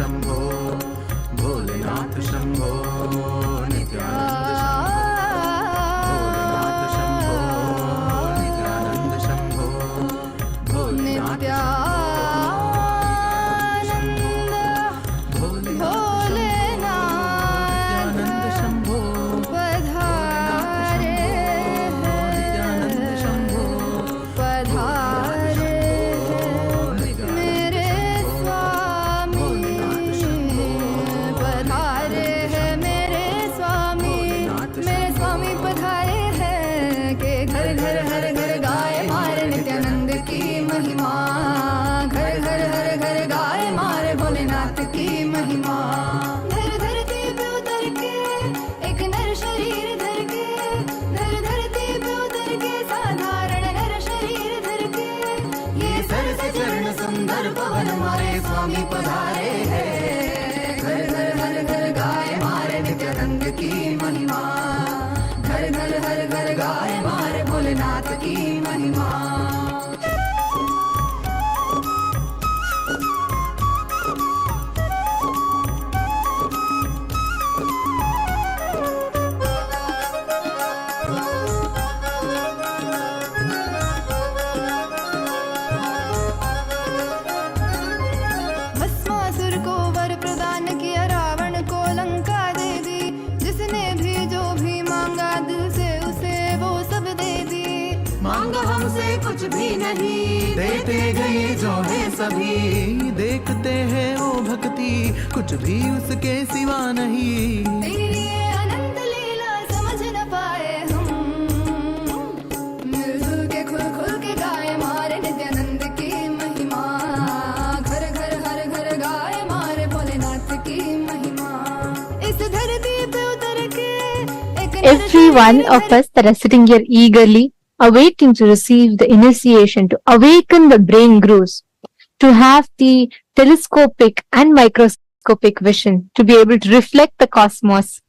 शंभो भोलेनाथ शंभो नित्यानंद शंभो भोलेनाथ शंभो नित्यानंद शंभो भोलेनाथ स्वामी पधारे हैं। घर घर हर घर गाए मारे नित्यानंद की महिमा। घर घर हर घर गाए मारे भोलेनाथ की महिमा। कुछ भी नहीं देते गए जो है सभी। देखते हैं वो भक्ति कुछ भी उसके सिवा नहीं। तेरी ये अनंत लीला समझ न पाए हम। मिलजुल के खुल खुल के गाए मारे नित्यानंद की महिमा। घर घर हर घर गाए मारे भोलेनाथ की महिमा। इस धरती पे उतर के Every one of us that are sitting here eagerly awaiting to receive the initiation, to awaken the brain grooves, to have the telescopic and microscopic vision, to be able to reflect the cosmos.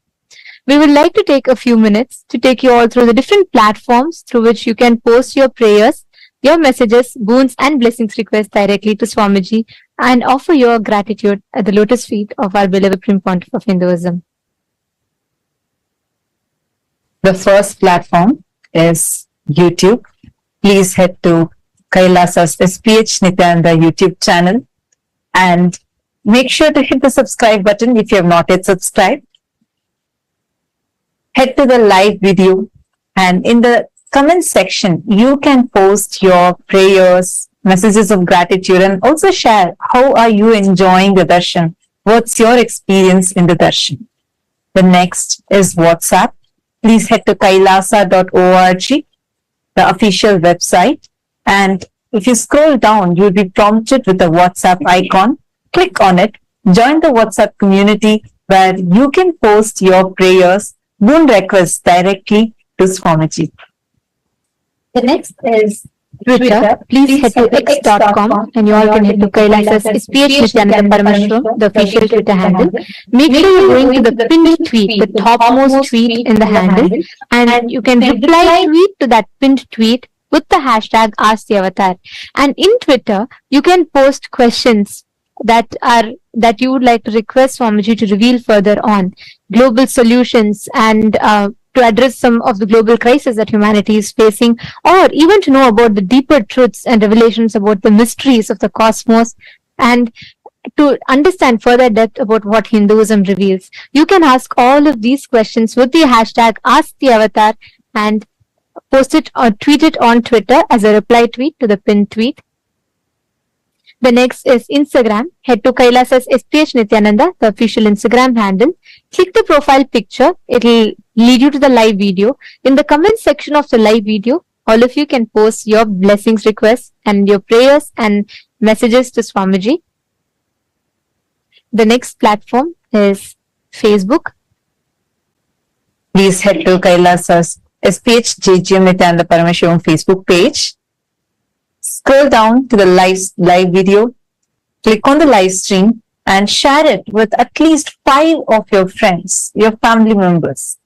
We would like to take a few minutes to take you all through the different platforms through which you can post your prayers, your messages, boons and blessings requests directly to Swamiji and offer your gratitude at the lotus feet of our beloved Supreme Pontiff of Hinduism. The first platform is YouTube. Please head to Kailasa's SPH Nityananda YouTube channel and make sure to hit the subscribe button if you have not yet subscribed. Head to the live video and in the comment section you can post your prayers, messages of gratitude and also share how are you enjoying the darshan. What's your experience in the darshan? The next is WhatsApp. Please head to kailasa.org, the official website, and if you scroll down, you'll be prompted with the WhatsApp icon. Click on it, join the WhatsApp community where you can post your prayers, boon requests directly to Swamiji. The next is Twitter. Please head to x.com and you all can head to Kailasa's SPH Nityananda Paramashivam, the official Twitter handle. Make sure you're going to the pinned tweet, the topmost tweet in the handle, and you can reply tweet to that pinned tweet with the hashtag #AskTheAvatar. And in Twitter, you can post questions that you would like to request Swamiji to reveal further on, global solutions and to address some of the global crises that humanity is facing, or even to know about the deeper truths and revelations about the mysteries of the cosmos, and to understand further depth about what Hinduism reveals. You can ask all of these questions with the hashtag #AskTheAvatar and post it or tweet it on Twitter as a reply tweet to the pinned tweet. The next is Instagram. Head to Kailasa's SPH Nityananda, the official Instagram handle. Click the profile picture. It will lead you to the live video. In the comment section of the live video, all of you can post your blessings requests and your prayers and messages to Swamiji. The next platform is Facebook. Please head to Kailasa's SPH JGM Nityananda Paramashivam Facebook page. Scroll down to the live video, click on the live stream and share it with at least 5 of your friends, your family members.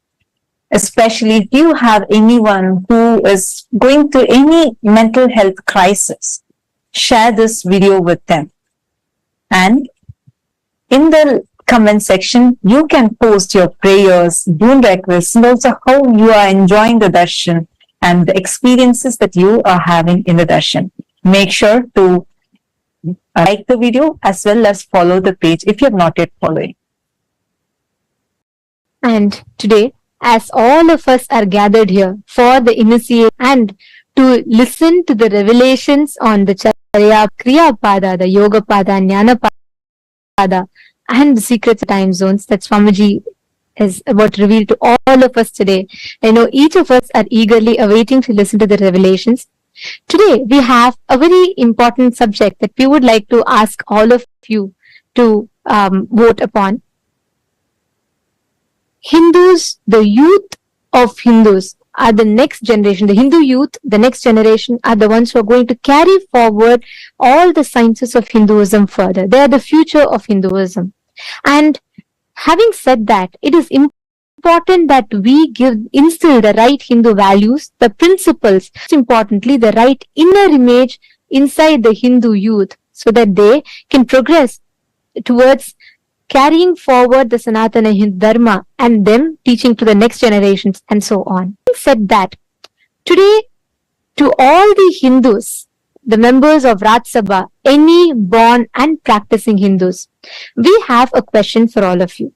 Especially if you have anyone who is going through any mental health crisis, share this video with them. And in the comment section, you can post your prayers, boon requests, and also how you are enjoying the darshan and the experiences that you are having in the darshan. Make sure to like the video as well as follow the page if you have not yet followed. And today, as all of us are gathered here for the initiation and to listen to the revelations on the Charya Kriya Pada, the Yoga Pada, Jnana Pada, and the secret time zones that Swamiji is about to reveal to all of us today. I know each of us are eagerly awaiting to listen to the revelations. Today, we have a very important subject that we would like to ask all of you to vote upon. Hindus, the youth of Hindus are the next generation. The Hindu youth, the next generation, are the ones who are going to carry forward all the sciences of Hinduism further. They are the future of Hinduism. And having said that, it is important that we instill the right Hindu values, the principles, most importantly, the right inner image inside the Hindu youth so that they can progress towards carrying forward the Sanatana Hindu Dharma and them teaching to the next generations and so on. Having said that, today, to all the Hindus, the members of Raj Sabha, any born and practicing Hindus, we have a question for all of you.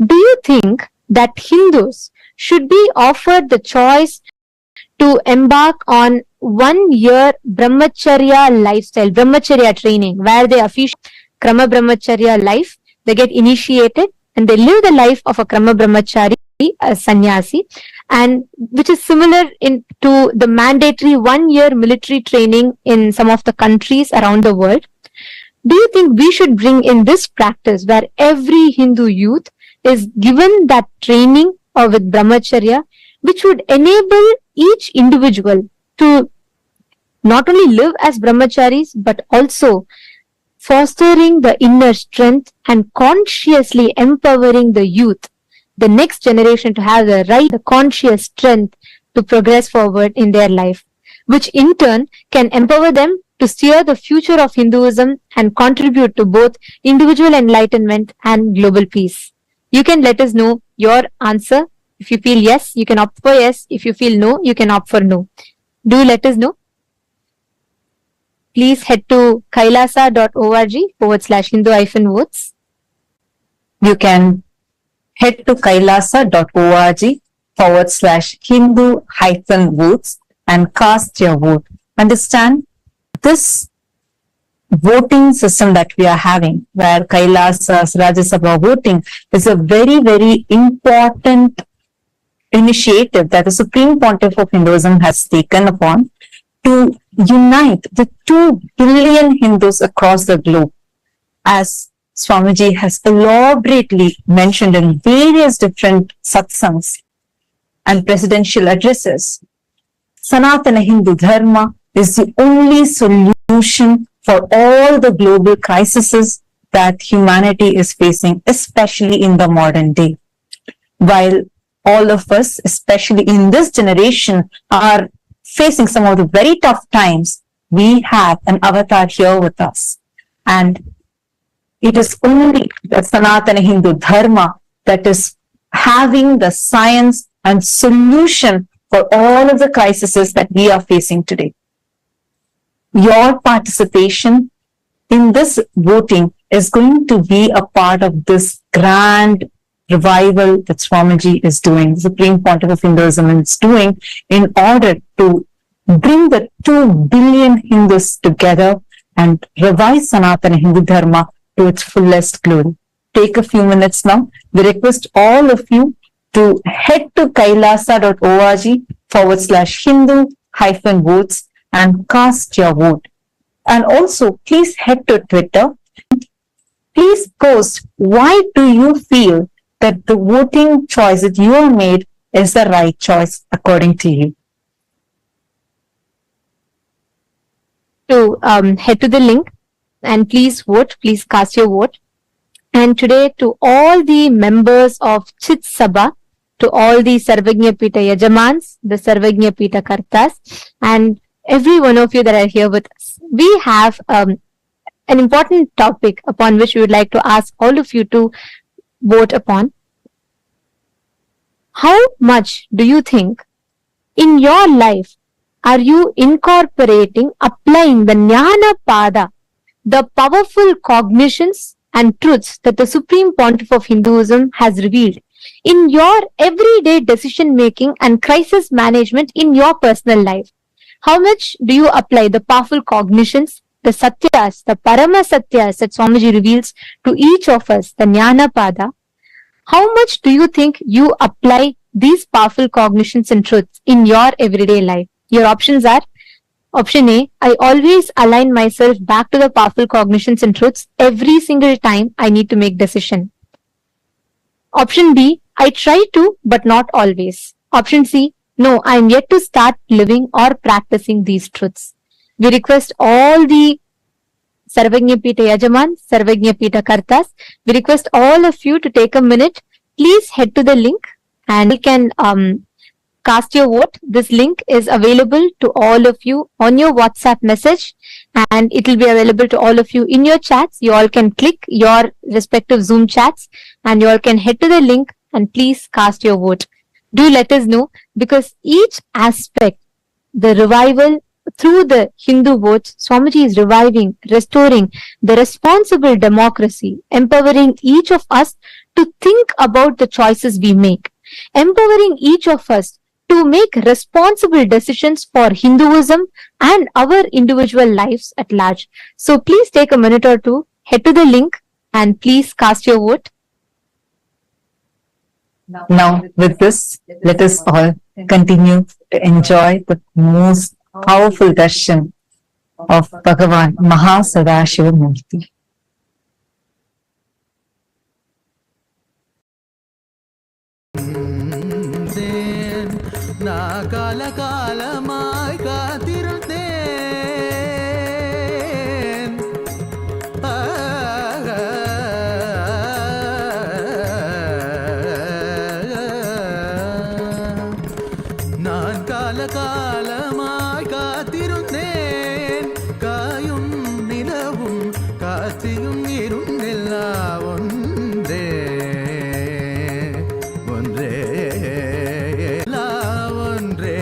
Do you think that Hindus should be offered the choice to embark on 1 year brahmacharya lifestyle, brahmacharya training, where they officially Krama brahmacharya life, they get initiated and they live the life of a Krama brahmachari, a sannyasi, and which is similar to the mandatory 1 year military training in some of the countries around the world. Do you think we should bring in this practice where every Hindu youth is given that training with brahmacharya, which would enable each individual to not only live as brahmacharis, but also fostering the inner strength and consciously empowering the youth, the next generation, to have the conscious strength to progress forward in their life, which in turn can empower them to steer the future of Hinduism and contribute to both individual enlightenment and global peace. You can let us know your answer. If you feel yes, you can opt for yes. If you feel no, you can opt for no. Do let us know. Please head to kailasa.org/Hindu-votes. You can head to kailasa.org/Hindu-votes and cast your vote. Understand, this voting system that we are having, where Kailasa's Rajya Sabha voting, is a very, very important initiative that the Supreme Pontiff of Hinduism has taken upon to unite the 2 billion Hindus across the globe. As Swamiji has elaborately mentioned in various different satsangs and presidential addresses, Sanatana Hindu Dharma is the only solution for all the global crises that humanity is facing, especially in the modern day. While all of us, especially in this generation, are facing some of the very tough times, we have an avatar here with us. And it is only the Sanatana Hindu Dharma that is having the science and solution for all of the crises that we are facing today. Your participation in this voting is going to be a part of this grand revival that Swamiji is doing, the Supreme Pontiff of Hinduism is doing, in order to bring the 2 billion Hindus together and revive Sanatana Hindu Dharma to its fullest glory. Take a few minutes now. We request all of you to head to kailasa.org/Hindu-votes and cast your vote. And also, please head to Twitter. Please post, why do you feel that the voting choice that you have made is the right choice according to you? To head to the link and please vote, please cast your vote. And today, to all the members of Chit Sabha, to all the Sarvagnya Pita Yajamans, the Sarvagnya Pita Kartas, and every one of you that are here with us, we have a an important topic upon which we would like to ask all of you to vote upon. How much do you think in your life are you incorporating, applying the Jnana Pada, the powerful cognitions and truths that the Supreme Pontiff of Hinduism has revealed in your everyday decision making and crisis management in your personal life? How much do you apply the powerful cognitions, the Satyas, the Parama Satyas that Swamiji reveals to each of us, the Jnana Pada? How much do you think you apply these powerful cognitions and truths in your everyday life? Your options are: option A, I always align myself back to the powerful cognitions and truths every single time I need to make decision. Option B, I try to, but not always. Option C, no, I am yet to start living or practicing these truths. We request all the Sarvagnya Pita Yajaman, Sarvagnya Pita Kartas, we request all of you to take a minute. Please head to the link and you can cast your vote. This link is available to all of you on your WhatsApp message, and it will be available to all of you in your chats. You all can click your respective Zoom chats and you all can head to the link and please cast your vote. Do let us know, because each aspect, the revival through the Hindu votes, Swamiji is reviving, restoring the responsible democracy, empowering each of us to think about the choices we make, empowering each of us to make responsible decisions for Hinduism and our individual lives at large. So please take a minute or two, head to the link and please cast your vote. Now, with this, let us all continue to enjoy the most powerful darshan of Bhagavan MahaSadashiva Murthy. நான் காலகாலமாய் காத்திருந்தேன். நான் காலகாலமாய் காத்திருந்தேன். காயும் நிலவும் காற்றியும் இருந்தெல்லாம் ஒன்றே ஒன்றே ஒன்றே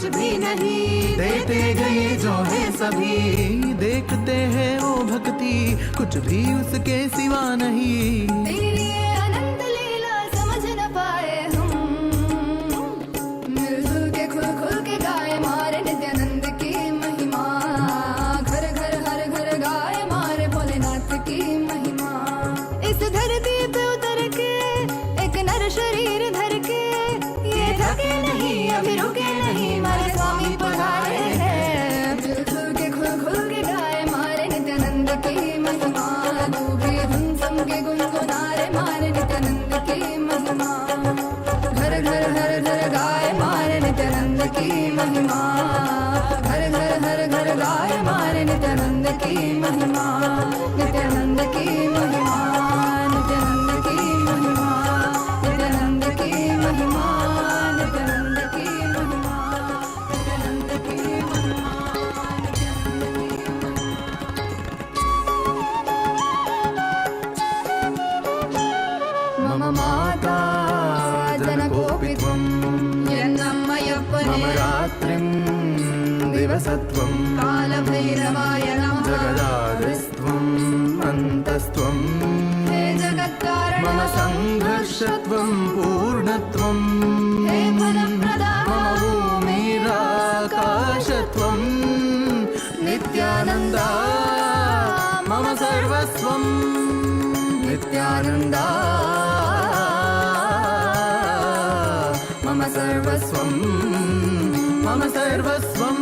कुछ भी नहीं, देते गए जो है सभी। देखते हैं वो भक्ति, कुछ भी उसके सिवा नहीं। तेरी ये अनंत लीला समझ न पाए हम, मिलजुल के खुल खुल के गाए मारे नित्यानंद की महिमा। घर घर हर घर गाए मारे भोलेनाथ की महिमा। इस धरती पे उतर के एक नर शरीर धर के, ये थके नहीं अभी रुके नहीं, मारे स्वामी पधारे हैं। मिलजुल के खुल खुल के गाए मारे नित्यानंद की महिमा। तू भी हम सब के गुनगुनारे मारे नित्यानंद की महिमा। घर घर हर घर गाए मारे नित्यानंद की महिमा। घर घर हर घर गाए मारे नित्यानंद की महिमा। नित्यानंद की महिमा, नित्यानंद की महिमा, नित्यानंद की महिमा, नित्यानंद की महिमा, नित्यानंद की महिमा, मम माता जनकोऽपि त्वं, यन्नम्मयप्पने मम रात्रिं दिवसत्वं, कालभैरवाय नमः। जगदादिस्त्वं अन्तस्त्वं, हे जगत्कारण मम संघर्षत्वं पूर्णत्वं, हे फलप्रदा मम भूमिराकाशत्वं, नित्यानन्दा मम सर्वस्वं, नित्यानन्दा मम सर्वस्वं, मम सर्वस्वं।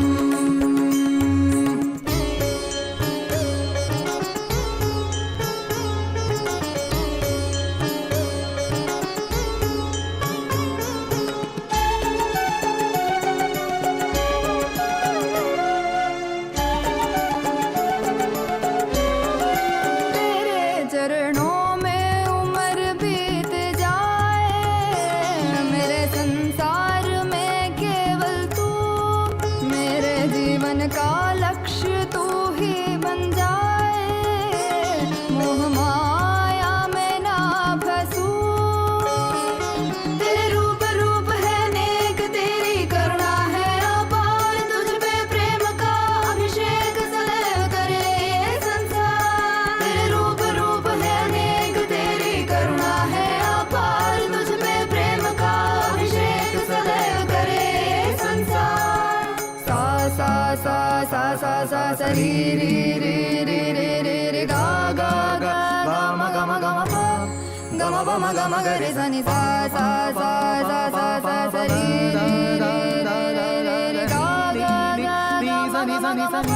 तेरे चरणों में उम्र बीत जाए, मेरे संसार में केवल तू, मेरे जीवन का लक्ष्य तू ही बन जाए। मोह माया में ना फंसूं, तेरे रूप रूप है नेक, तेरी करुणा है अपार। तुझ पे प्रेम का अभिषेक सदैव करे ये संसार। तेरे रूप रूप है नेक, तेरी करुणा है अपार। तुझ पे प्रेम का अभिषेक सदैव करे ये संसार। सा सा सा सा सा सा सा री री री री री री री गा गा गा गा म ग म ग म प ग म प म ग म ग रे सा नि सा सा सा सा सा सा सा री री री री री री गा गा गा गा म ग म ग म प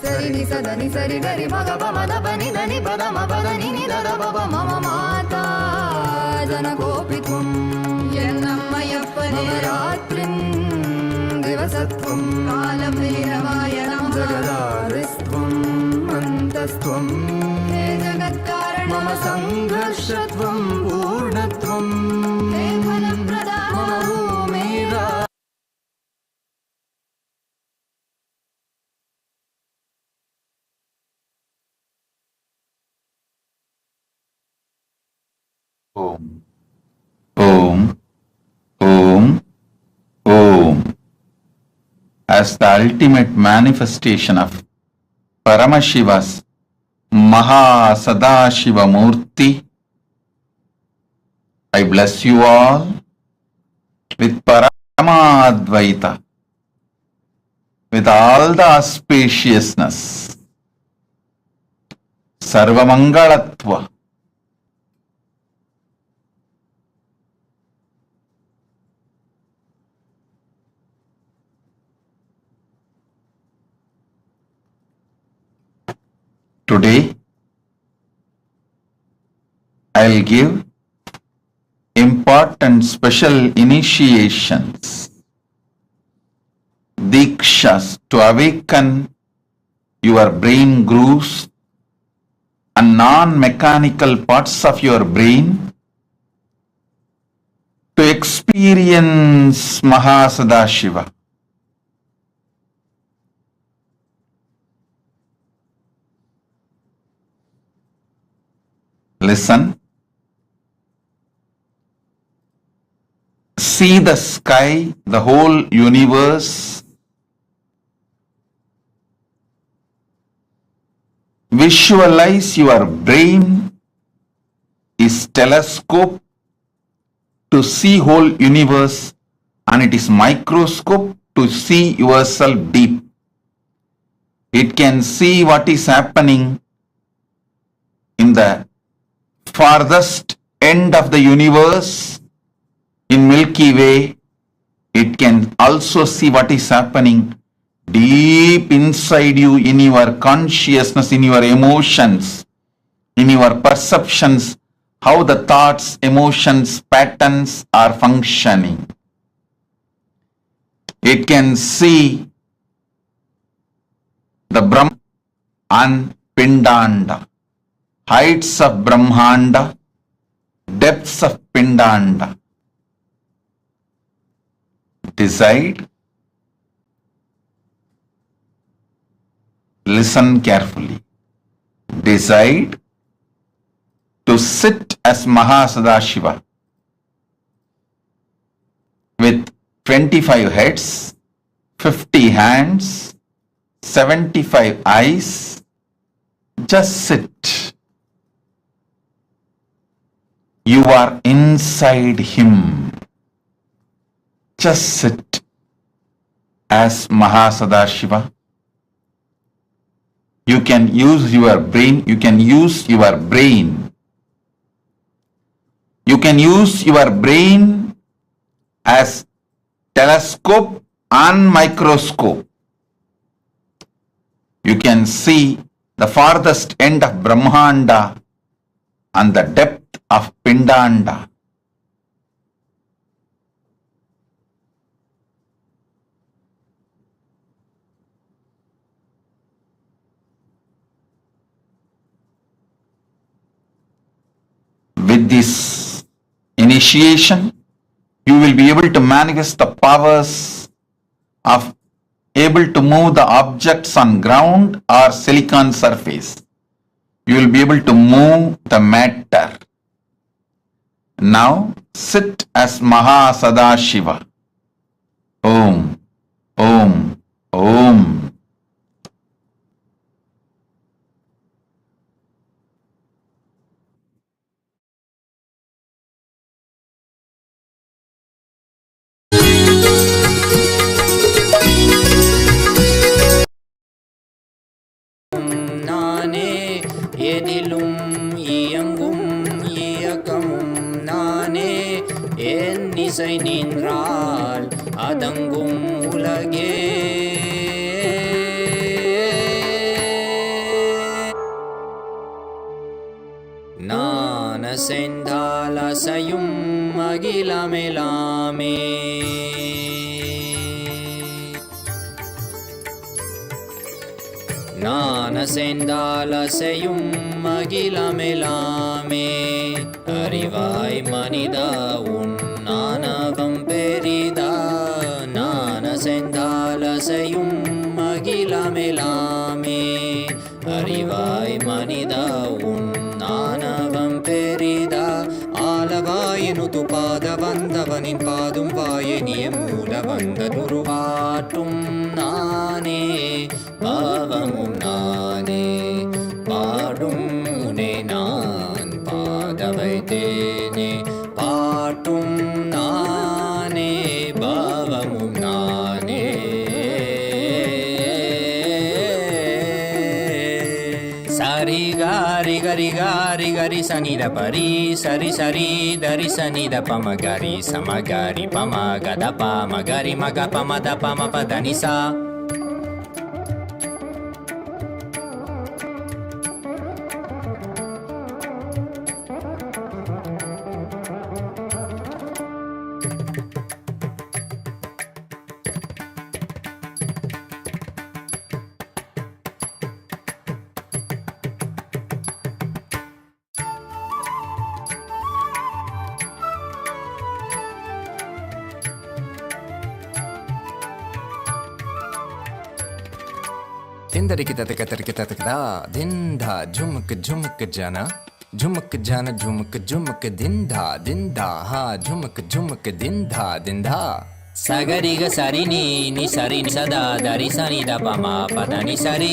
सरि नि स द नि सरि ग रि म ग प म द प नि द नि प द म प द नि नि द द प प मम माता जनकोऽपि त्वं, यन्नम्मयप्पने मम रात्रिं दिवसत्वं, कालभैरवाय नमः। जगदादिस्त्वं अन्तस्त्वं, हे जगत्कारण मम संघर्षत्वं पूर्णत्वं, हे फलप्रदा मम भूमिरा Om. Om. Om. Om. As the ultimate manifestation of Paramashiva's MahaSadashiva Murthy, I bless you all with Paramadvaita, with all the auspiciousness, Sarvamangalatva, today I'll give important special initiations, dikshas to awaken your brain grooves and non-mechanical parts of your brain to experience MahaSadashiva. Listen. see the sky, the whole universe. Visualize your brain is telescope to see whole universe, and it is microscope to see yourself deep. It can see what is happening in the farthest end of the universe in Milky Way. It can also see what is happening deep inside you, in your consciousness, in your emotions, in your perceptions, how the thoughts, emotions, patterns are functioning. It can see the Brahma and Pindanda, heights of Brahmanda, depths of Pindanda. Decide. Listen carefully. Decide to sit as MahaSadashiva with 25 heads, 50 hands, 75 eyes. Just sit. You are inside him. Just sit as MahaSadashiva. You can use your brain. You can use your brain. You can use your brain as telescope and microscope. You can see the farthest end of Brahmanda and the depth of Pindanda. With this initiation, you will be able to manifest the powers of able to move the objects on ground or silicon surface. You will be able to move the matter. Now sit as MahaSadashiva. Om, Om, Om. எதிலும் இயங்கும் இயக்கமும் நானே என் இசை நின்றால் அதங்கும் உலகே நான் அசைந்தால் அசையும் அகிலமெலாமே நான் அசைந்தால் அசையும் அகிலமெலாமே அறிவாய் மனிதா உன் ஆணவம் பெரிதா நான் அசைந்தால் அசையும் அகிலமெலாமே அறிவாய் மனிதா உன் ஆணவம் பெரிதா ஆலவாயினுது பாத வந்தவனின் பாதும் வாயனிய மூல வந்த துருவாட்டும் நானே பாவமும் நானே பாடும் உனை நான் பாத வைத்தேனே பாட்டும் நானே பாவமும் நானே சரி காரி கரி காரி கரி சனித பரி சரி சரி தரி சனித பம கரி சமகரி பம கத பம கரி மக பமத பம பதனிசா ತಿಂದರಿಕಿತದ ಕತರಿಕಿತದ ದಿಂಧ ಝುಮಕ್ ಝುಮಕ್ ಜನ झुमक जान झुमक झुमक दिन धा हा झुमक झुमक दिन धा सगरी ग सारी नी सारी सदा दारी सानी दा पमा पदा नी सारी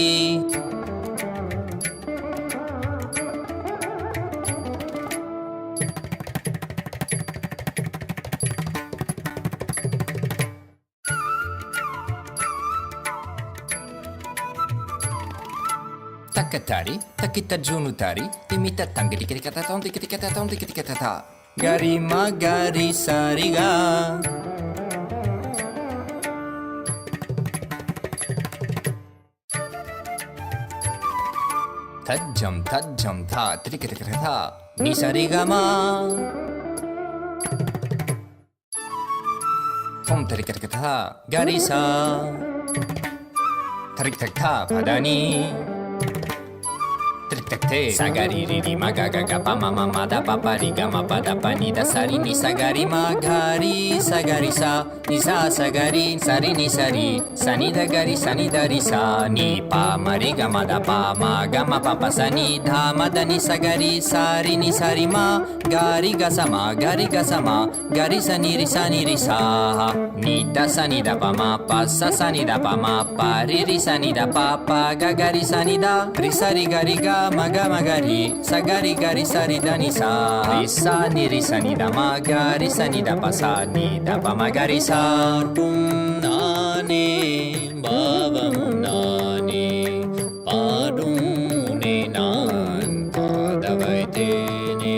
takatari takita junutari timita tangri kata tom kata ta gari magari sariga tajam tha trikata ta ni sariga ma tom trikata ta gari sa tarik tak ta padani sagari riri magaga pa mama da papa riga ma pada pani da sari ni sagari magari sagari sa ni sa sagari sari ni sari sani da gari sani da ri sa ni pa mariga ma da pa ma ga ma papa sani dha ma da ni sagari sari ni sari ma gari ga sama gari sani ri sa ni da sani da pa ma pa sa sani da pa ma pa ri sani da pa pa ga gari sani da ri sari gari ga maga magari sagari gari sari dani sa risa ni risa ni da magari sani da pa ni da pa magari sa tum nane baba nane padum ne nan padavaite ne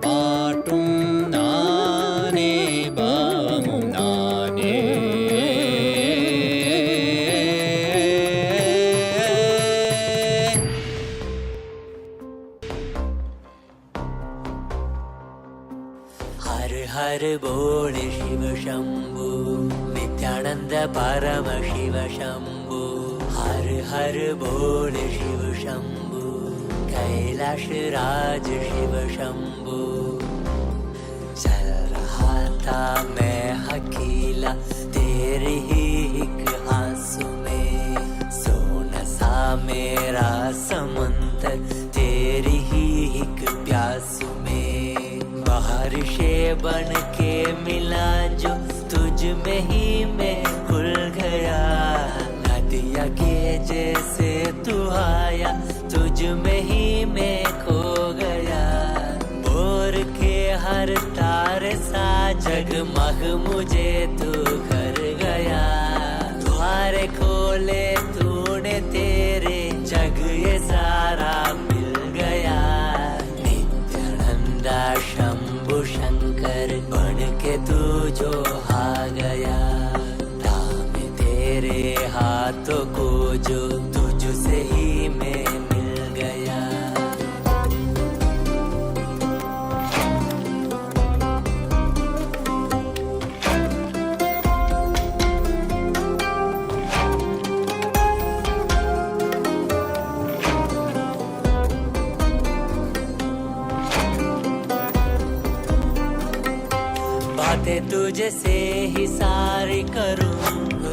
patum nane baba nane हर बोल शिव शंभु नित्यानंद परम शिव शंभु हर हर बोल शिव शंभु कैलाश राज शिव शंभु चल रहा था मैं अकेला तेरे ही एक आंसू में सोना सा मेरा समंदर तेरी ही एक प्यासू में बारिशे बन के मिला जो तुझ में ही मैं खुल गया नदिया के जैसे तू आया तुझ में ही मैं खो गया बोर के हर तार सा जगमग मुझे तू कर गया द्वारे खोले तूने तेरे जग ये सारा मिल गया नित्यानंदा शंभु शंकर बन के तू जो आ गया थामे तेरे हाथों को जो तुझसे ही मैं मिल गया बातें तुझे से ही सारी करूं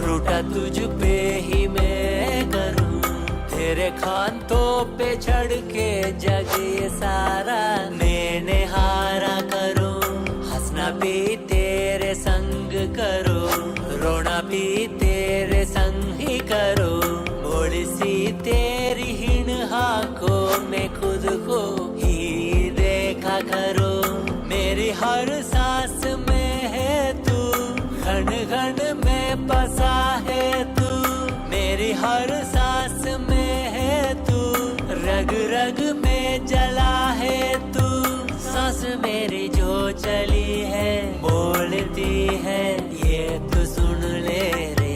रूठा तुझ पे ही मैं करूं तेरे खानों पे चढ़ के जग ये सारा मैंने हारा करूं हंसना भी तेरे संग करो रोना भी तेरे संग ही करो बोली सी तेरी हिण आंखों में खुद को ही देखा करो मेरी हर सांस में है तू घन घन में बसा है तू मेरी हर सांस में है तू रग रग में जला है तू सांस मेरी जो चली है बोलती है ये तू सुन ले रे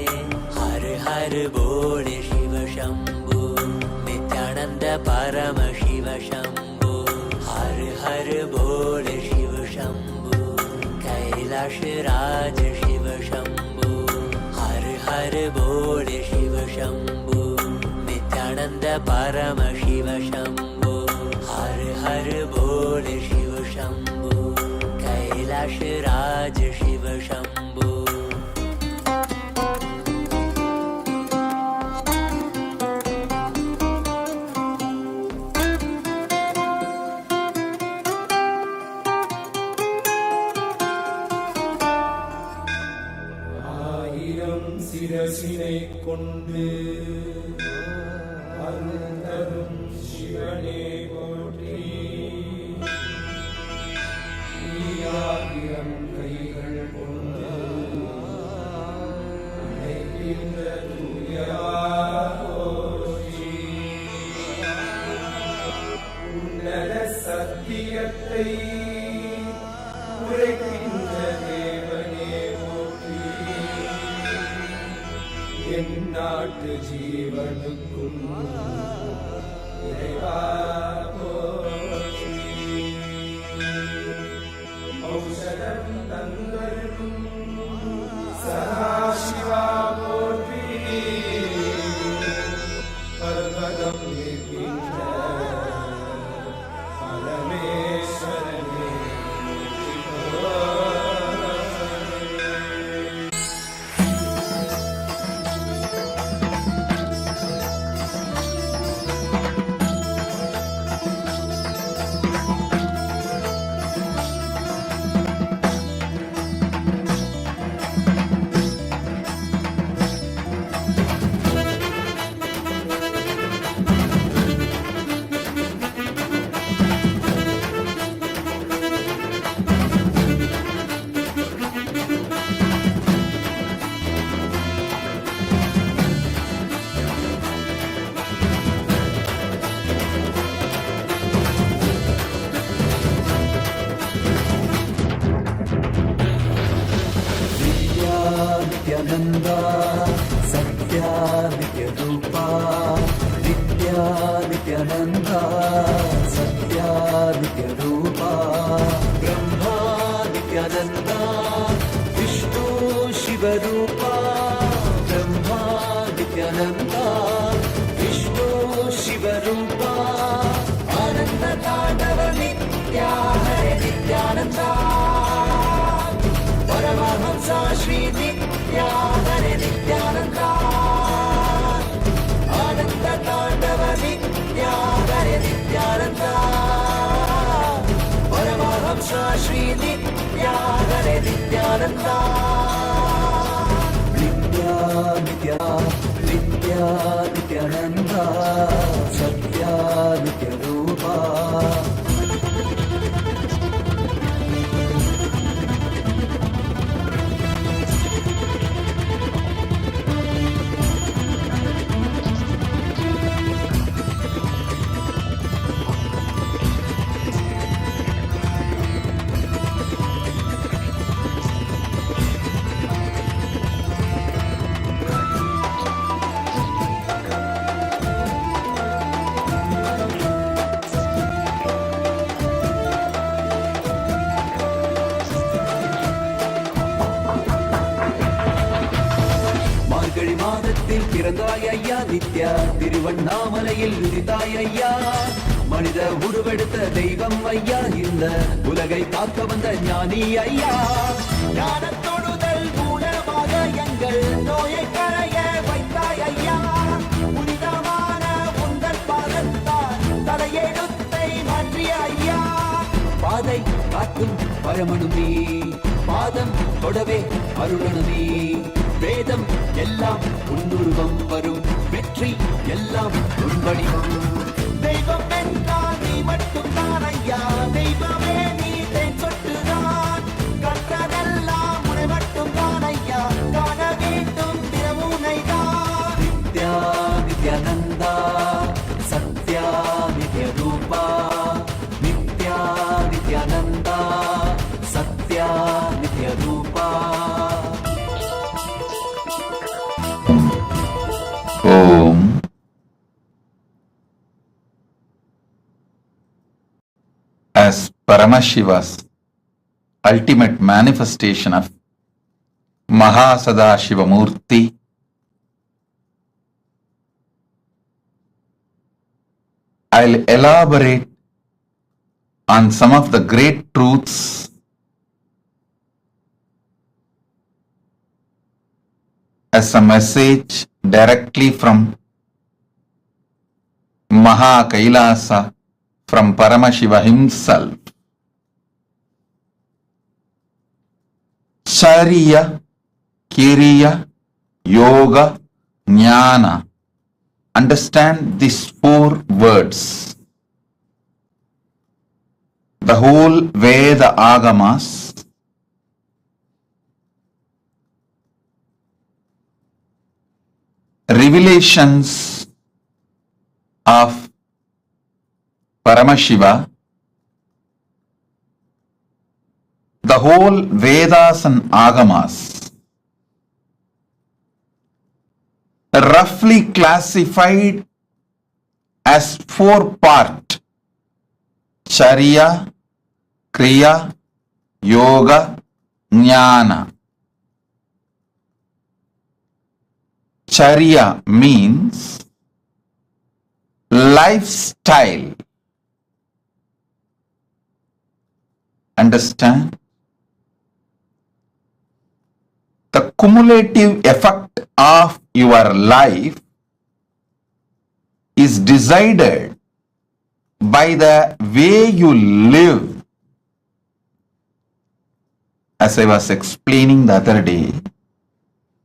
हर हर बोल शिव शंभु नित्यानंद परम शिव शंभु हर हर बोल शिव शंभु कैलाश राज शिव शंभु हर हर बोल शिव शंभु नित्यानंद परम शिव शंभु हर हर बोल शिव शंभु कैलाश राज शिव शंभु சிரசினை கொண்டு அருந்தரும் சிவனே போற்றி. நீயாகிரம் கைகள் கொண்டு நினைக்கின்ற தூயவா போற்றி. உன்னத சத்தியத்தை உரைக்கின்ற தேவனே போற்றி. என் நாட்டு ஜீவனுக்கும் இறைவா போற்றி. ஔஷதம் தந்தருளும் சதாசிவா போற்றி. பர்வதம் நிற்கின்ற பரமேஸ்வரனே नित्यानंदा सत्या नित्य रूपा. नित्या नित्यानंदा सत्या नित्य रूपा. ब्रह्मा नित्यानंदा विष्णु शिव रूपा. ब्रह्मा नित्यानंदा विष्णु शिव रूपा. आनंद तांडव नित्या हरे नित्यानंदा. परमहंसा श्री नित्या हरे नित्यानंदा. आनंद तांडव नित्या हरे नित्यानंदा. परमहंसा श्री नित्या हरे नित्यानंदा. नित्या नित्या नित्या नित्यानंदा सत्या नित्य रूपा. மாதத்தில் பிறந்தாய் ஐயா நித்யா. திருவண்ணாமலையில் உதித்தாய் ஐயா. மனித உருவெடுத்த தெய்வம் ஐயா. இந்த உலகை காக்க வந்த ஞானி ஐயா. ஞான தொடுதல் மூலமாக எங்கள் நோயை கரைய வைத்தாய் ஐயா. புனிதமான உங்கள் பாதத்தால் தலையெழுத்தை மாற்றிய ஐயா. பாதை காக்கும் பரமனுமே பாதம் தொடவே அருளனுமே. வேதம் எல்லாம் உன்னுருவம் வரும். வெற்றி எல்லாம் உன்வடிவம். தெய்வம் என்றால் நீ மட்டும் தான் ஐயா. தெய்வமே நீ தேன் சொட்டுதான். கற்றதெல்லாம் உன்னை மட்டும் தான் ஐயா. காண வேண்டும் தினமுனை தான். நித்யா நித்யானந்தா சத்யா நித்ய ரூபா. நித்யா நித்யானந்தா சத்யா நித்ய ரூபா. Om. As Paramashiva's ultimate manifestation of MahaSadashiva Murthy, I'll elaborate on some of the great truths as a message directly from Maha Kailasa, from Paramashiva himself. Chariya, Kiriya, yoga, jnana. Understand these 4 words. The whole Veda Agamas revelations of Paramashiva, the whole Vedas and Agamas roughly classified as 4 parts: Charya, Kriya, Yoga, Jnana. Charya means lifestyle. Understand? The cumulative effect of your life is decided by the way you live. As I was explaining the other day,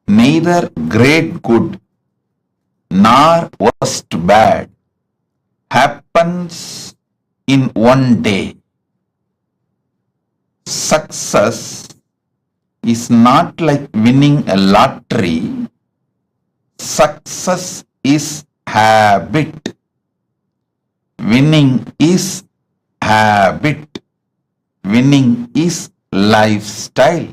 neither great good nor worst bad happens in one day. Success is not like winning a lottery. Success is habit. Winning is habit. Winning is lifestyle.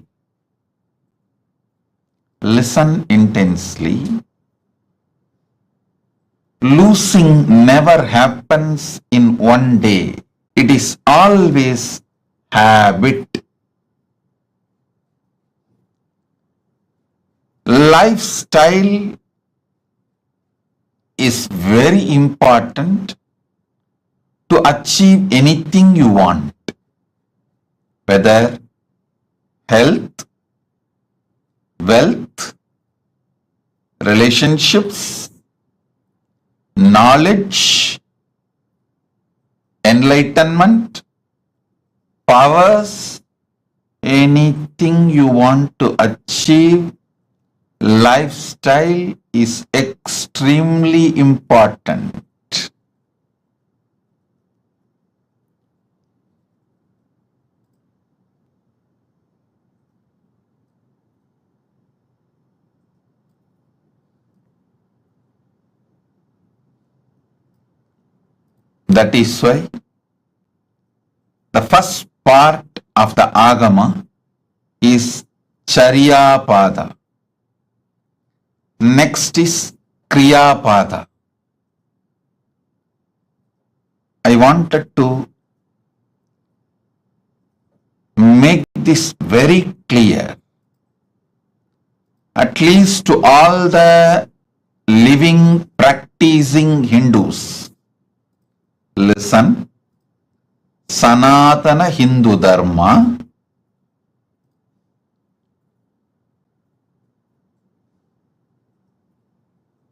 Listen intensely. Losing never happens in one day. It is always habit. Lifestyle is very important to achieve anything you want, whether health, wealth, relationships, knowledge, enlightenment, powers, anything you want to achieve. Lifestyle is extremely important. That is why the first part of the Agama is Charya Pada. Next is Kriya Pada. I wanted to make this very clear, at least to all the living, practicing Hindus. Listen, Sanatana Hindu Dharma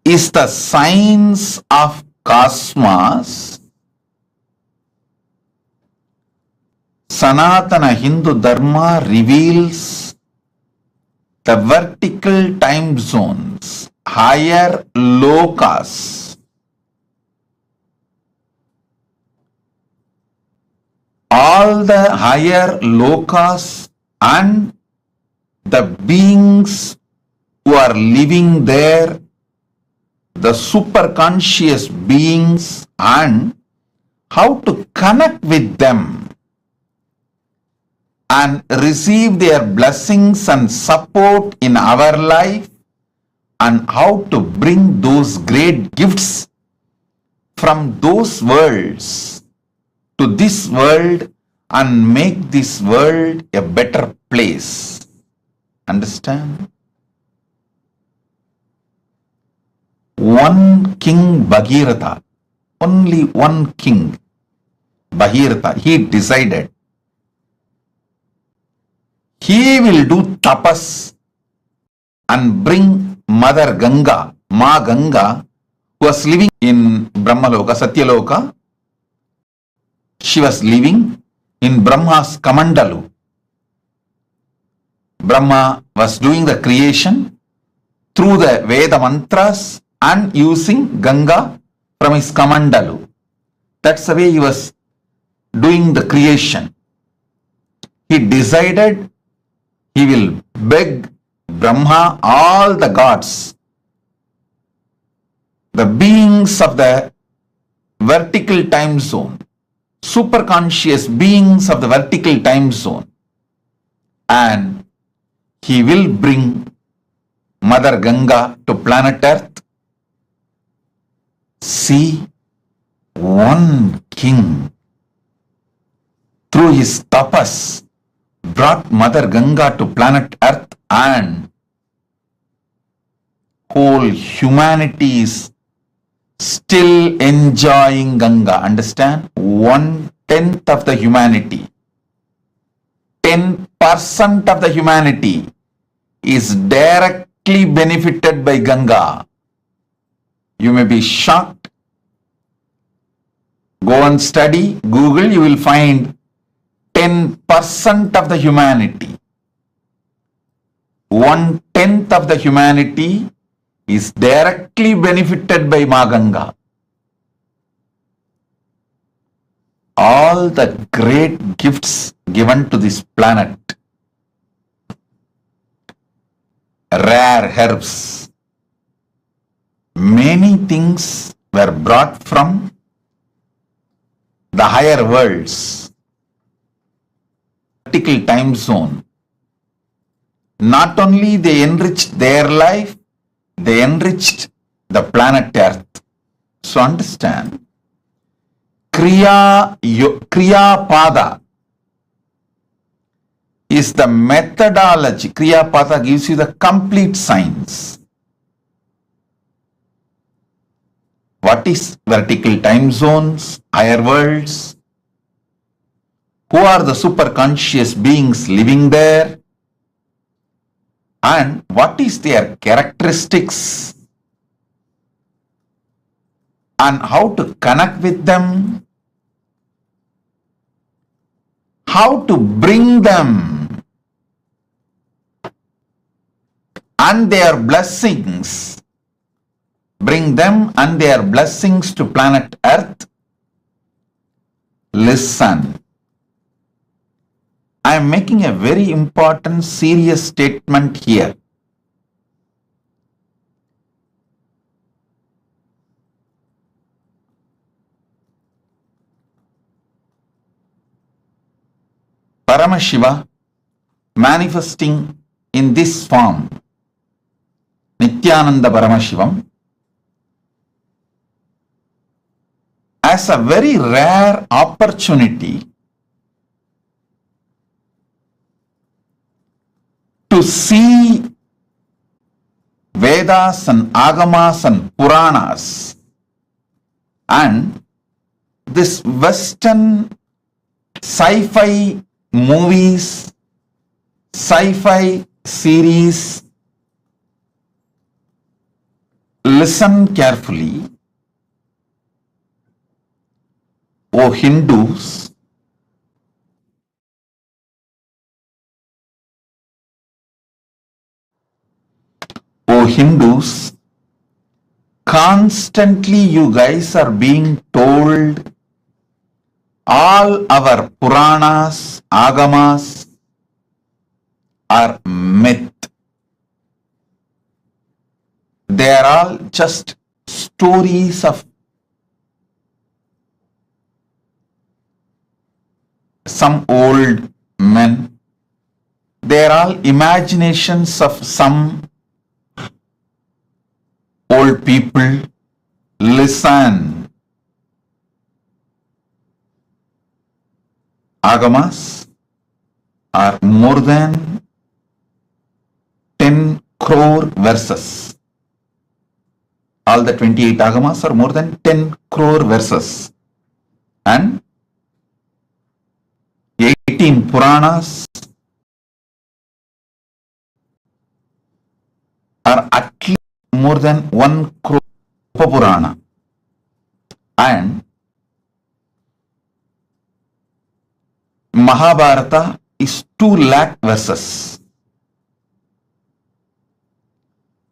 is the science of cosmos. Sanatana Hindu Dharma reveals the vertical time zones, higher lokas. All the higher lokas and the beings who are living there, the superconscious beings, and how to connect with them and receive their blessings and support in our life, and how to bring those great gifts from those worlds to this world and make this world a better place. Understand? One king Bhagirath, only one king Bhagirath, he decided he will do tapas and bring Mother Ganga, Ma Ganga, who was living in Brahmaloka, Satyaloka. She was living in Brahma's Kamandalu. Brahma was doing the creation. through the Veda mantras and using Ganga from his Kamandalu. That's the way he was doing the creation. He decided he will beg Brahma, all the gods, the beings of the vertical time zone, superconscious beings of the vertical time zone, and he will bring Mother Ganga to planet Earth. See, one king through his tapas brought Mother Ganga to planet Earth, and whole humanity is still enjoying Ganga. Understand? 1/10 of the humanity, 10% of the humanity is directly benefited by Ganga. You may be shocked. Go and study, Google, you will find 10% of the humanity. 1/10 of the humanity is directly benefited by Ma Ganga. All the great gifts given to this planet, rare herbs, many things were brought from the higher worlds, vertical time zone. Not only they enriched their life, they enriched the planet Earth. So understand, Kriya Pada is the methodology. Kriya Pada gives you the complete science. What is vertical time zones, higher worlds? Who are the superconscious beings living there? And what is their characteristics? And how to connect with them? How to bring them and their blessings, bring them and their blessings to planet Earth? Listen. I am making a very important, serious statement here. Paramashiva manifesting in this form, Nityananda Paramashivam, as a very rare opportunity to see Vedas and Agamas and Puranas and this Western sci-fi movies, sci-fi series. Listen carefully, O Hindus. O Hindus, constantly you guys are being told all our Puranas, Agamas are myth. They are all just stories of some old men. They are all imaginations of some old people. Listen. Agamas are more than 10 crore verses. All the 28 Agamas are more than 10 crore verses. And 18 Puranas are at least more than 1 crore Purana. And Mahabharata is 2 lakh verses.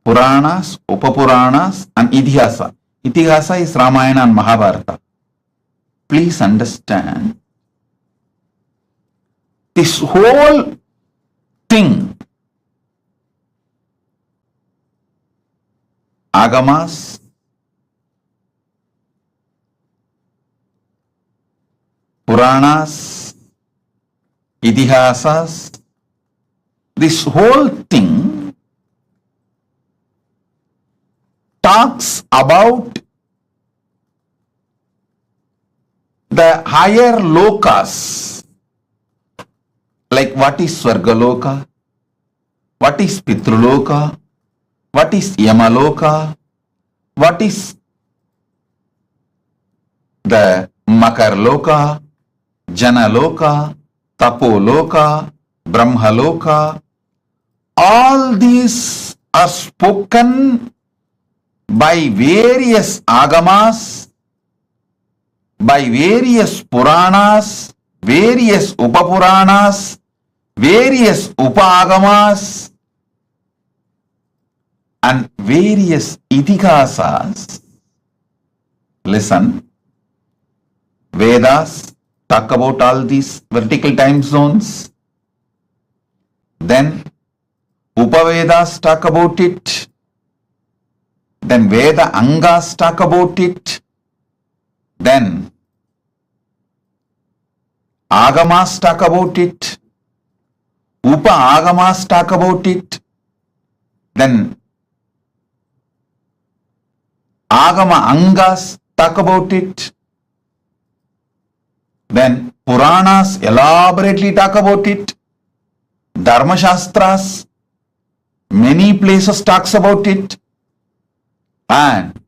Puranas, Upapuranas and Itihasa. Itihasa is Ramayana and Mahabharata. Please understand, this whole thing, Agamas, Puranas, Itihasas, this whole thing talks about the higher lokas, like what is Swargaloka, what is Pitruloka, what is Yamaloka, what is the Makarloka, Janaloka, Tapoloka, Brahmaloka. All these are spoken by various agamas, by various Puranas, various Upapuranas, various Upagamas, and various Itihasas. Listen, Vedas talk about all these vertical time zones. Then Upavedas talk about it. Then Veda Angas talk about it. Then Agamas talk about it. Upa Agamas talk about it. Then Agama Angas talk about it. Then Puranas elaborately talk about it. Dharma Shastras, many places talks about it. And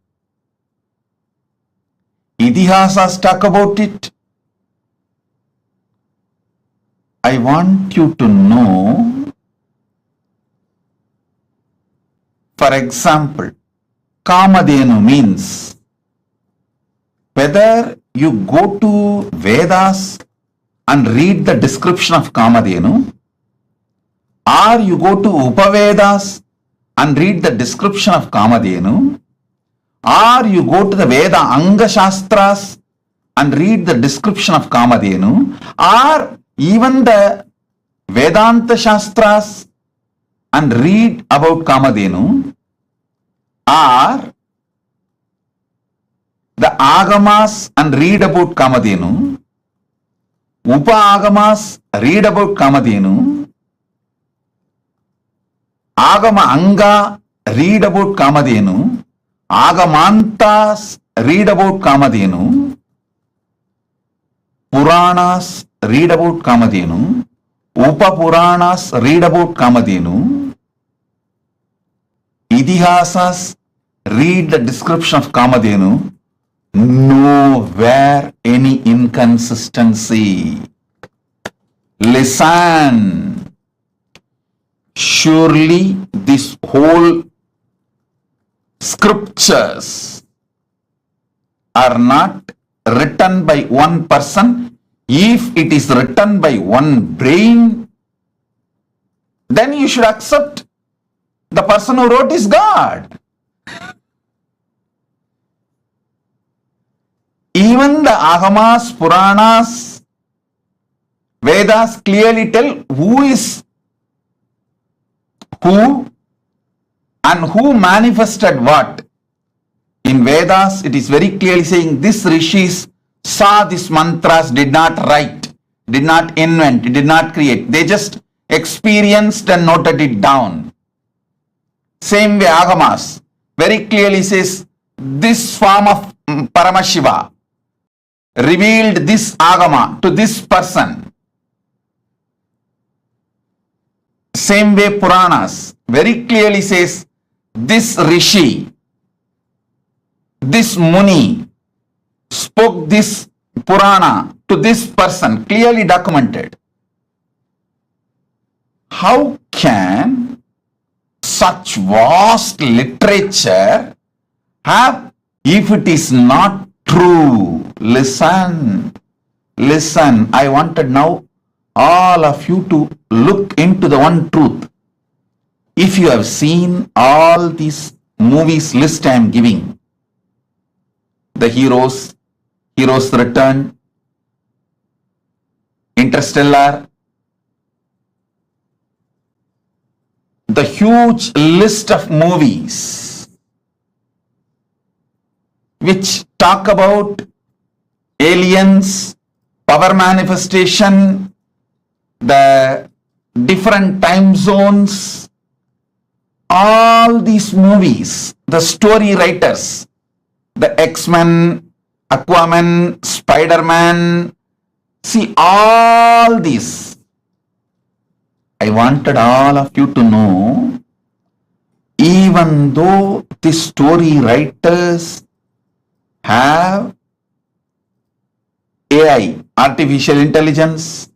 Itihasas talk about it. I want you to know, for example, Kamadhenu means, whether you go to Vedas and read the description of Kamadhenu, or you go to Upavedas and read the description of Kamadhenu, or you go to the Veda Anga Shastras and read the description of Kamadhenu, or even the Vedanta Shastras and read about Kamadhenu, or the Agamas and read about Kamadhenu, Upa Agamas read about Kamadhenu, Agama Anga read about Kamadhenu, Agamantas read about Kamadhenu, Puranas read about Kamadhenu, Upa Puranas read about Kamadhenu, Itihasas read the description of Kamadhenu. Nowhere any inconsistency. Listen. Surely this whole scriptures are not written by one person. If it is written by one brain, then you should accept the person who wrote is God. Even the Agamas, Puranas, Vedas clearly tell who is who and who manifested what. In Vedas, it is very clearly saying this rishis saw these mantras, did not write, did not invent, did not create. They just experienced and noted it down. Same way Agamas very clearly says this form of Paramashiva revealed this Agama to this person. Same way Puranas very clearly says this Rishi, this Muni spoke this Purana to this person, clearly documented. How can such vast literature have, if it is not true? Listen, I wanted now all of you to look into the one truth. If you have seen all these movies list I am giving, the heroes return, Interstellar, the huge list of movies which talk about aliens, power manifestation, the different time zones, all these movies, the story writers, the X-Men, Aquaman, Spider-Man, see all these. I wanted all of you to know, even though the story writers have AI, artificial intelligence,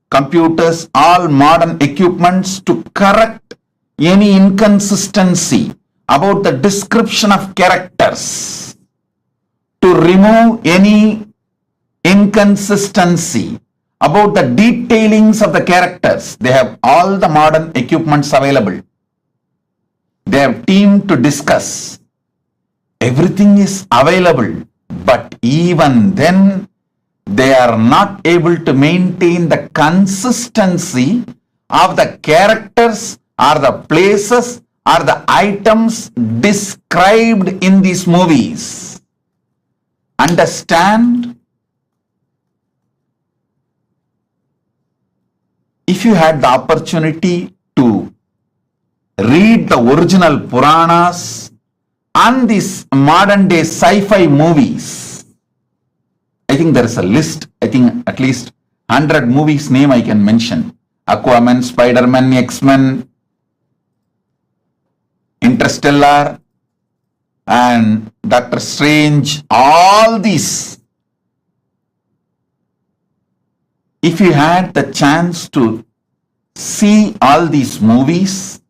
computers, all modern equipments to correct any inconsistency about the description of characters, to remove any inconsistency about the detailings of the characters. They have all the modern equipments available. They have team to discuss. Everything is available, but even then they are not able to maintain the consistency of the characters or the places or the items described in these movies. Understand? If you had the opportunity to read the original Puranas and these modern day sci-fi movies, I think there is a list, I think at least 100 movies name I can mention. Aquaman, Spider-Man, X-Men, Interstellar, and Doctor Strange, all these. If you had the chance to see all these movies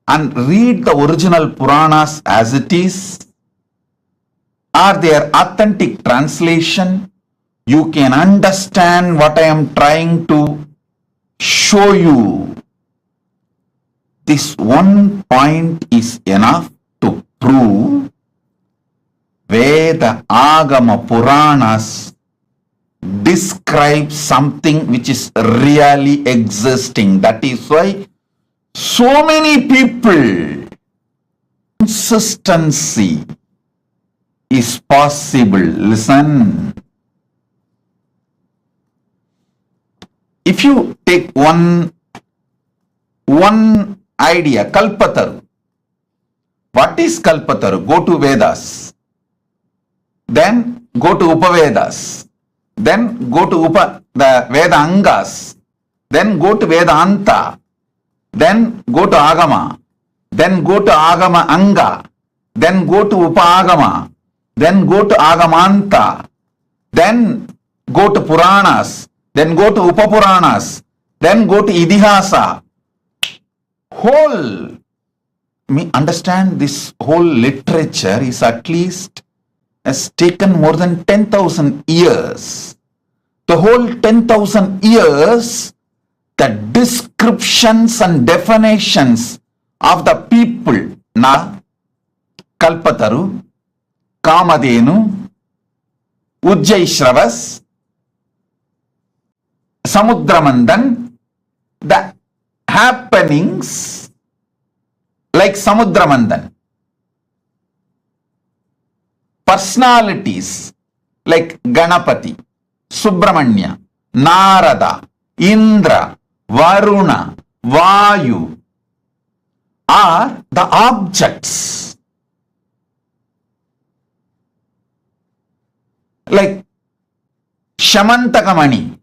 and read the original Puranas as it is, or their authentic translation, you can understand what I am trying to show you. This one point is enough to prove Veda, Agama, Puranas describe something which is really existing. That is why so many people, consistency is possible. Listen. If you take one idea, Kalpataru. What is Kalpataru? Go to Vedas. Then go to Upavedas. Then go to the Veda Angas. Then go to Vedanta. Then go to Agama. Then go to Agama Anga. Then go to Upa-Agama. Then go to Agamanta. Then go to Puranas. Then go to Upapuranas. Then go to Idihasa. Understand, this whole literature is at least has taken more than 10,000 years. The whole 10,000 years, the descriptions and definitions of the people, na Kalpataru, Kamadenu, Ujjaishravas, Samudramandan, the happenings like Samudramandan, personalities like Ganapati, Subramanya, Narada, Indra, Varuna, Vayu are the objects. Like Shamantakamani,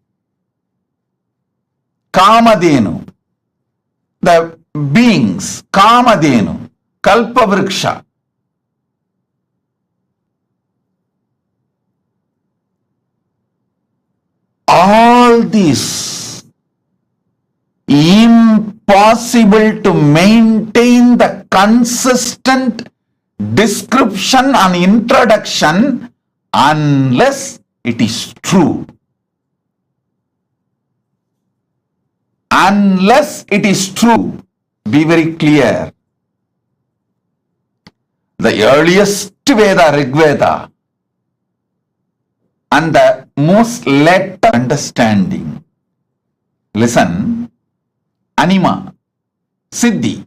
Kamadenu, the beings, Kamadenu, Kalpavriksha. All this impossible to maintain the consistent description and introduction unless it is true. Unless it is true. be very clear. The earliest Veda, Rig Veda, and the most later understanding. Listen, Anima, Siddhi,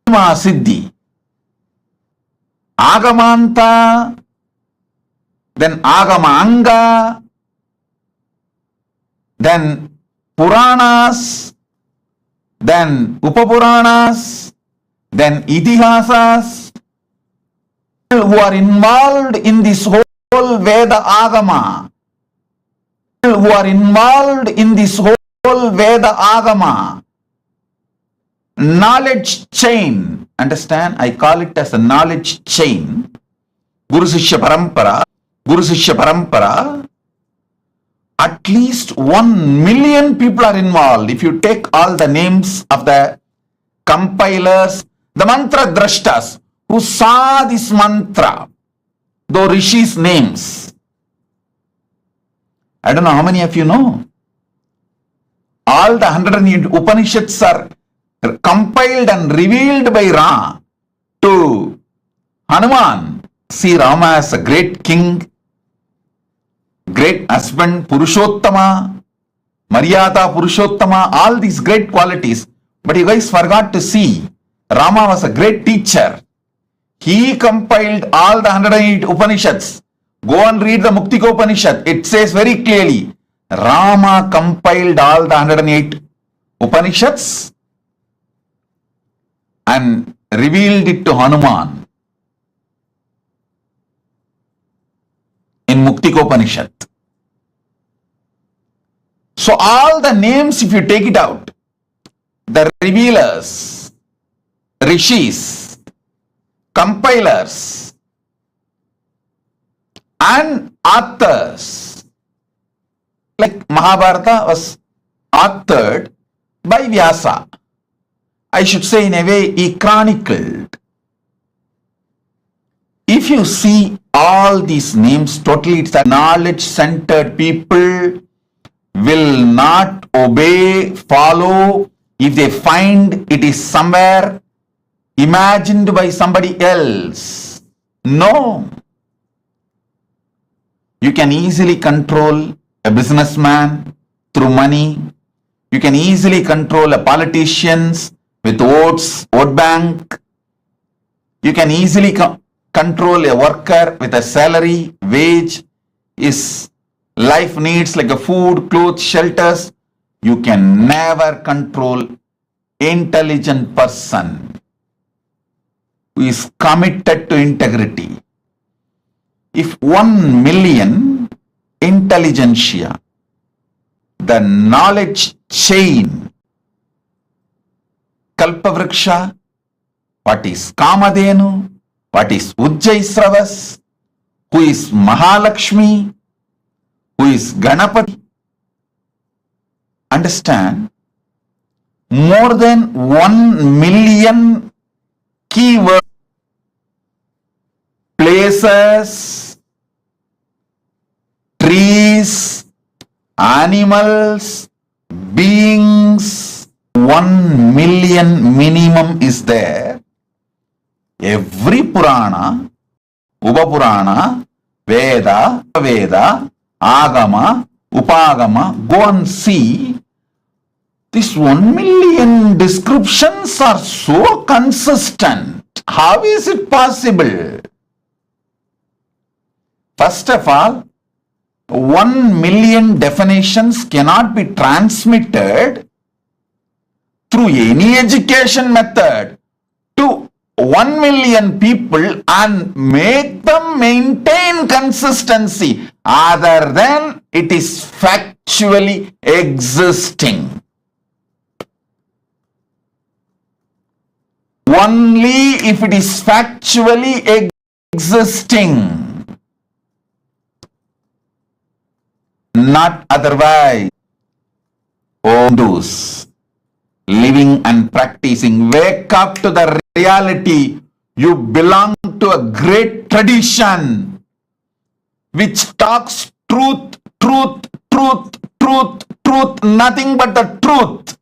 Anima, Siddhi, Agamanta, then Agamanga, then Puranas, then Upapuranas, then Itihasas, who are involved in this whole Veda Agama, who are involved in this whole Veda Agama, knowledge chain, understand? I call it as a knowledge chain, Guru Sishya Parampara, at least 1 million people are involved. If you take all the names of the compilers, the mantra drashtas, who saw this mantra, the rishis' names. I don't know how many of you know. All the 108 Upanishads are compiled and revealed by Ra to Hanuman. See Rama as a great king, great husband, Purushottama, Maryada Purushottama, all these great qualities. But you guys forgot to see, Rama was a great teacher. He compiled all the 108 Upanishads. Go and read the Muktika Upanishad. It says very clearly, Rama compiled all the 108 Upanishads and revealed it to Hanuman in Muktika Upanishad. So all the names, if you take it out, the revealers, rishis, compilers, and authors, like Mahabharata was authored by Vyasa. I should say, in a way, he chronicled. If you see all these names, totally it's a knowledge-centered people will not obey, follow, if they find it is somewhere imagined by somebody else. No. You can easily control a businessman through money. You can easily control a politician with votes, vote bank. You can easily control a worker with a salary, wage, his life needs like a food, clothes, shelters. You can never control intelligent person who is committed to integrity. If 1 million intelligentsia, the knowledge chain, Kalpavriksha, what is Kamadhenu, what is Ujjaisravas, who is Mahalakshmi, who is Ganapati, understand, more than 1 million keywords, places, trees, animals, beings, 1 million minimum is there. Every Purana, Upapurana, Veda, Agama, Upagama, go and see. These 1 million descriptions are so consistent. How is it possible? First of all, 1 million definitions cannot be transmitted through any education method to 1 million people and make them maintain consistency other than it is factually existing. Only if it is factually existing, not otherwise. Oh, those living and practicing, wake up to the reality. You belong to a great tradition which talks truth, truth, truth, truth, truth, nothing but the truth.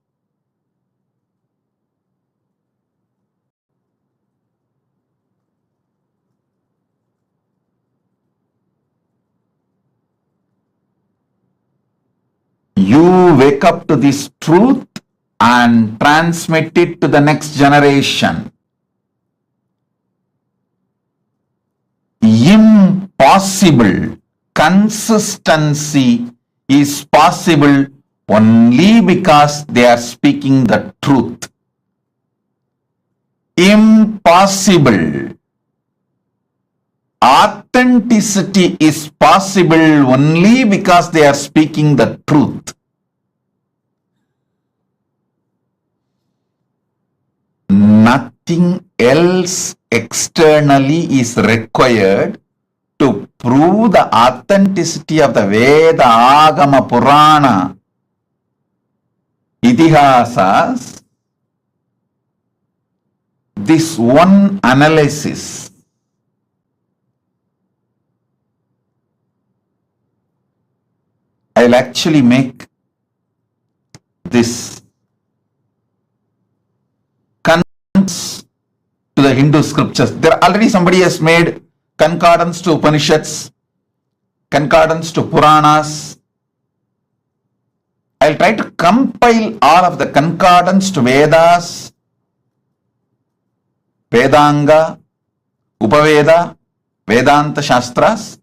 you wake up to this truth and transmit it to the next generation. Impossible consistency is possible only because they are speaking the truth. Impossible authenticity is possible only because they are speaking the truth. Nothing else externally is required to prove the authenticity of the Veda, Agama, Purana, Itihasas. This one analysis I'll actually make this concordance to the Hindu scriptures. There already somebody has made concordance to Upanishads, concordance to Puranas. I'll try to compile all of the concordance to Vedas, Vedanga, Upaveda, Vedanta Shastras,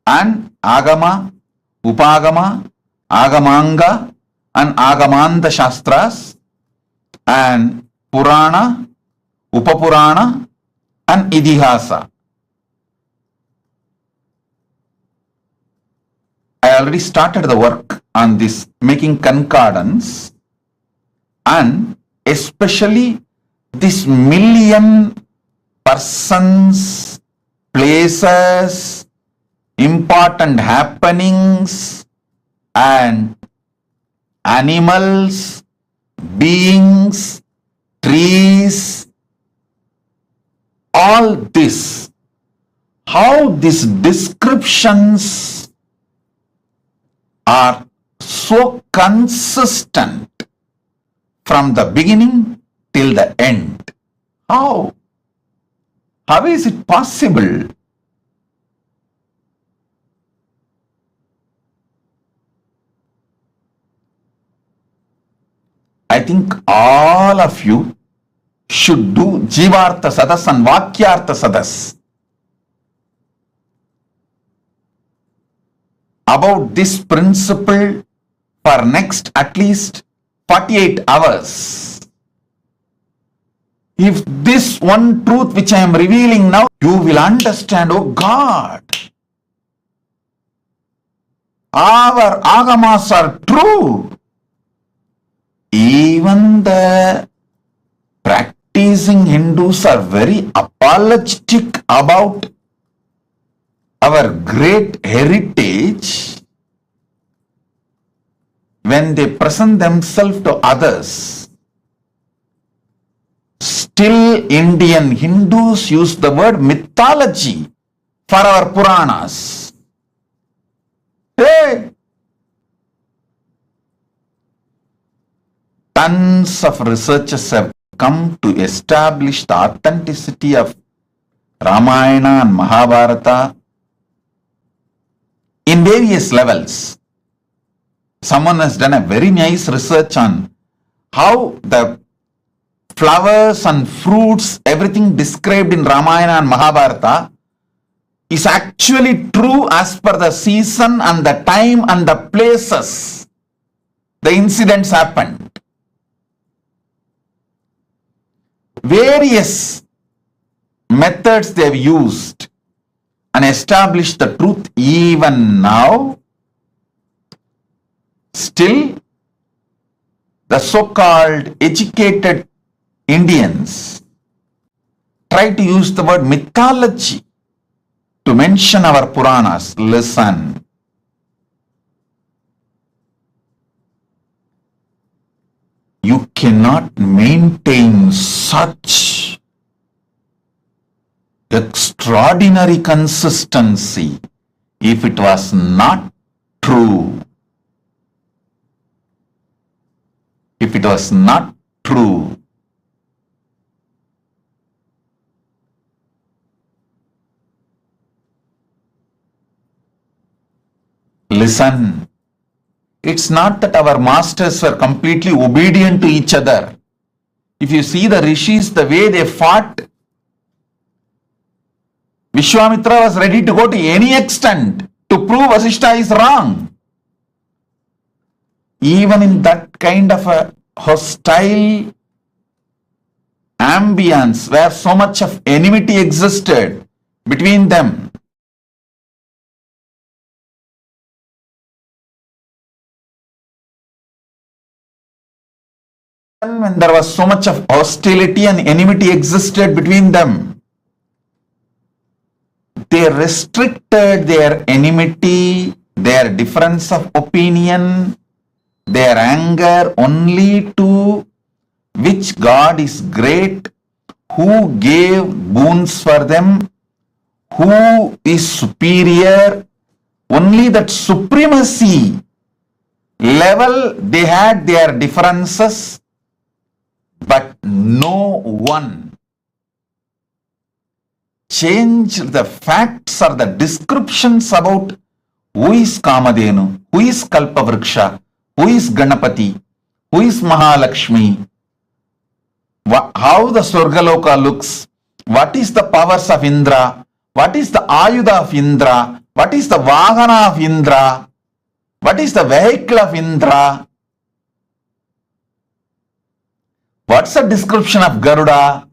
and Agama, Upagama, Agamanga, and Agamanta Shastras, and Purana, Upapurana, and Idihasa. I already started the work on this, making concordance, and especially this million persons, places, important happenings, and animals, beings, trees, all this, how these descriptions are so consistent from the beginning till the end. How? How is it possible? I think all of you should do Jivartha Sadas and Vakyartha Sadas about this principle for next at least 48 hours. If this one truth which I am revealing now, you will understand, oh God, our agamas are true. Even the practicing Hindus are very apologetic about our great heritage when they present themselves to others. Still, Indian Hindus use the word mythology for our Puranas. Hey! Tons of researchers have come to establish the authenticity of Ramayana and Mahabharata in various levels. Someone has done a very nice research on how the flowers and fruits, everything described in Ramayana and Mahabharata is actually true as per the season and the time and the places the incidents happened. Various methods they have used and established the truth. Even now, still the so-called educated Indians try to use the word mythology to mention our Puranas. Listen. You cannot maintain such extraordinary consistency if it was not true. If it was not true. Listen, It's not that our masters were completely obedient to each other. If you see the rishis, the way they fought, Vishwamitra was ready to go to any extent to prove Vasishta is wrong. Even in that kind of a hostile ambience where so much of enmity existed between them, when there was so much of hostility and enmity existed between them, they restricted their enmity, their difference of opinion, their anger only to which God is great, who gave boons for them, who is superior. Only that supremacy level they had their differences, but no one changed the facts or the descriptions about who is Kamadhenu, who is Kalpavriksha, who is Ganapati, who is Mahalakshmi, how the Swargaloka looks, what is the powers of Indra, what is the Ayudha of Indra, what is the Vahana of Indra, what is the vehicle of Indra, what's the description of Garuda.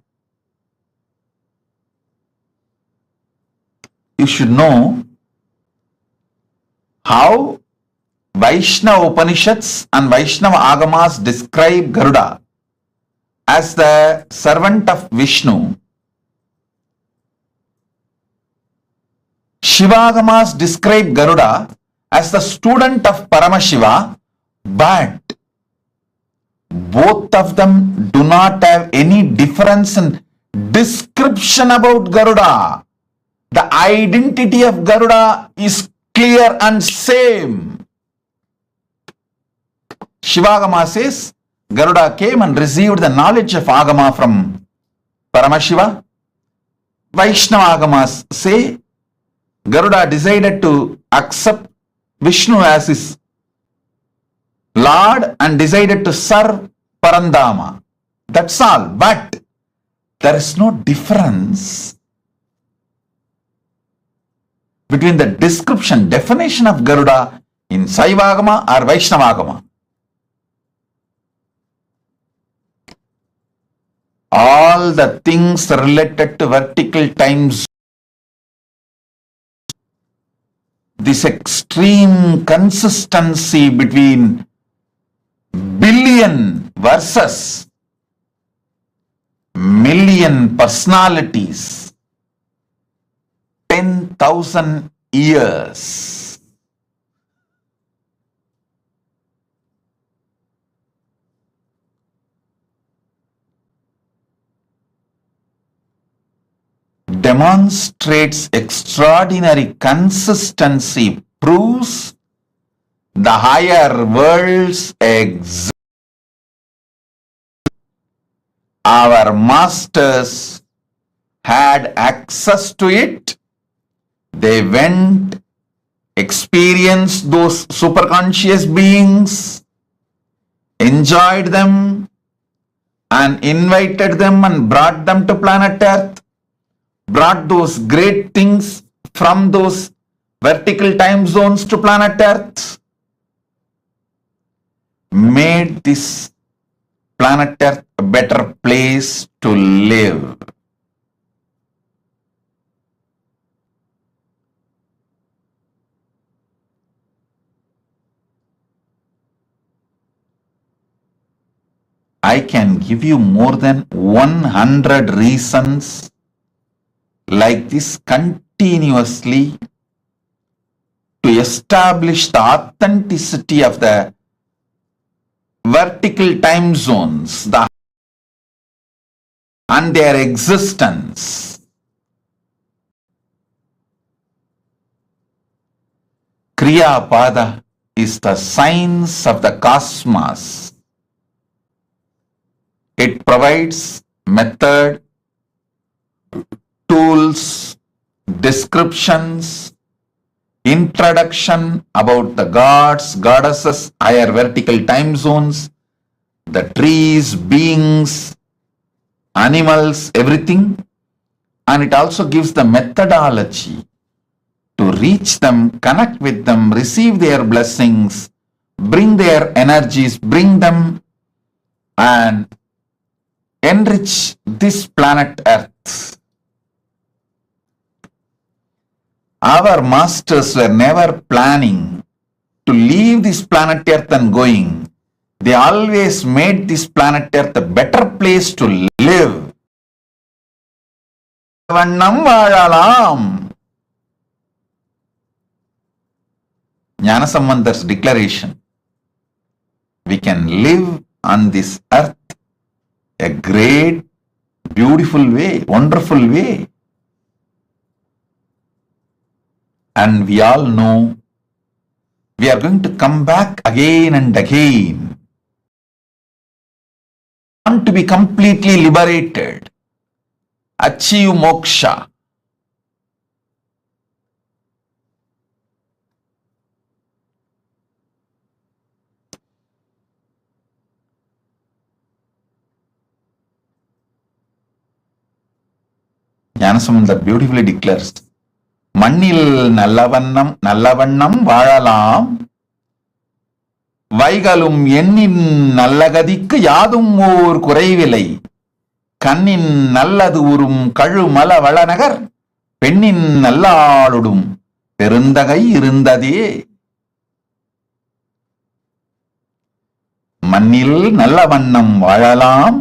You should know how Vaishnava Upanishads and Vaishnava Agamas describe Garuda as the servant of Vishnu. Shivagamas describe Garuda as the student of Paramashiva, but both of them do not have any difference in description about Garuda. The identity of Garuda is clear and same. Shivagama says Garuda came and received the knowledge of Agama from Paramashiva. Vaishnava Agamas say Garuda decided to accept Vishnu as his Lord and decided to serve Parandama. That's all. But there is no difference between the description, definition of Garuda in Saivagama or Vaishnavagama. All the things related to vertical times, this extreme consistency between billion versus million personalities, 10,000 years. Demonstrates extraordinary consistency, proves the higher worlds exist. Our masters had access to it. They went, experienced those superconscious beings, enjoyed them, and invited them and brought them to planet Earth, brought those great things from those vertical time zones to planet Earth, made this planet Earth a better place to live. I can give you more than 100 reasons like this continuously to establish the authenticity of the vertical time zones and their existence. Kriya Pada is the science of the cosmos. It provides method, tools, descriptions, introduction about the gods, goddesses, higher vertical time zones, the trees, beings, animals, everything. And it also gives the methodology to reach them, connect with them, receive their blessings, bring their energies, bring them and enrich this planet Earth. Our masters were never planning to leave this planet Earth and going. They always made this planet Earth a better place to live. வண்ணம் வாழலாம். Gnanasambandar's declaration. We can live on this earth a great, beautiful way, wonderful way. And we all know we are going to come back again and again. Want to be completely liberated, achieve moksha. Gnanasamandar beautifully declares, மண்ணில் நல்லவண்ணம் வாழலாம், வைகளும் எண்ணின் நல்லகதிக்கு யாதும் ஓர் குறைவில்லை, கண்ணின் நல்லது உறும் கழுமல வளநகர் பெண்ணின் நல்லாளுடும் பெருந்தகை இருந்ததே. மண்ணில் நல்ல வண்ணம் வாழலாம்,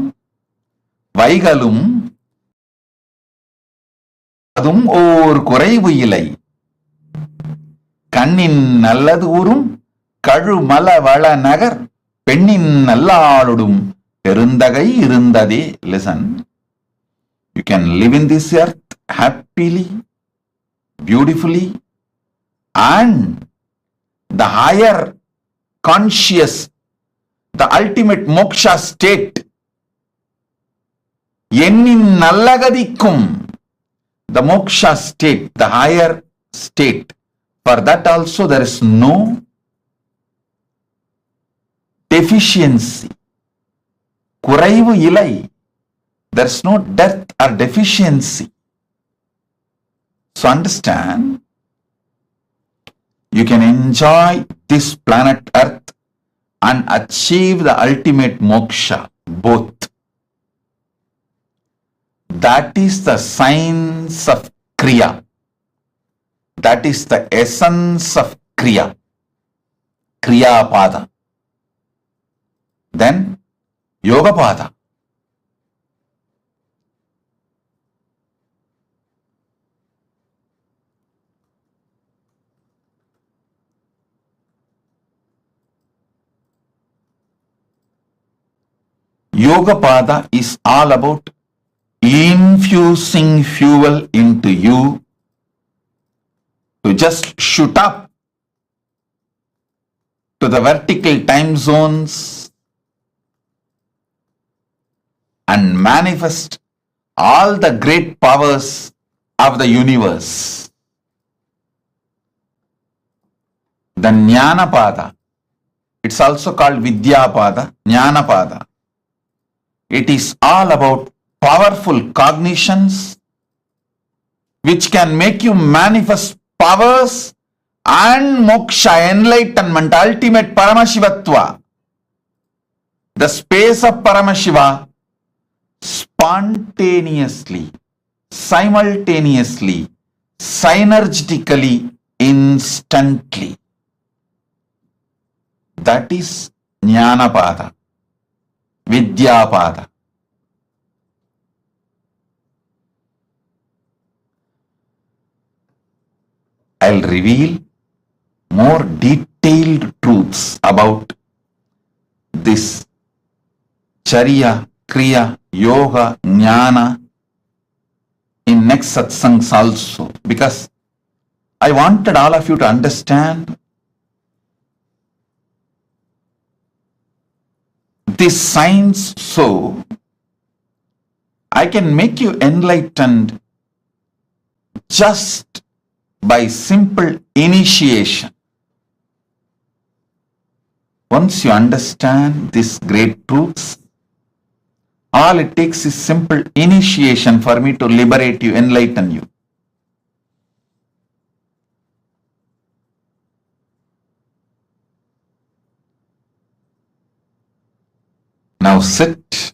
வைகளும் அதும் ஓர் குறைவு இல்லை, கண்ணின் நல்லது உறும் கழுமல வளநகர் பெண்ணின் நல்லாளுடும் பெருந்தகை இருந்ததே. Listen, you can live in this earth happily, beautifully, and the higher conscious, the ultimate moksha state, எண்ணின் நல்லகதிக்கும், the moksha state, the higher state, for that also there is no deficiency. குறைவு இல்லை. There is no death or deficiency. So understand, you can enjoy this planet Earth and achieve the ultimate moksha, both. That is the science of Kriya. That is the essence of Kriya. Kriya Pada. Then Yoga Pada. Yoga Pada is all about infusing fuel into you to just shoot up to the vertical time zones and manifest all the great powers of the universe. The Jnana Pada, it's also called Vidya Pada, Jnana Pada. It is all about powerful cognitions which can make you manifest powers and moksha, enlightenment, ultimate Paramashivatva. The space of Paramashiva spontaneously, simultaneously, synergetically, instantly. That is Jnana Pada, Vidya Pada. I'll reveal more detailed truths about this Charya, Kriya, Yoga, Jnana in next satsangs also, because I wanted all of you to understand this science so I can make you enlightened just by simple initiation. Once you understand these great truths, all it takes is simple initiation for me to liberate you, enlighten you. Now sit.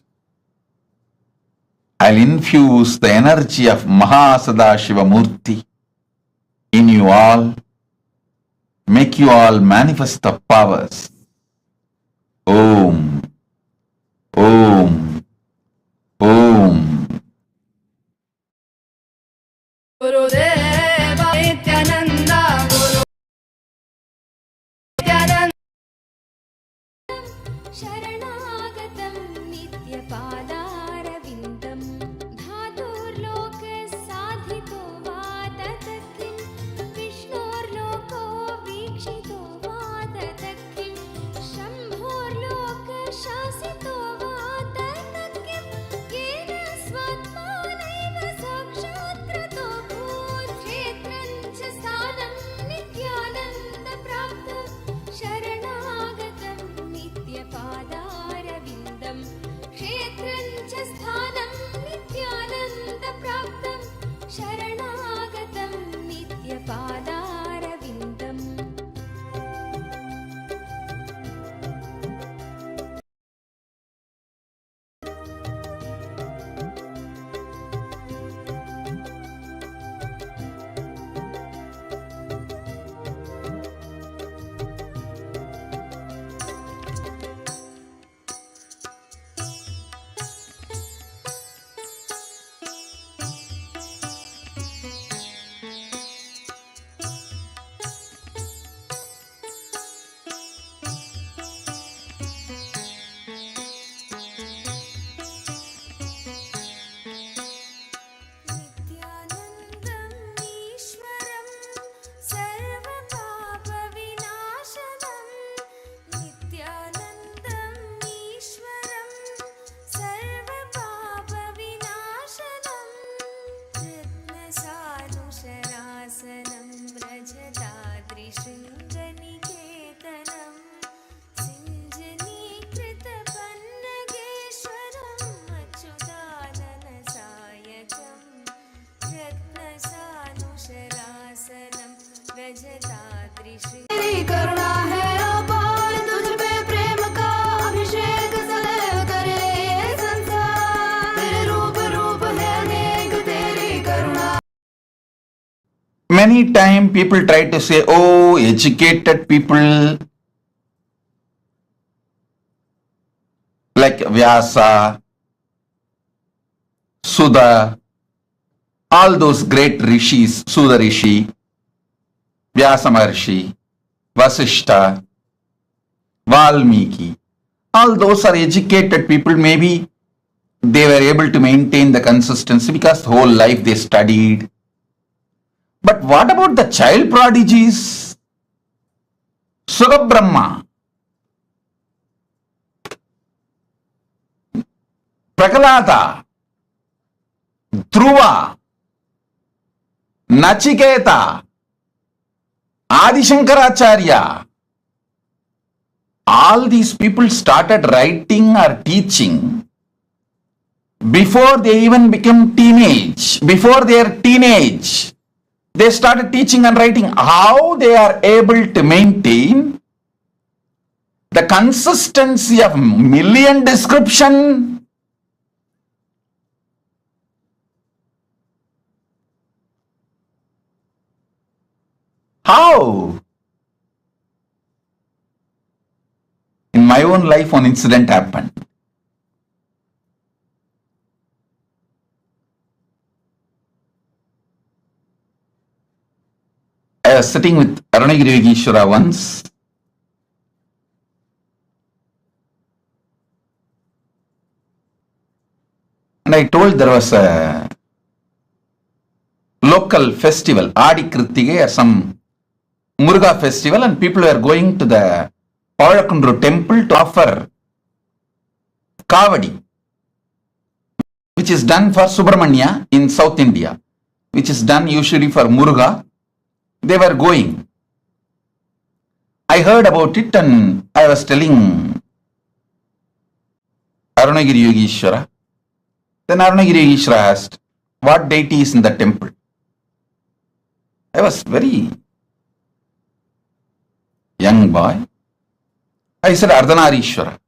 I'll infuse the energy of MahaSadashiva Murthy in you all, make you all manifest the powers. Om, Om, Om. Gurudeva Nityananda Guru Nityananda शरणागतं नित्यपादारविन्दं धातुर्लोकसाधितो वा तत्किं विष्णोर्लोको वीक्षितो वा तत्किं शम्भोर्लोकशासितो वा तत्किं येन स्वात्मानैव साक्षात्कृतो भूत्क्षेत्रं च स्थानं नित्यानन्दप्राप्तं शरणागतं नित्यपादारविन्दं क्षेत्रं च स्थानं नित्यानन्दप्राप्तं शरणागतं नित्यपादारविन्दम् नित्यानन्दम् ईश्वरं सर्वपापविनाशनं नित्यानन्दम् ईश्वरं सर्वपापविनाशनं रत्नसानुशरासनं व्रजताद्रिशृङ्गनिकेतनं सिञ्जनीकृतपन्नगेश्वरम् अच्युताननसायकम् रत्नसानुशरासनं व्रजताद्रिशृङ्ग तेरी करुणा है अपार तुझ पे प्रेम का अभिषेक सदैव करे ये संसार तेरे रूप रूप है अनेक तेरी करुणा Many times people try to say, oh, educated people like Vyasa, Sudha, all those great rishis, Sudha Rishi, Vyasa Maharshi, Vasishta, Valmiki, all those are educated people. Maybe they were able to maintain the consistency because the whole life they studied. But what about the child prodigies? Sugabrahma, Prakalada, Dhruva, Nachiketa, Adi Shankaracharya, all these people started writing or teaching before they even became teenage. Before their teenage, they started teaching and writing. How they are able to maintain the consistency of million description? How? In my own life, one incident happened. I was sitting with Arunagiri Yogeshwara once, and I told there was a local festival, Adi Kritige, or some Muruga festival, and people were going to the Awaken temple to offer Kavadi, which is done for Subramanya in South India, which is done usually for Muruga they were going. I heard about it and I was telling Arunagiri Yogeshwara. Then Arunagiri Yogeshwara asked, what deity is in the temple? I was very young boy. I said, Ardhanarishwara.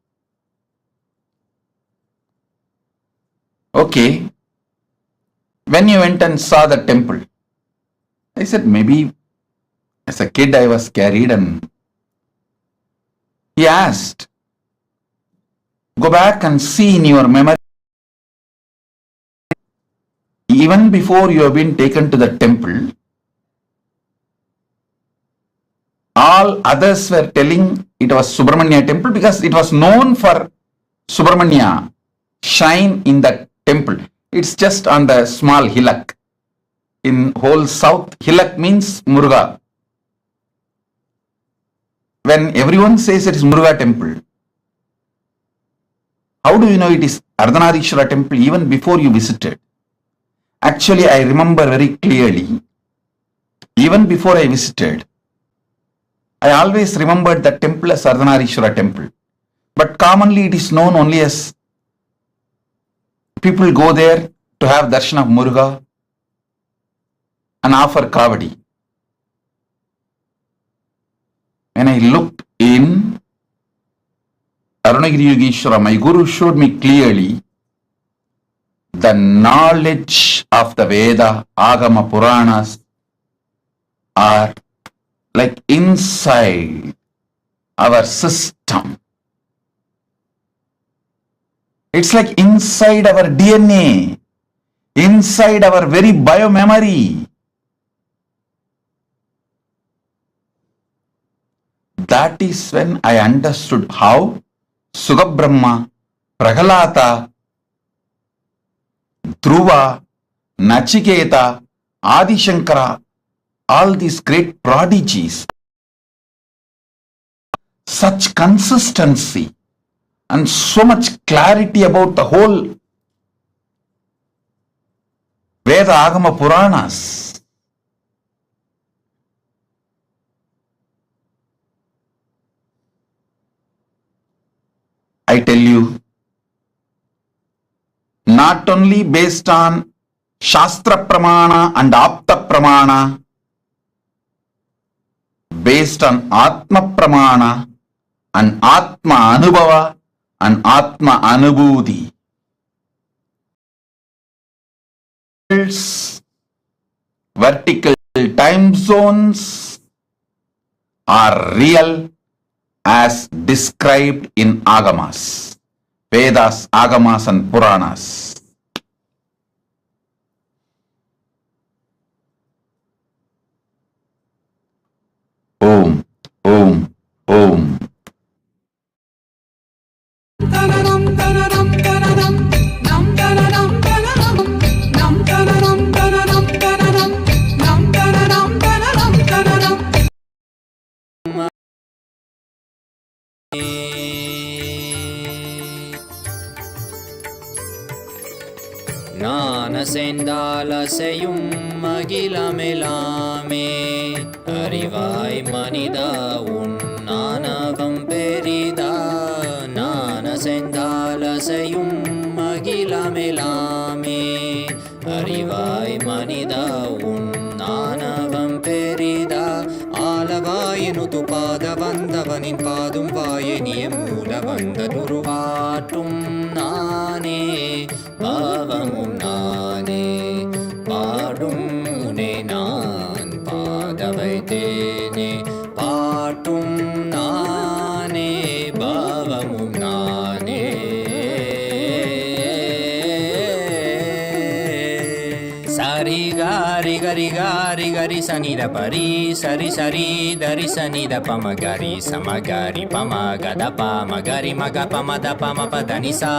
Okay. When you went and saw the temple, I said, maybe as a kid I was carried, and he asked, go back and see in your memory, even before you have been taken to the temple, all others were telling it was Subramanya temple because it was known for Subramanya shrine in the temple. It's just on the small hillock. In whole south, hillock means Muruga. When everyone says it is Muruga temple, how do you know it is Ardhanarishwara temple even before you visited? Actually, I remember very clearly, even before I visited, I always remembered the temple as Ardhanarishwara temple. But commonly it is known only as people go there to have darshan of Muruga and offer kavadi. When I looked in Arunagiri Yogeshwara, my guru showed me clearly the knowledge of the Veda, Agama, Puranas are like inside our system. It's like inside our DNA, inside our very biomemory. That is when I understood how Sugabrahma, Prahalata, Dhruva, Nachiketa, Adi Shankara, all these great prodigies, such consistency and so much clarity about the whole Veda, Agama, Puranas. I tell you, not only based on Shastra Pramana and Apta Pramana, based on Atma Pramana and Atma Anubhava and Atma Anubhuti. Vertical time zones are real as described in Agamas, Vedas, Agamas and Puranas. Om, Om, Om. ஞானசெந்தாலசையும் மகிழமெலாமே அறிவாய் மனிதா உன் ஞானகம் பெரிதா. ஞானசெந்தாலசையும் மகிழமெலாமே அறிவாய் மனிதா உன் ஞானகம் பெரிதா. ஆலவாயினுது பாத வந்தவனின் பாதும் வாயனிய மூல வந்த துருவாட்டும் நானே பாவமும் நானே பாடும் உனை நான் பாத வைத்தேனே பாட்டும் நானே பாவமும் நானே. சரி காரி கரி காரி கரி சனித பரி சரி சரி தரி சனித பம கரி சமகரி பம கத பம கரி மக பம த பம பதனிசா.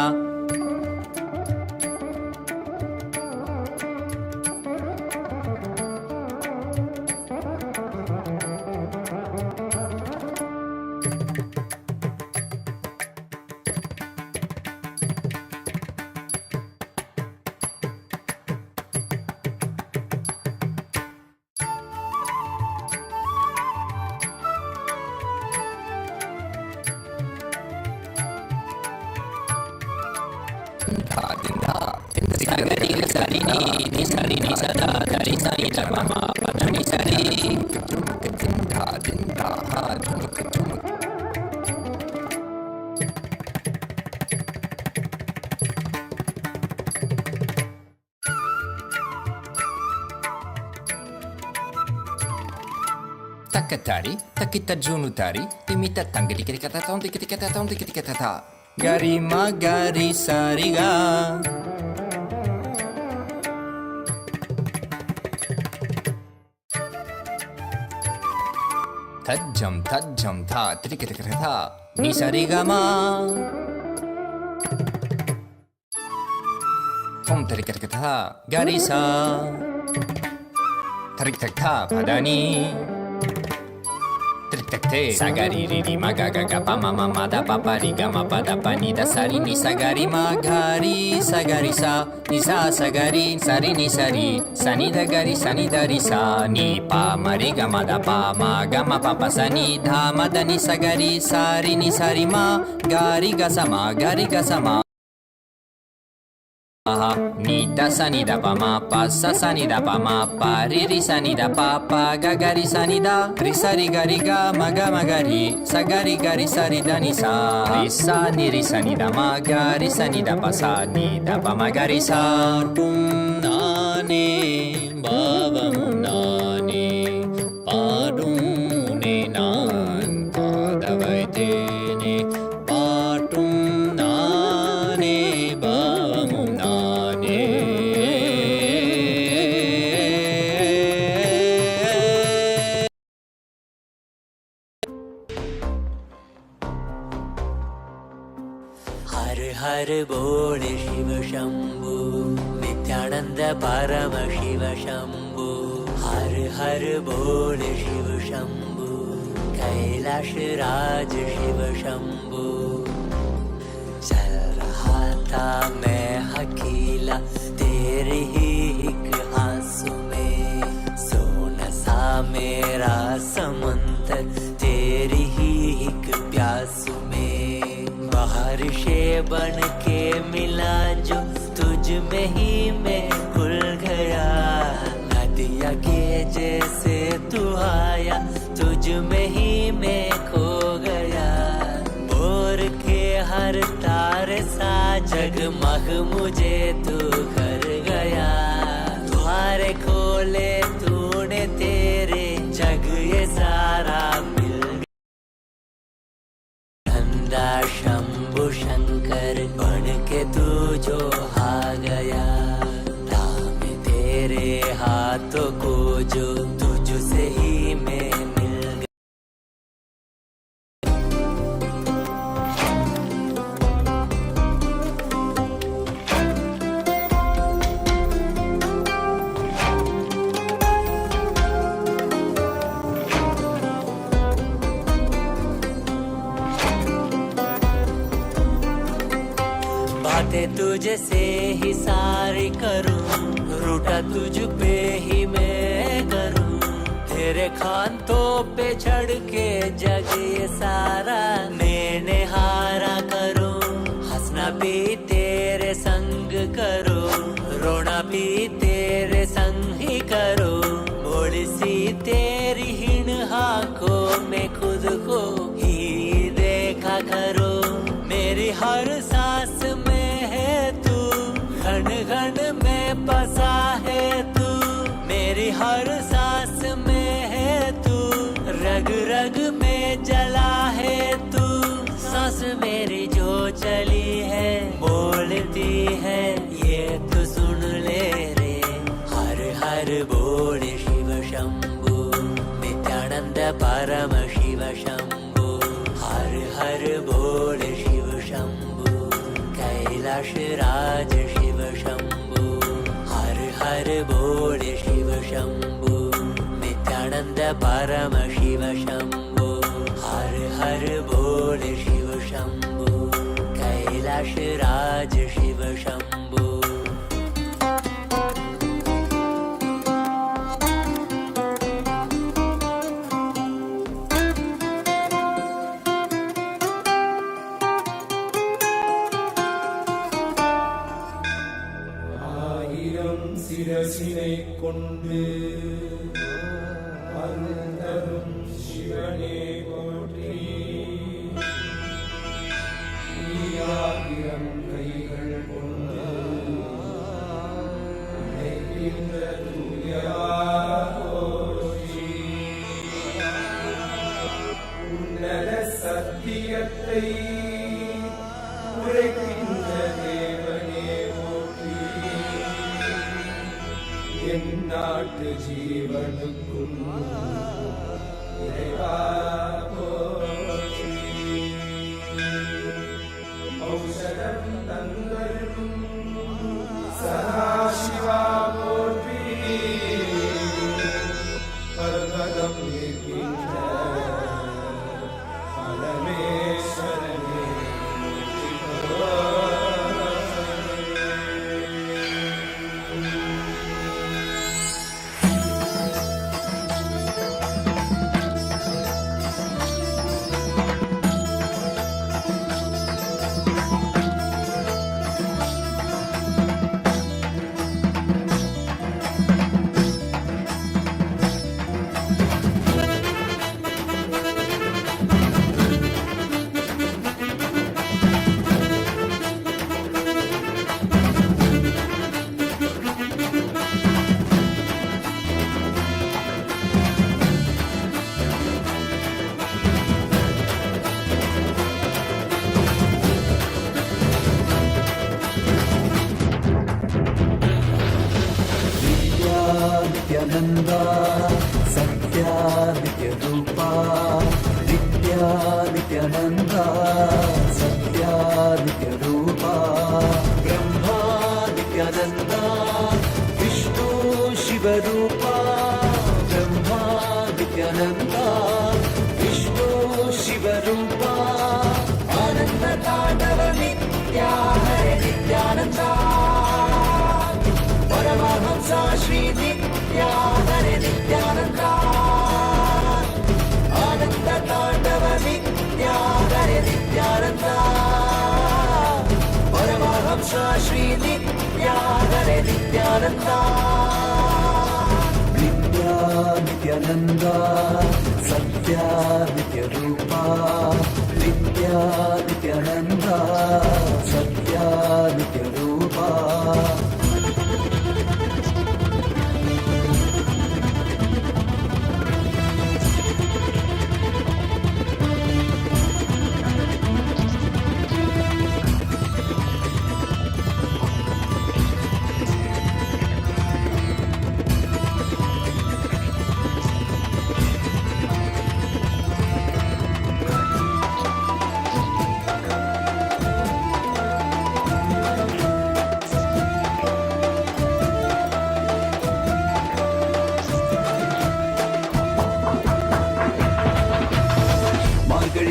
Takatari, takita junutari, timita tangiri kata tom tikiti kata tom tikiti kata ta. Gari magari sariga. Tajam tha tikiti kata ta. Ni sariga ma. Tom tikiti kata ta. Gari sa. Tarik tak ta padani. Sagari riri magaga pa mama da papa riga ma pada pani da sari ni sagari magari sagari sa ni sa sagari sari ni sari sani da gari sani da ri sa ni pa mariga ma da pa ma ga ma papa sani dha ma da ni sagari sari ni sari ma gari ga sama ni da sa ni da pa ma pa sa ni da pa ma pa ri sa ni da pa pa ga ri sa ni da ri sa ri ga ma ri sa ri sa ri da ni sa ri sa ni da ma ga ri sa ni da pa sa ni da pa ma ga ri sa tum na ne baba mu na ne pa dum ne nan pa da vai te ne pa tum na ne baba mu हर बोल शिव शंभु नित्यानंद परम शिव शंभु हर बोल शिव शंभु कैलाश राज शिव शंभु चल रहा था मैं अकेला तेरे ही एक आंसू में सोना सा मेरा समंदर तेरी ही एक प्यासू में बारिशे बन के मिला जो तुझ में ही मैं खुल गया नदिया के जैसे तू आया तुझ में ही मैं खो गया बोर के हर तारे सा जगमग मुझे तू कर गया द्वारे खोले तूने तेरे जग ये सारा शंभु शंकर बन के तू जो आ गया थामे तेरे हाथों को जो तुझसे ही मैं मिल गया बातें तुझे से ही सारी करूं रूठा तुझ पे ही मैं करूं तेरे खानों पे चढ़ के जग ये सारा मैंने हारा करूं हंसना भी तेरे संग करूं रोना भी तेरे संग ही करूं बोली सी तेरी हिण आंखों में खुद को ही देखा करूं मेरी हर सांस घन में बसा है तू मेरी हर सांस में है तू रग रग में जला है तू सांस मेरी जो चली है बोलती है ये तो सुन ले रे हर बोल शिव शंभु नित्यानंद परम शिव शंभु हर बोल शिव शंभु कैलाश राज शिव शंभु हर बोल शिव शंभु नित्यानंद परम शिव शंभु हर बोल शिव शंभु कैलाश राज शिव शंभु ஆயிரம் சிரசினை கொண்டு அருந்தரும் சிவனே போற்றி. ஆயிரம் கைகள் கொண்டு உழைக்கின்ற தூயவா போற்றி. உன்னத சத்தியத்தை உரைக்கின்ற தேவனே போற்றி. என் நாட்டு ஜீவனுக்கும் இறைவா போற்றி. ஔஷதம் தந்தருளும் சதாசிவா போற்றி. பர்வதம் நிற்கின்ற பரமேஸ்வரனே नित्यानंदा सत्या नित्य रूपा. नित्या नित्यानंदा सत्या नित्य रूपा. ब्रह्मा नित्यानंदा विष्णु शिव रूपा. ब्रह्मा नित्यानंदा विष्णु शिव रूपा. आनंद तांडव नित्या हरे नित्यानंदा. परमहंसा श्री नित्या हरे नित्यानंदा. आनंद तांडव नित्या हरे नित्यानंदा. परमहंसा श्री नित्या हरे नित्यानंदा. नित्या नित्यानंदा सत्या नित्य रूपा. नित्या नित्यानंदा सत्या नित्य रूपा.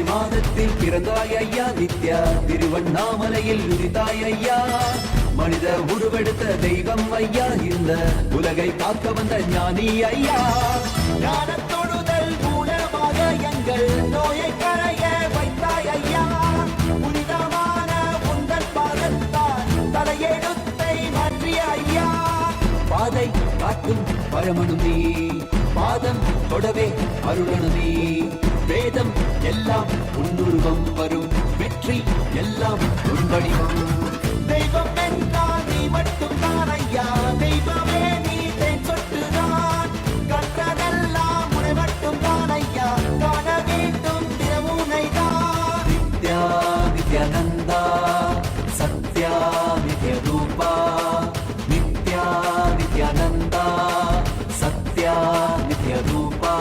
மாதத்தில் பிறந்தாய் ஐயா நித்யா. திருவண்ணாமலையில் உதித்தாய் ஐயா. மனித உருவெடுத்த தெய்வம் ஐயா. இந்த உலகை காக்க வந்த ஞானி ஐயா. ஞான தொழுதல் மூலமாக எங்கள் நோயை கரைய வைத்தாய் ஐயா. புனிதமான உந்தன் பாதத்தால் தலையெழுத்தை மாற்றிய ஐயா. பாதை காட்டும் பரமனும் நீ. பாதம் தொடவே அருளனு நீ. வேதம் எல்லாம் உன்னுருவம் வரும். வெற்றி எல்லாம் உன்வடிவம். தெய்வம் என்றால் நீ மட்டும் தான் ஐயா. தெய்வமே நீ தேன் சொட்டுதான். கற்றதெல்லாம் உனை மட்டும் தான் ஐயா. காண வேண்டும் தினமுனைதான். நித்யா நித்யானந்தா சத்யா நித்ய ரூபா. நித்யா நித்யானந்தா சத்யா நித்ய ரூபா.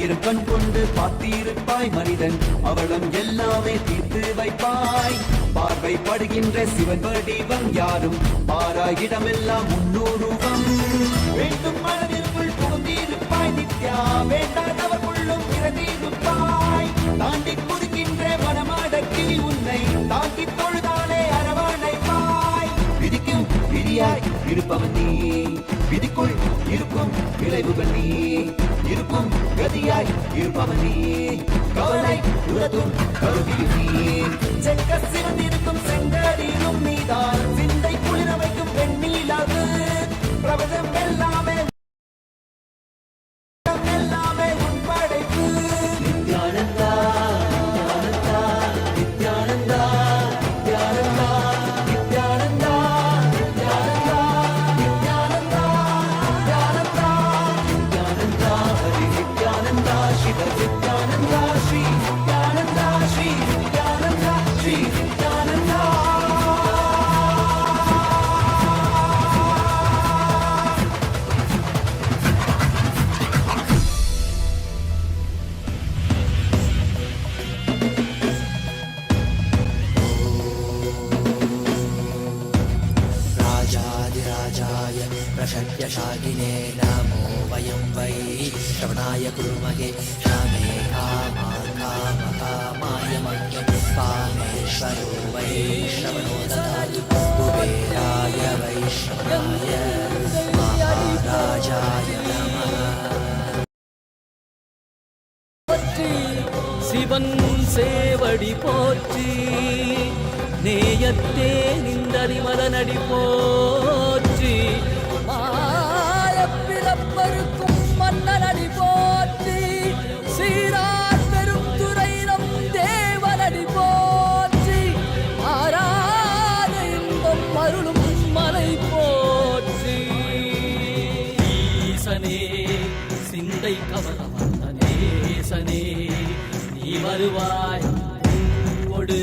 ஆயிரம் கண் கொண்டு பார்த்திருப்பாய் மனிதன் அவளும் எல்லாமே தீர்த்து வைப்பாய் பார்வை படுகின்ற சிவன் வடிவம் யாரும் பாராயிடமெல்லாம் முன்னூறுவம் வேண்டும் மனதிற்குள் புகுந்திருப்பாய் நித்யா வேண்டாதவர்களும் இறந்திருப்பாய் தாண்டி குதிக்கின்ற மனமாடக்கி உன்னை தாங்கி தொழுதாலே அரவணைப்பாய் விதிக்கும் விதியாய் இருப்பவன் நீ விதிக்குள் இருக்கும் விளைவுகள் நீ இருக்கும் கதியாய் இருப்பவன் நீ கவலை உலதும் கருவியும் நீ செக்க சிவந்திருக்கும் செங்கரிலும் நீதான் சிந்தை குளிர வைக்கும் வெண்ணீலாவு பிரபஞ்சம் எல்லாமே எல்லாமே உன் படைப்பு நித்யானந்தா நித்யானந்தா நித்யானந்தா நித்யானந்தா நித்யானந்தா நித்யானந்தா நித்யானந்தா நித்யானந்தா ஹரி நித்யானந்தா சிவ நித்யானந்தா ஸ்ரீ நித்யானந்தா ஸ்ரீ நித்யானந்தா ஸ்ரீ நித்யானந்தா राजाधिराजाय प्रषड्यशाकिने नमो वयं वै श्रवणाय कुर्महे रामे कामाय मह्यं कामेश्वरो वै श्रवणो ददातु कुबेराय वैश्रवणाय महाराजाय नमः சிவன் சேவடி போற்றி நேயத்தே நின்றறிமலனடி போற்றி மாயப்பிறப்பருக்கும் மன்னனடி போற்றி சீரார் பெரும் துறையினம் தேவனடி போற்றி ஆராத இன்பம் அருளும் மலை போற்றி ஈசனே சிந்தை கவல வந்த நேசனே நீ வருவாய் பூவோடு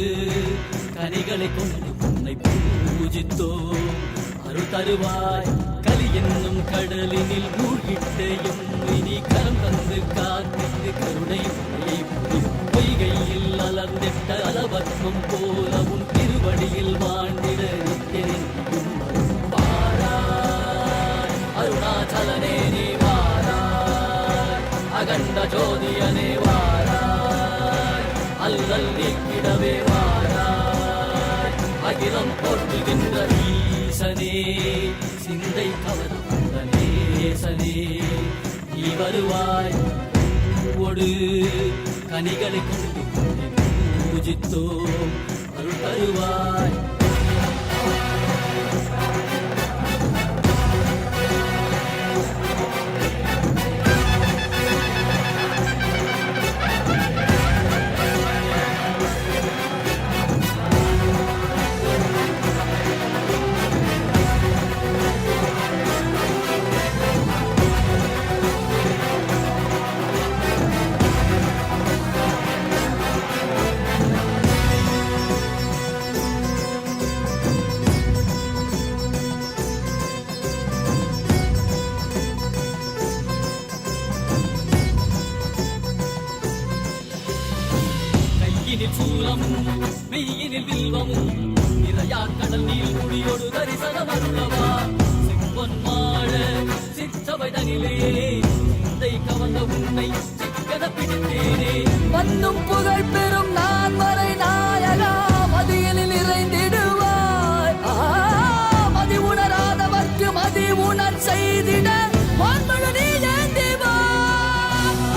கனிகளை கொண்டு உன்னை பூஜித்தோ அருள் தருவாய் கலி என்னும் கடலினில் மூழ்கிட்டேயும் இனி கரம் தந்து காத்திட்டு கருணை பொய்கையில் அலர்ந்திட்ட அலவத்மம் போல உன் திருவடியில் வாழ்ந்திட நித்திரின் வாராய் அருணாச்சலனே நீ வாராய் அகண்ட ஜோதியனே வாராய் அல்லல் நீக்கிடவே வாராய் அகிலம் போற்றுகின்ற ஈசனே சிந்தை கவர்ந்த நேசனே நீ வருவாய் பூவோடு கனிகளை கொண்டு பூஜித்தோ அருள் தருவாய் கையினில் சூலமும் மெய்யினில் வில்வமும் நிறையார் கடல் நீர் குடியோடு தரிசனம் அருளவா செம்பொன் மாட சிற்றவை தனிலே சிந்தை கவர்ந்த உன்னை சிக்கன பிடித்தேனே மண்ணும் புகழ் பெறும் நான் வரை நாயகா மதியனில் இறைந்திடுவாய் மதி உணராதவர்க்கு மதி உணர் செய்திட வான்மழு நீ ஏந்திவா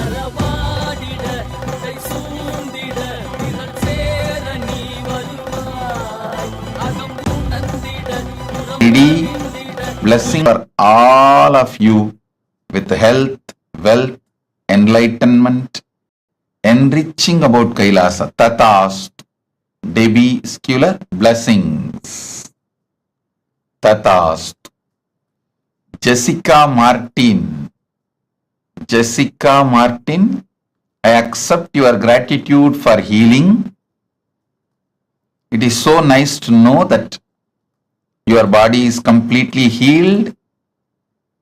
அறவாடிட கை சூழ்ந்திட திரள் சேர நீ வருவாய் அகம் உணர்ந்திட Needy blessing for all of you with health, wealth, enlightenment, enriching about Kailasa. Tatast. Debbie Scular blessings. Tatast. Jessica Martin. Jessica Martin, I accept your gratitude for healing. It is so nice to know that your body is completely healed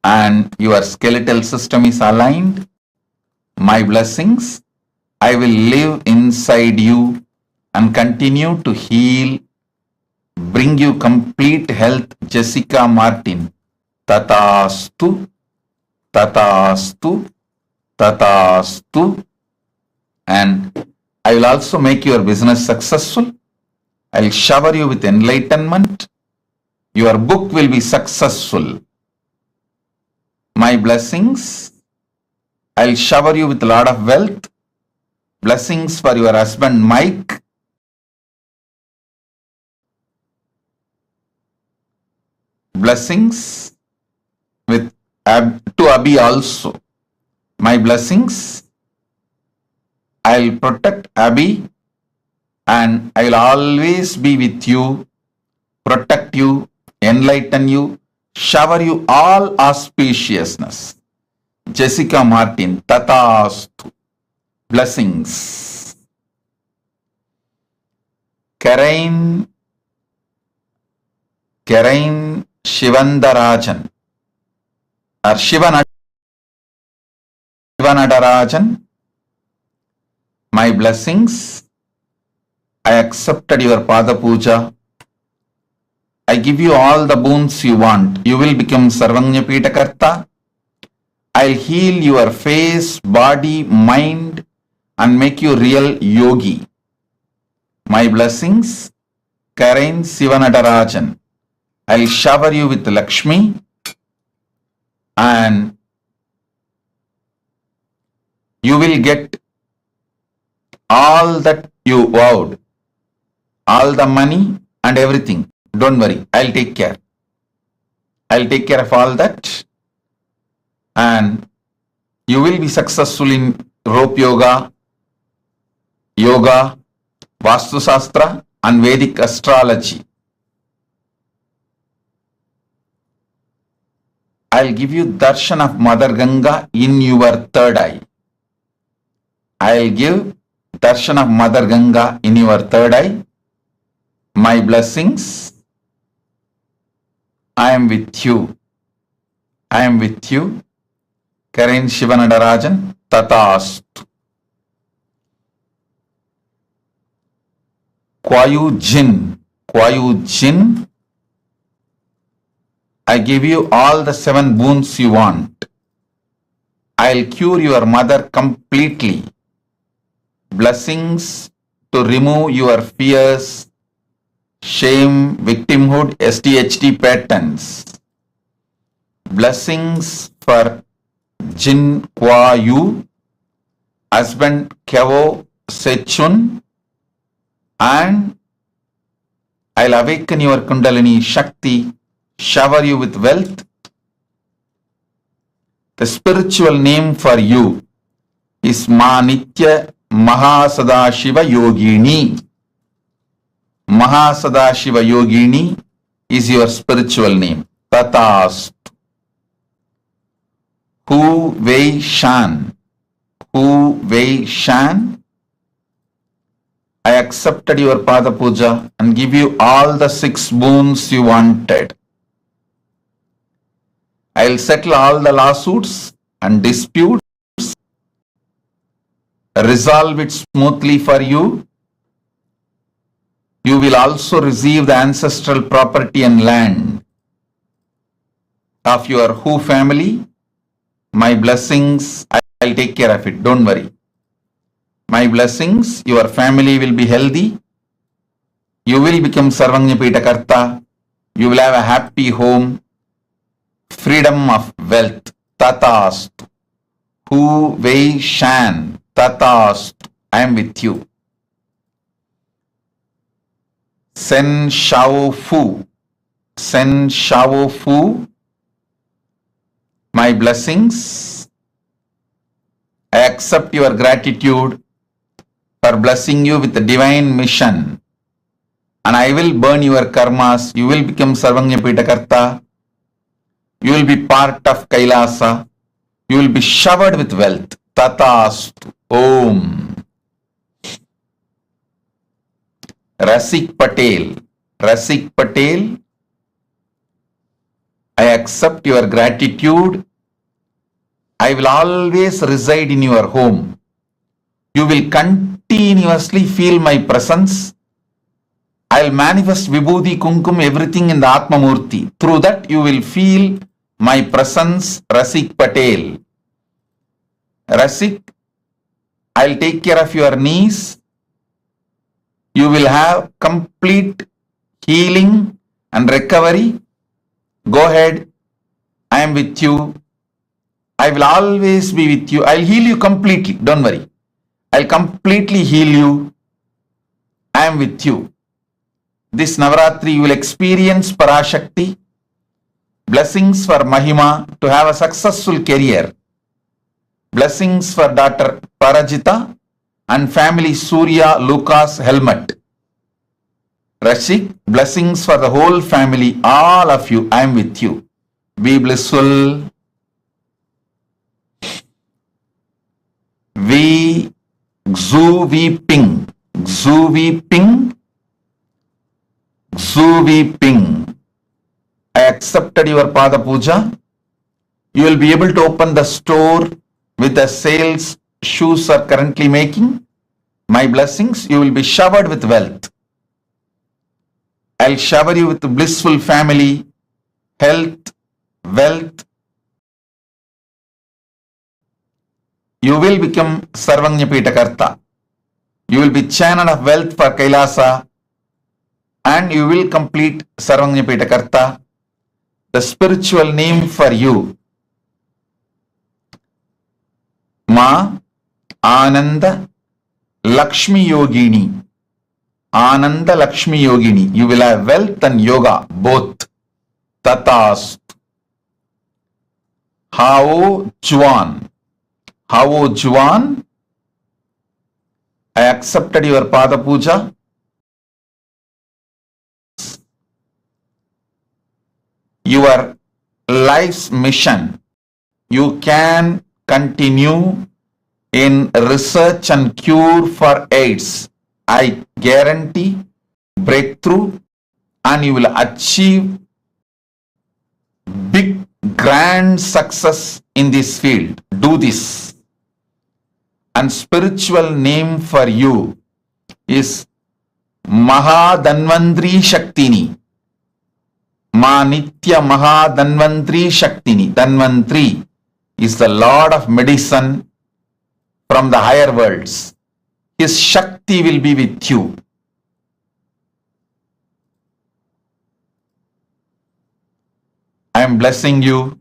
and your skeletal system is aligned. My blessings, I will live inside you and continue to heal, bring you complete health, Jessica Martin. Tatastu, tatastu, tatastu. And I will also make your business successful. I will shower you with enlightenment. Your book will be successful. My blessings, I will shower you with a lot of wealth. Blessings for your husband Mike. Blessings to Abhi also. My blessings, I will protect Abhi and I will always be with you, protect you, enlighten you, shower you all auspiciousness. Jessica Martin, Tatastu. Blessings. Karain Shivandarajan or Shivanadarajan. My blessings, I accepted your Pada Puja. I give you all the boons you want. You will become Sarvanya Pitakarta. I'll heal your face, body, mind and make you real yogi. My blessings, Karain Sivanadarajan. I'll shower you with Lakshmi and you will get all that you vowed, all the money and everything. Don't worry, I'll take care. I'll take care of all that and you will be successful in rope yoga, Vastu Shastra and Vedic astrology. I'll give you darshan of Mother Ganga in your third eye. I'll give darshan of Mother Ganga in your third eye. My blessings, I am with you. I am with you. Karain Shivanadarajan, Tatastu. Kwayu Jin, I give you all the 7 boons you want. I'll cure your mother completely. Blessings to remove your fears, shame, victimhood, SDHD patterns. Blessings for Jin Kwayu, husband Kevo Sechun, and I'll awaken your Kundalini Shakti, shower you with wealth. The spiritual name for you is Manitya MahaSadashiva Yogini. MahaSadashiva Yogini is your spiritual name. Tatastu. Hu Wei Shan. I accepted your Pada Puja and give you all the 6 boons you wanted. I'll settle all the lawsuits and disputes, resolve it smoothly for you. You will also receive the ancestral property and land of your Hu family. My blessings, I'll take care of it. Don't worry. My blessings, your family will be healthy. You will become Sarvanya Pitakarta. You will have a happy home. Freedom of wealth. Tatastu. Hu Wei Shan. Tatastu. I am with you. Sen Shao Fu. My blessings. I accept your gratitude for blessing you with the divine mission. And I will burn your karmas. You will become Sarvanya Pitakarta. You will be part of Kailasa. You will be showered with wealth. Tatastu. Om. Rasik Patel. I accept your gratitude I will always reside in your home. You will continuously feel my presence. I will manifest Vibhuti, Kumkum, everything in the Atma Murthy. Through that you will feel my presence, Rasik Patel. Rasik, I will take care of your knees. You will have complete healing and recovery. Go ahead. I am with you. I will always be with you. I will heal you completely. Don't worry. I will completely heal you. I am with you. This Navaratri you will experience Parashakti. Blessings for Mahima to have a successful career. Blessings for daughter Parajita and family Surya Lucas Helmet. Rashik, blessings for the whole family, all of you. I am with you. Be blissful. We Xu Vi Ping. Xu Vi Ping. Xu Vi Ping. I accepted your Pada Puja. You will be able to open the store with the sales shoes are currently making. My blessings, you will be showered with wealth. I'll shower you with blissful family, health, wealth. You will become Sarvanyapita Karta. You will be channel of wealth for Kailasa and you will complete Sarvanyapita Karta. The spiritual name for you, Ma Ananda Lakshmi Yogini. Ananda Lakshmi Yogini. You will have wealth and yoga both. Tatast. Hao Juan. Hao Juan. I accepted your Pada Puja. Your life's mission. You can continue in research and cure for AIDS. I guarantee breakthrough and you will achieve big grand success in this field. Do this. And spiritual name for you is Mahadanvantri Shaktini. Ma Nitya Mahadanvantri Shaktini. Danvantri is the Lord of medicine from the higher worlds. His Shakti will be with you. I am blessing you.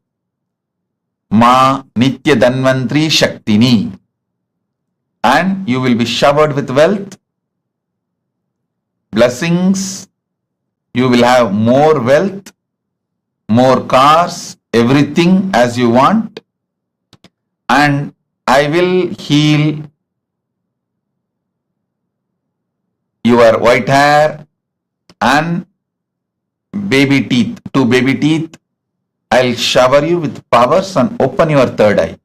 Ma Nitya Danvantri Shaktini. And you will be showered with wealth. Blessings. You will have more wealth, more cars, everything as you want. And I will heal your white hair and baby teeth. 2 baby teeth. I'll shower you with powers and open your third eye.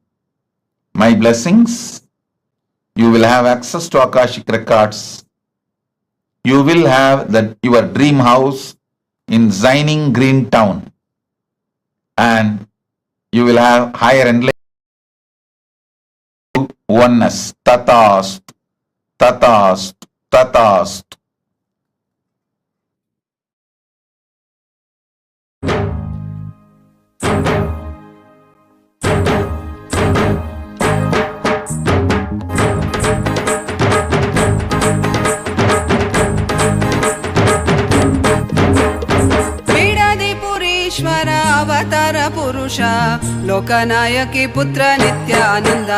My blessings. You will have access to Akashic records. You will have your dream house in Zining Green Town. And you will have higher enlightenment. Oneness. Tatast. Tatast. Tatast. अवतार पुरुष लोकनायकी पुत्र नित्यानंद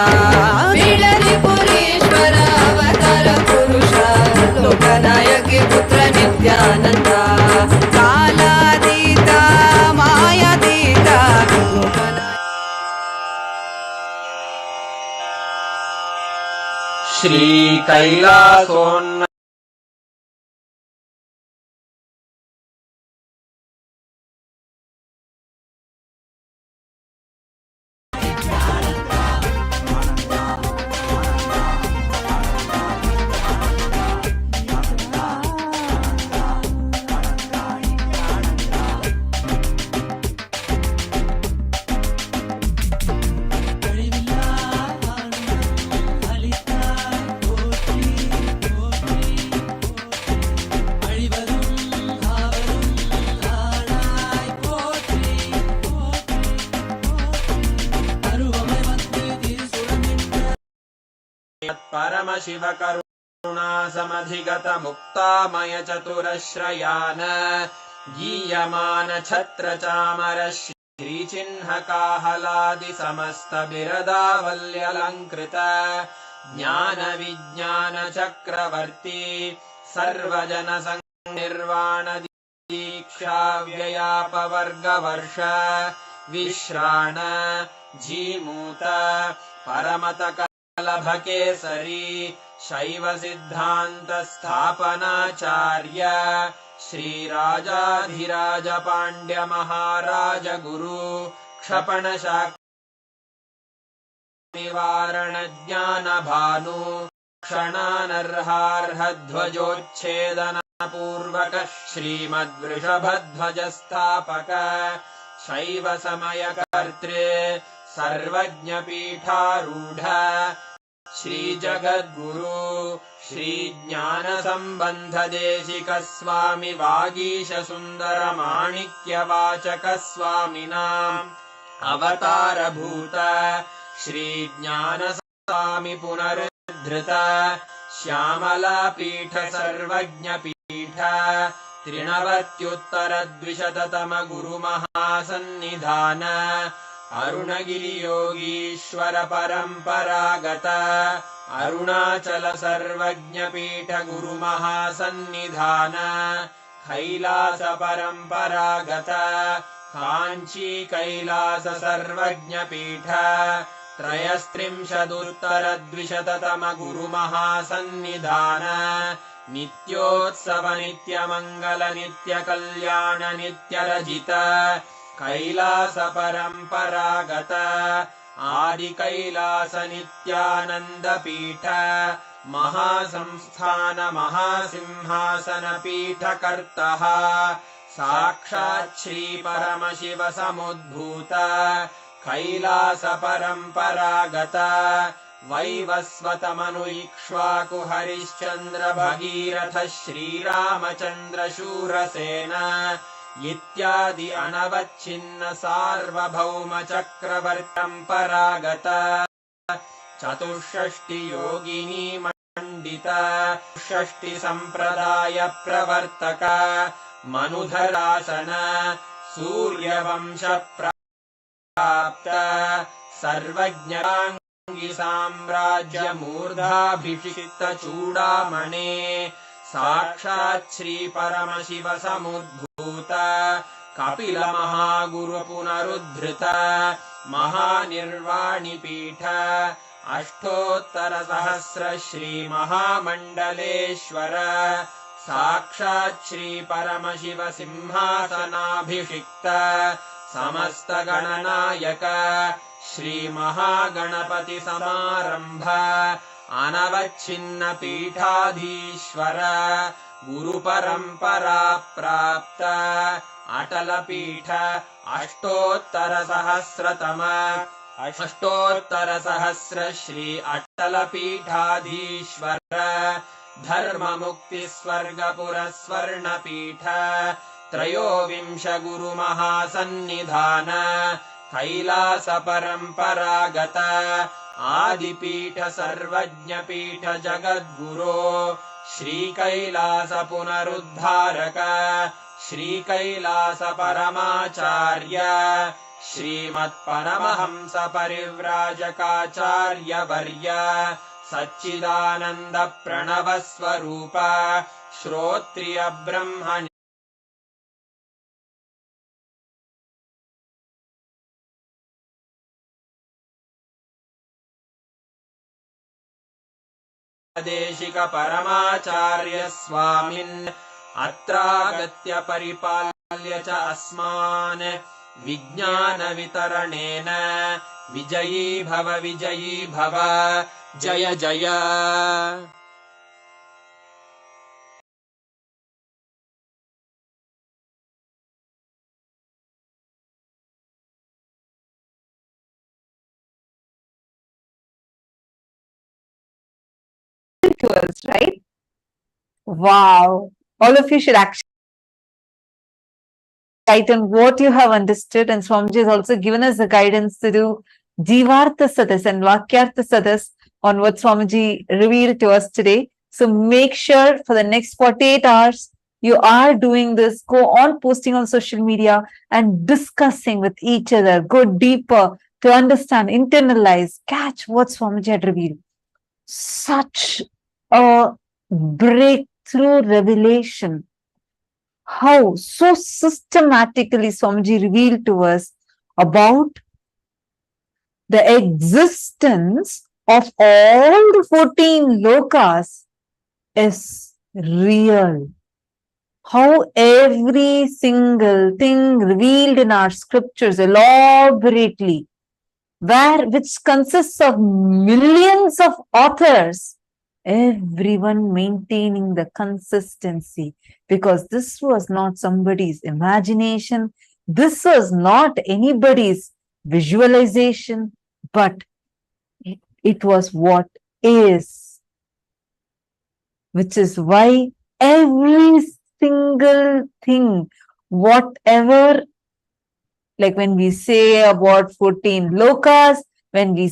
पुरीश्वर अवतार पुरुष लोकनायकी पुत्र नित्यानंद कालातीता मायातीता श्री कैलासोन्न परमशिवकरुणासमधिगतमुक्तामय चतुरश्रयान् गीयमान छत्रचामर श्रीचिह्नकाहलादि समस्त बिरदावल्यलङ्कृत ज्ञान विज्ञान चक्रवर्ती सर्वजन निर्वाण दीक्षा व्ययापवर्गवर्ष विश्राण जीमूत परमत कलभकेसरी शैव सिद्धान्त स्थापनाचार्य श्रीराजाधिराज पाण्ड्य महाराज गुरु क्षपण निवारण ज्ञान भानु क्षणानर्हार्हध्वजोच्छेदन पूर्वक श्रीमद्वृषभध्वज स्थापक शैव समय कर्तृ सर्वज्ञ पीठारूढ़ श्री जगद्गुरु श्री ज्ञान संबंध देशिक स्वामी वागीश सुंदर माणिक्य वाचक स्वामिनाम् अवतार भूत श्री ज्ञान स्वामी पुनरुद्धृत श्यामला पीठ सर्वज्ञ पीठ त्रिनवत्युत्तरद्विशततम गुरु महासन्निधान अरुणगिरि योगीश्वर परंपरागत अरुणाचल सर्वज्ञ पीठ गुरु महासन्निधान कैलास परंपरागत कांची कैलास सर्वज्ञ पीठ त्रयस्त्रिंशदुत्तरद्विशततम गुरु महासन्निधान नित्योत्सव नित्य मंगल नित्य कल्याण नित्य रजित कैलास परंपरागत आदि कैलास नित्यानंद पीठ महासंस्थान महासिंहासन पीठ कर्तः साक्षात् श्री परमशिव समुद्भूत कैलास परंपरागत वैवस्वत मनु इक्ष्वाकु हरिश्चंद्र भगीरथ श्रीरामचंद्र शूरसेन इत्यादि अनवच्छिन्न सार्वभौम चक्रवर्तंपरागत चतुष्षष्टि योगिनी मंडित षष्टि संप्रदाय प्रवर्तक मनुधरासन सूर्यवंश प्राप्त सर्वज्ञांगी साम्राज्य मूर्धाभिषिक्त चूड़ामणे साक्षात् श्री परमशिव समुद्भूत कपिल महागुरु पुनरुद्धृत महानिर्वाणि पीठ अष्टोत्तर सहस्र श्री महामंडलेश्वर साक्षात् श्री परमशिव सिंहासनाभिषिक्त समस्त गणनायक श्री महागणपति समारंभ अनवच्छिन्न पीठाधीश्वर गुरु परंपरा प्राप्त अटल पीठ अष्टोत्तर सहस्र श्री अटल पीठाधीश्वर धर्म मुक्ति स्वर्गपुर स्वर्ण पीठ त्रयोविंश गुरु महासन्निधान कैलास परंपरागत आदिपीठ सर्वज्ञ पीठ जगद्गुरो श्री कैलास पुनरुद्धारक श्री कैलास परमाचार्य श्रीमत्परमहंस परिव्राजकाचार्य वर्य सच्चिदानंद प्रणव स्वरूप श्रोत्रिय ब्रह्म देशिक परमाचार्य स्वामिन् अत्रागत्य परिपाल्य च अस्मान् विज्ञान वितरणेन विजयी भव जय जय to us, right? Wow. All of you should actually write on what you have understood, and Swamiji has also given us the guidance to do Jivartha Sadas and Vakyartha Sadas on what Swamiji revealed to us today. So make sure for the next 48 hours, you are doing this. Go on posting on social media and discussing with each other. Go deeper to understand, internalize, catch what Swamiji had revealed. Such a breakthrough revelation. How so systematically Swamiji revealed to us about the existence of all the 14 lokas is real. How every single thing revealed in our scriptures elaborately, which consists of millions of authors, everyone maintaining the consistency, because this was not somebody's imagination, this was not anybody's visualization, but it was what is, which is why every single thing, whatever, like when we say about 14 lokas, when we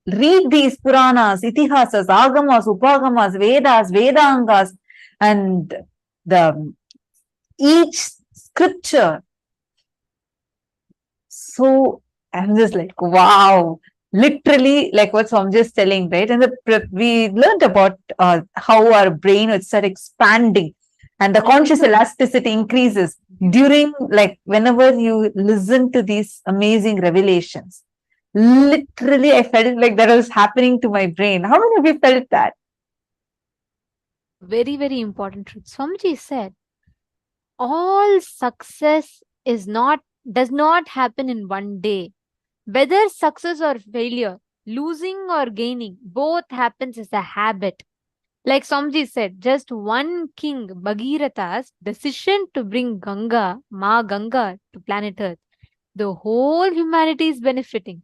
read these Puranas, Itihasas, Agamas, Upagamas, Vedas, Vedangas, and each scripture. So I'm just like, wow, literally like what Swamiji is telling, right? And we learned about how our brain would start expanding and the conscious elasticity increases during, like, whenever you listen to these amazing revelations. Literally, I felt like that was happening to my brain. How many of you felt that? Very, very important truth. Swamiji said, all success does not happen in one day. Whether success or failure, losing or gaining, both happens as a habit. Like Swamiji said, just one king, Bhagiratha's decision to bring Ganga, Ma Ganga, to planet Earth, the whole humanity is benefiting.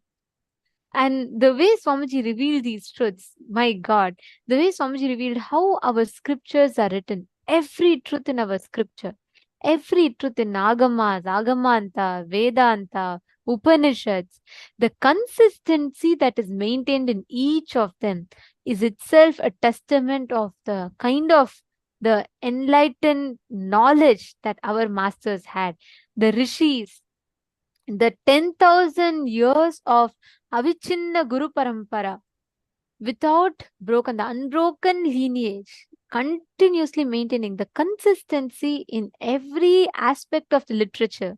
And the way Swamiji revealed these truths, my God, the way Swamiji revealed how our scriptures are written, every truth in our scripture, every truth in Agamas, Agamanta, Vedanta, Upanishads, the consistency that is maintained in each of them is itself a testament of the kind of the enlightened knowledge that our masters had. The rishis, the 10,000 years of Avichinna Guru Parampara, without broken, the unbroken lineage, continuously maintaining the consistency in every aspect of the literature.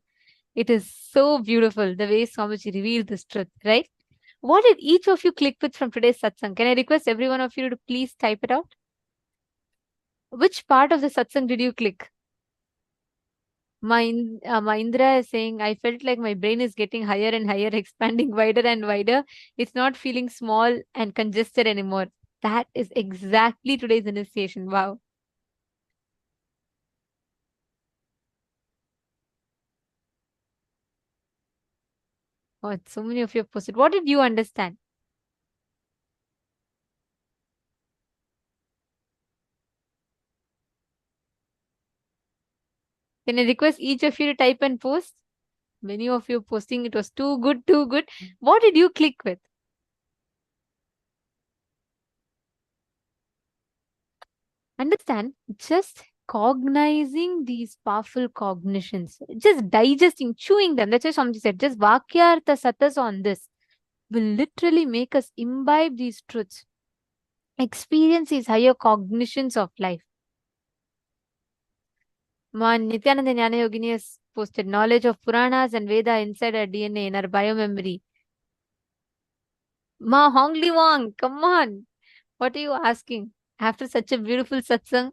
It is so beautiful the way Swamiji revealed this truth, right? What did each of you click with from today's satsang? Can I request every one of you to please type it out? Which part of the satsang did you click? Indra is saying, I felt like my brain is getting higher and higher, expanding wider and wider. It's not feeling small and congested anymore. That is exactly today's initiation. Wow. Oh, so many of you have posted. What did you understand? Can I request each of you to type and post? Many of you posting, it was too good, too good. What did you click with? Understand, just cognizing these powerful cognitions, just digesting, chewing them. That's why Swamiji said, just Vakyartha Satas on this will literally make us imbibe these truths, experience these higher cognitions of life. Nityananda Jnana Yogini has posted knowledge of Puranas and Veda inside our DNA, in our biomemory. Ma Hongli Wang, come on. What are you asking? After such a beautiful satsang,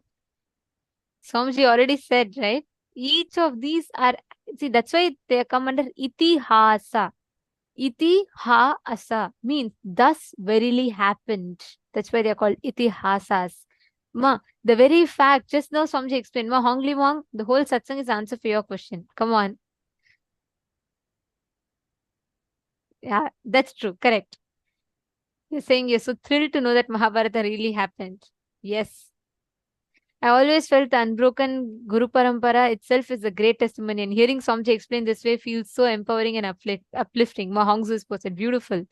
Swamiji already said, right? Each of these are, see, that's why they come under Itihasa. Itihasa means thus verily happened. That's why they are called Itihasas. Ma, the very fact, just now Swamiji explained, Ma Hongli Wang, the whole satsang is answer for your question. Come on. Yeah, that's true. Correct. You're saying you're so thrilled to know that Mahabharata really happened. Yes. I always felt the unbroken Guru Parampara itself is a great testimony, and hearing Swamiji explain this way feels so empowering and uplifting. Ma Hongzu is posted. Beautiful.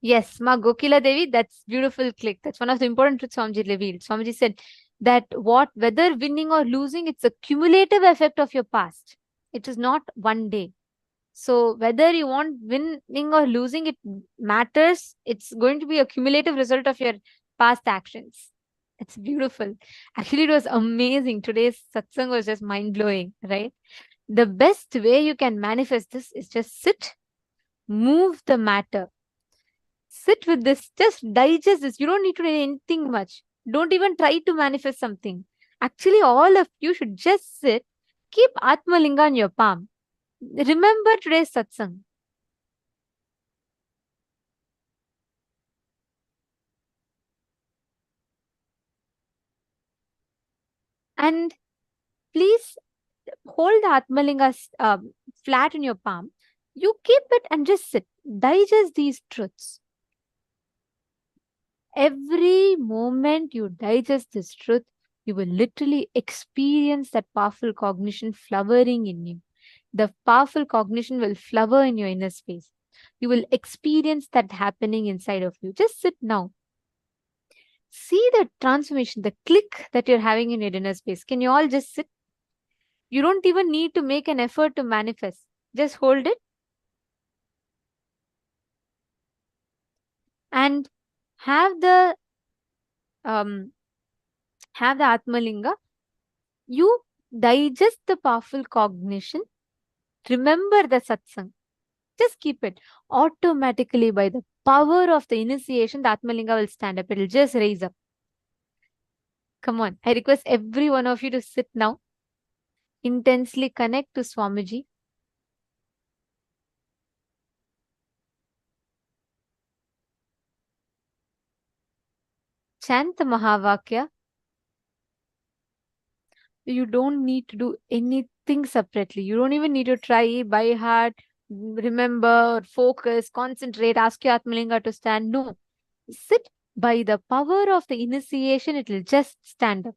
Yes, Ma Gokila Devi, that's beautiful click. That's one of the important truths Swamiji revealed. Swamiji said that whether winning or losing, it's a cumulative effect of your past. It is not one day. So whether you want winning or losing, it matters. It's going to be a cumulative result of your past actions. It's beautiful. Actually, it was amazing. Today's satsang was just mind blowing, right? The best way you can manifest this is just sit, move the matter. Sit with this, just digest this. You don't need to do anything much. Don't even try to manifest something. Actually, all of you should just sit, keep Atma Linga on your palm. Remember today's satsang. And please hold the Atmalinga flat in your palm. You keep it and just sit. Digest these truths. Every moment you digest this truth, you will literally experience that powerful cognition flowering in you. The powerful cognition will flower in your inner space. You will experience that happening inside of you. Just sit now. See the transformation, the click that you're having in your inner space. Can you all just sit? You don't even need to make an effort to manifest. Just hold it and have the Atmalinga. You digest the powerful cognition. Remember the satsang. Just keep it. Automatically, by the power of the initiation, the Atmalinga will stand up. It will just raise up. Come on. I request every one of you to sit now. Intensely connect to Swamiji. Chant the Mahavakya. You don't need to do anything separately. You don't even need to try by heart, remember, focus, concentrate, ask your Atmalinga to stand. No. Sit by the power of the initiation, it will just stand up.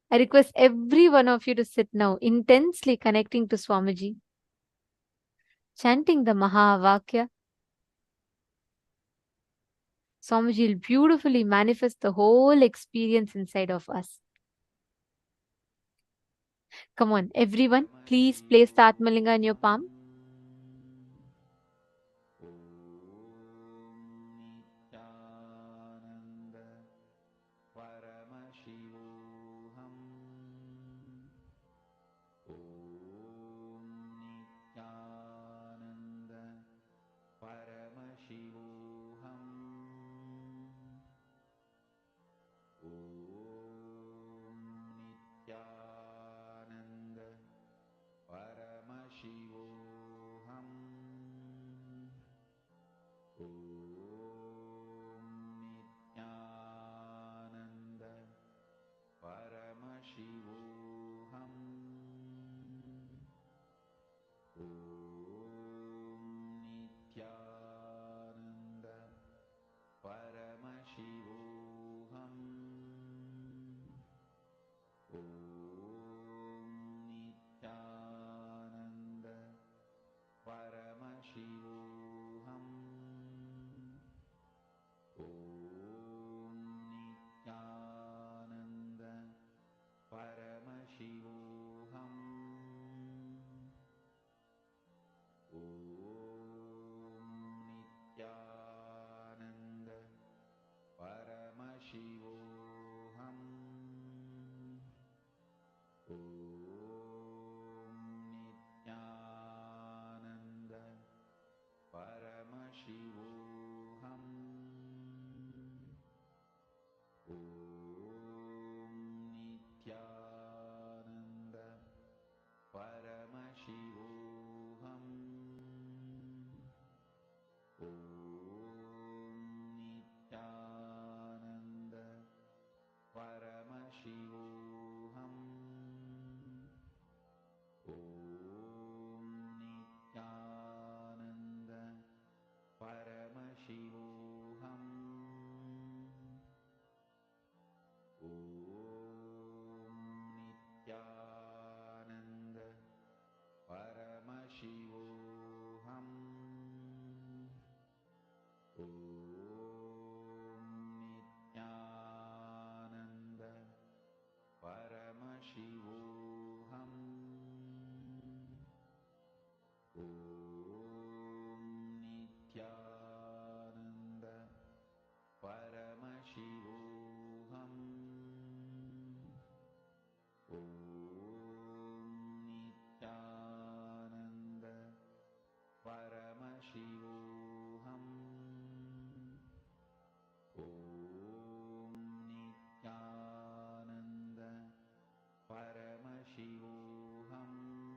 I request every one of you to sit now, intensely connecting to Swamiji, chanting the Mahavakya. Swamiji will beautifully manifest the whole experience inside of us. Come on, everyone, please place the Atmalinga in your palm. Paramaशिवोऽहम्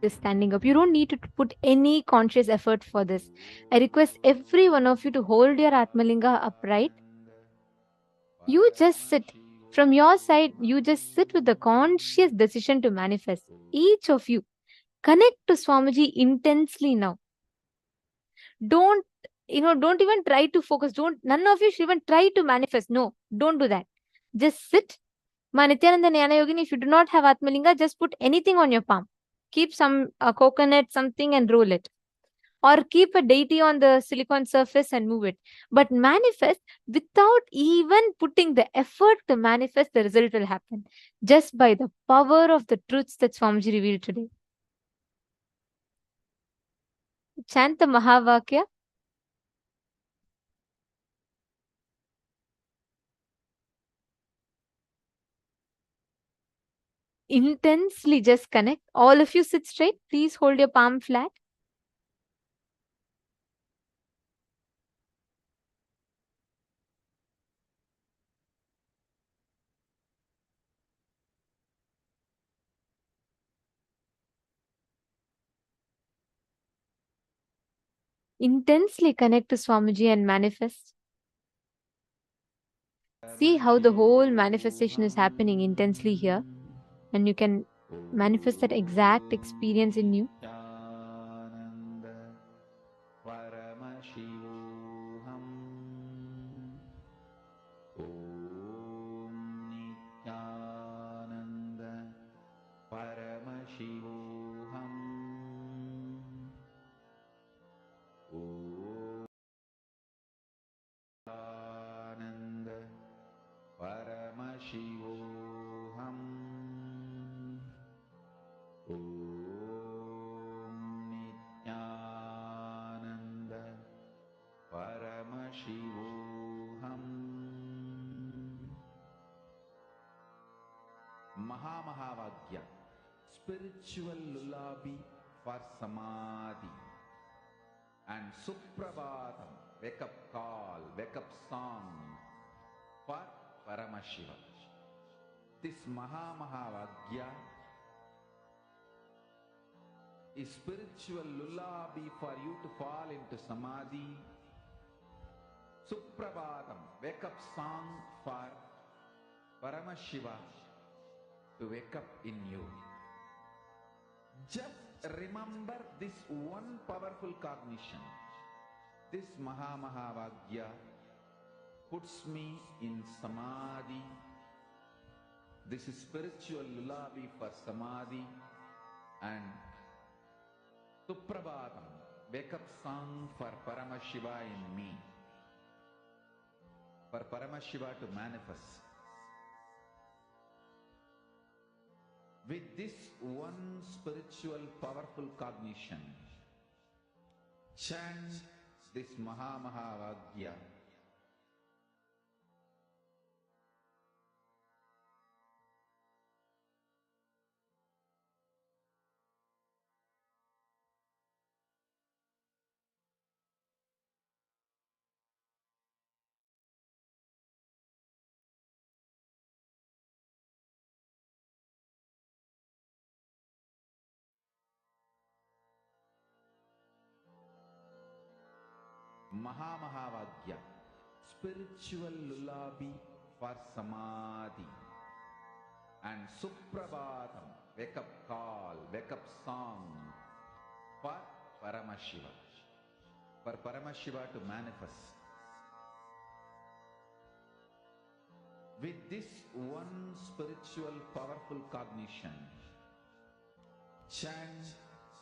Just standing up. You don't need to put any conscious effort for this. I request every one of you to hold your Atmalinga upright. You just sit. From your side, you just sit with the conscious decision to manifest. Each of you, connect to Swamiji intensely now. Don't, don't even try to focus. None of you should even try to manifest. No, don't do that. Just sit. Nityananda Jnana Yogini, if you do not have Atmalinga, just put anything on your palm. Keep some coconut, something, and roll it. Or keep a deity on the silicon surface and move it. But manifest without even putting the effort to manifest, the result will happen. Just by the power of the truths that Swamiji revealed today. Chant the Mahavakya. Intensely just connect. All of you sit straight. Please hold your palm flat. Intensely connect to Swamiji and manifest. See how the whole manifestation is happening intensely here. And you can manifest that exact experience in you. Mahavagya, spiritual lullaby for samadhi, and Suprabhatam, wake up call, wake up song for Paramashiva. This Mahavagya is spiritual lullaby for you to fall into samadhi. Suprabhatam, wake up song for Paramashiva to wake up in you. Just remember this one powerful cognition. This Mahavagya puts me in samadhi. This is spiritual lullaby for samadhi, and Suprabhatam, wake up song for Paramashiva in me. For Paramashiva to manifest. With this one spiritual powerful cognition, chant this Mahavagya. Mahavagya, spiritual lullaby for samadhi, and Suprabhatam, wake up call, wake up song for Paramashiva. For Paramashiva to manifest. With this one spiritual powerful cognition, chant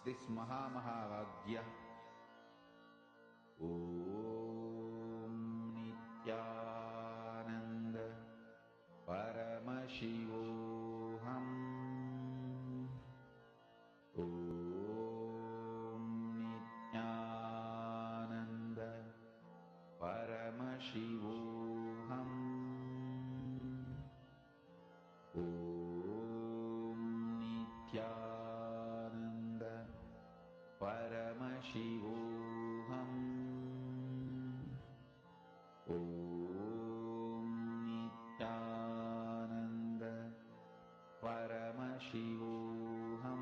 this Mahavagya. Om Nityananda Paramashivoham. Om Nityananda Paramashivoham. Om Nityananda Paramashivoham. Om Nityananda Paramashivoham.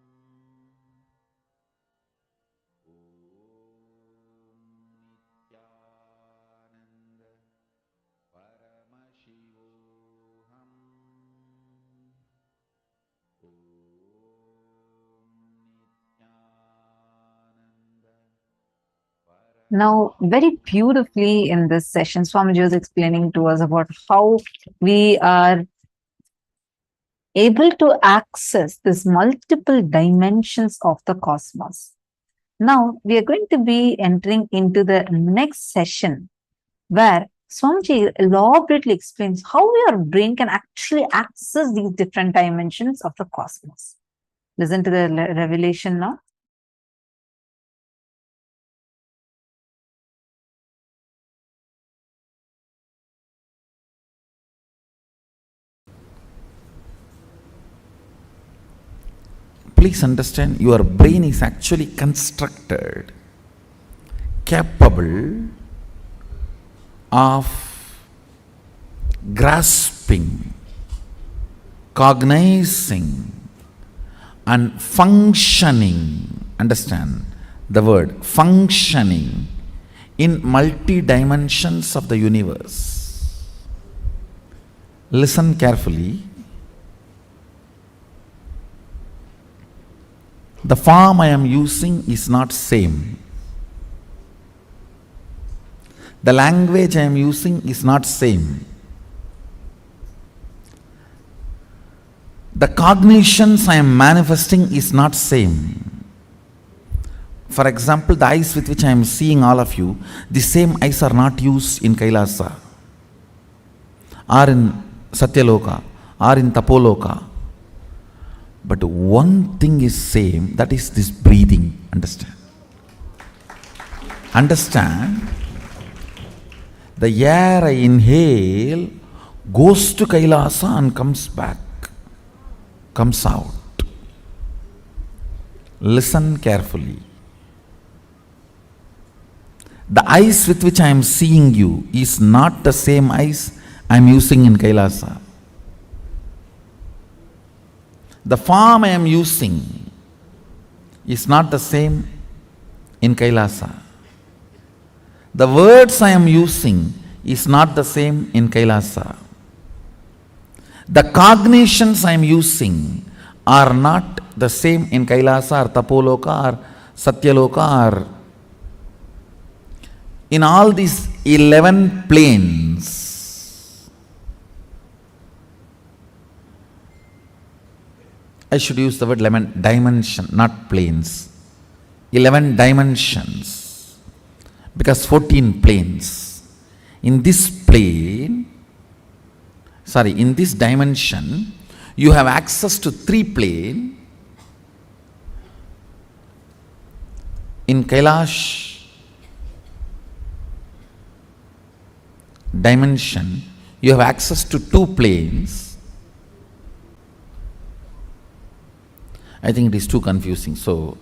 Now, very beautifully in this session, Swamiji was explaining to us about how we are able to access these multiple dimensions of the cosmos. Now, we are going to be entering into the next session where Swamiji elaborately explains how your brain can actually access these different dimensions of the cosmos. Listen to the revelation now. Please understand, your brain is actually constructed, capable of grasping, cognizing, and functioning. Understand the word functioning in multi dimensions of the universe. Listen carefully. The form I am using is not same. The language I am using is not same. The cognitions I am manifesting is not same. For example, the eyes with which I am seeing all of you, the same eyes are not used in Kailasa, or in Satyaloka, or in Tapoloka. But one thing is same, that is this breathing. Understand? Understand? The air I inhale goes to Kailasa and comes back, comes out. Listen carefully. The eyes with which I am seeing you is not the same eyes I am using in Kailasa. The form I am using is not the same in Kailasa. The words I am using is not the same in Kailasa. The cognitions I am using are not the same in Kailasa or Tapoloka or Satyaloka or in all these 11 planes. I should use the word 11 dimension, not planes. 11 dimensions, because 14 planes. In this plane, in this dimension, you have access to 3 planes. In Kailash dimension, you have access to 2 planes. I think it is too confusing. So,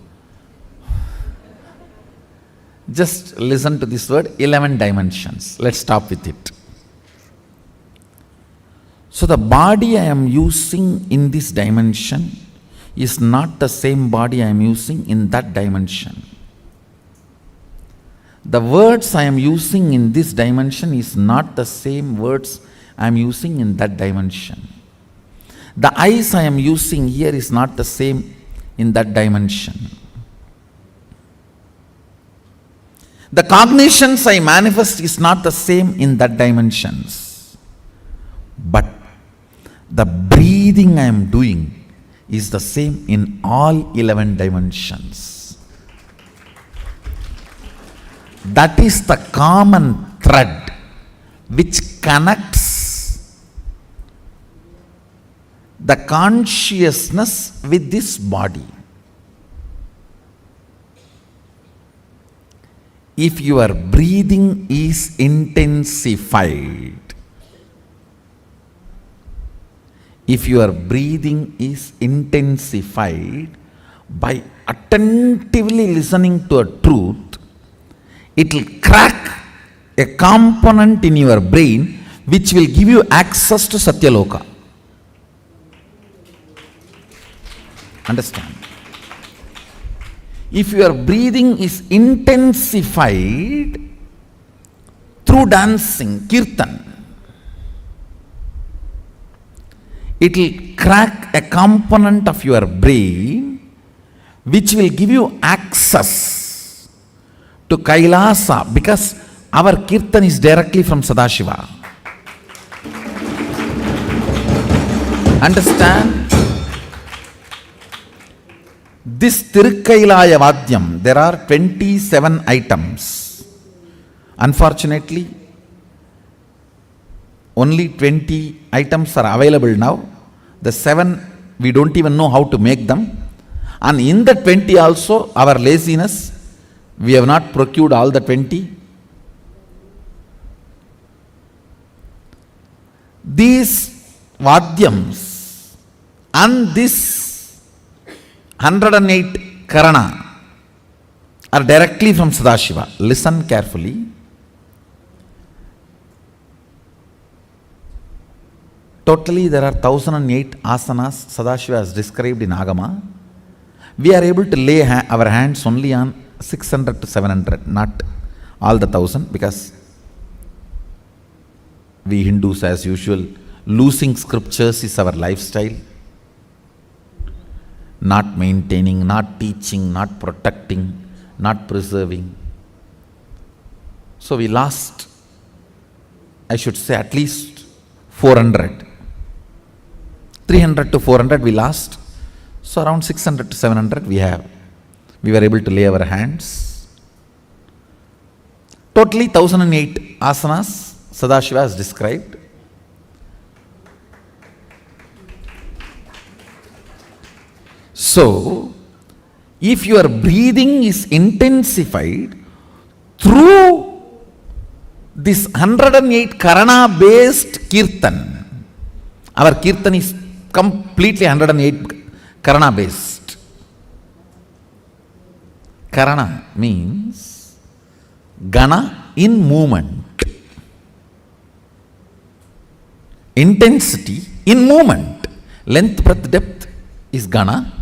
just listen to this word, 11 dimensions. Let's stop with it. So, the body I am using in this dimension is not the same body I am using in that dimension. The words I am using in this dimension is not the same words I am using in that dimension. The eyes I am using here is not the same in that dimension. The cognitions I manifest is not the same in that dimensions. But the breathing I am doing is the same in all 11 dimensions. That is the common thread which connects the consciousness with this body. If your breathing is intensified, by attentively listening to a truth, it will crack a component in your brain which will give you access to Satyaloka. Understand? If your breathing is intensified through dancing, kirtan, it will crack a component of your brain which will give you access to Kailasa, because our Kirtan is directly from Sadashiva. Understand? This Tirukkailaya Vadyam, there are 27 items. Unfortunately, only 20 items are available now. The 7, we don't even know how to make them. And in the 20 also, our laziness, we have not procured all the 20. These Vadyams and this 108 Karana are directly from Sadashiva. Listen carefully. Totally there are 1008 asanas Sadashiva has described in Agama. We are able to lay our hands only on 600 to 700, not all the 1000, because we Hindus, as usual, losing scriptures is our lifestyle. Not maintaining, not teaching, not protecting, not preserving. So we lost, I should say, at least 400. 300 to 400 we lost. So around 600 to 700 we were able to lay our hands. Totally 1008 asanas Sadashiva has described. So, if your breathing is intensified through this 108 Karana based Kirtan, our Kirtan is completely 108 Karana based. Karana means Gana in movement. Intensity in movement. Length, breadth, depth is Gana.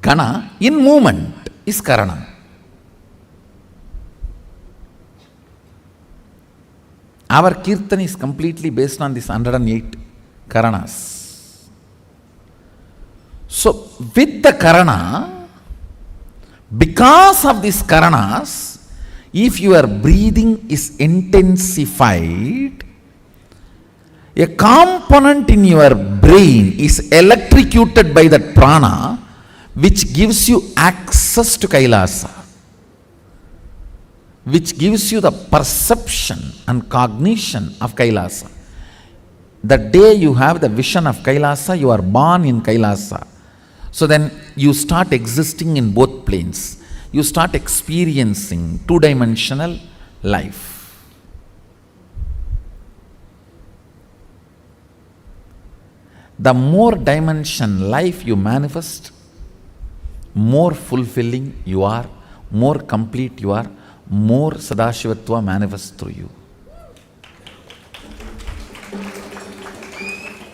Gana in movement is Karana. Our Kirtan is completely based on this 108 Karanas. So, with the Karana, because of these Karanas, if your breathing is intensified, a component in your brain is electrocuted by that prana, which gives you access to Kailasa, which gives you the perception and cognition of Kailasa. The day you have the vision of Kailasa, you are born in Kailasa. So then you start existing in both planes. You start experiencing two-dimensional life. The more dimension life you manifest, more fulfilling you are, more complete you are, more Sadashivatva manifests through you.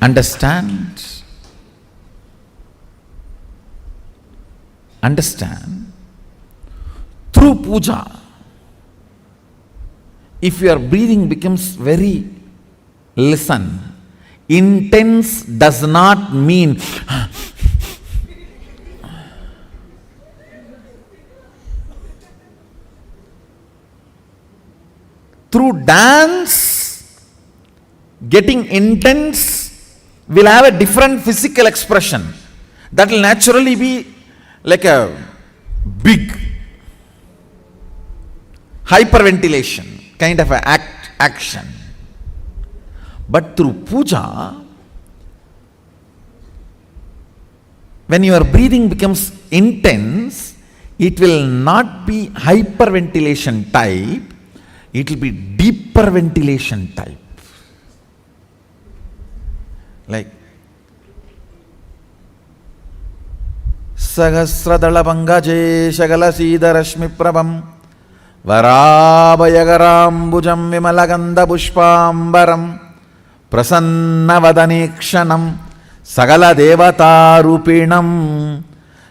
Understand? Understand? Through puja, if your breathing becomes very, listen, intense does not mean through dance, getting intense will have a different physical expression. That will naturally be like a big hyperventilation kind of a action. But through puja, when your breathing becomes intense, it will not be hyperventilation type, it will be deeper ventilation type. Like Sahasradala Pangaje Shagala Sida Rashmi Prabham Varabayagaram Vimalaganda Pushpambaram Prasanna Vadanikshanam Sagala Devata Rupinam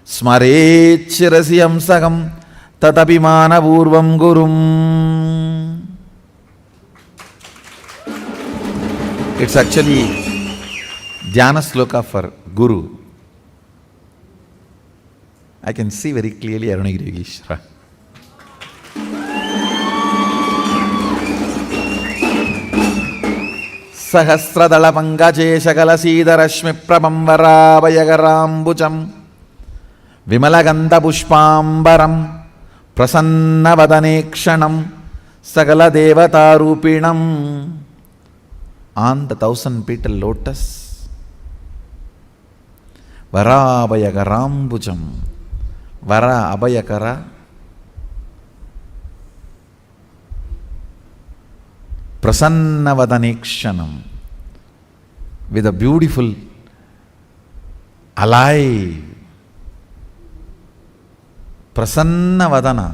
Smarechirasiyam Sagam Tatapimana Purvam Gurum. It's actually Dhyana Sloka for Guru. I can see very clearly Arunagiri Yogeshwara. సహస్రదళ పంకజేశకలసీదరశ్మి ప్రభంవరాభయగరాంబుజం విమలగంధపుష్పాంబరం ప్రసన్నవదనేక్షణం సకల దేవతారూపిణం. On the 1000 petal lotus, వరాభయకరాంబుజం, వర అభయకర, ప్రసన్నవదనేక్షణం, with a beautiful, alive, prasannavadana,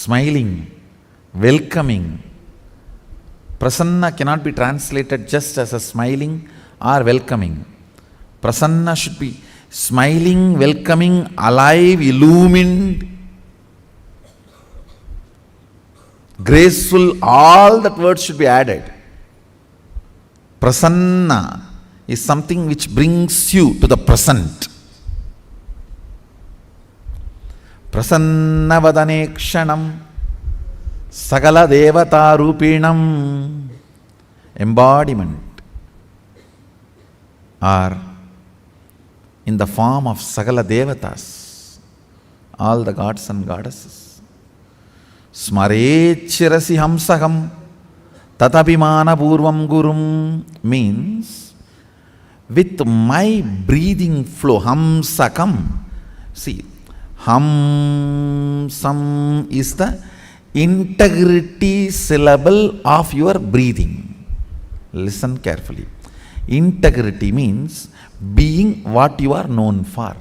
smiling, welcoming. Prasanna cannot be translated just as a smiling or welcoming. Prasanna should be smiling, welcoming, alive, illumined, graceful. All that words should be added. Prasanna is something which brings you to the present. Prasannavadanekshanam Sagala Devata Rupinam, embodiment, or in the form of Sagala Devatas, all the gods and goddesses. Smarechirasi Hamsaham Tatapimana Purvam Gurum means with my breathing flow, Hamsakam. See, Hamsam is the integrity syllable of your breathing. Listen carefully. Integrity means being what you are known for.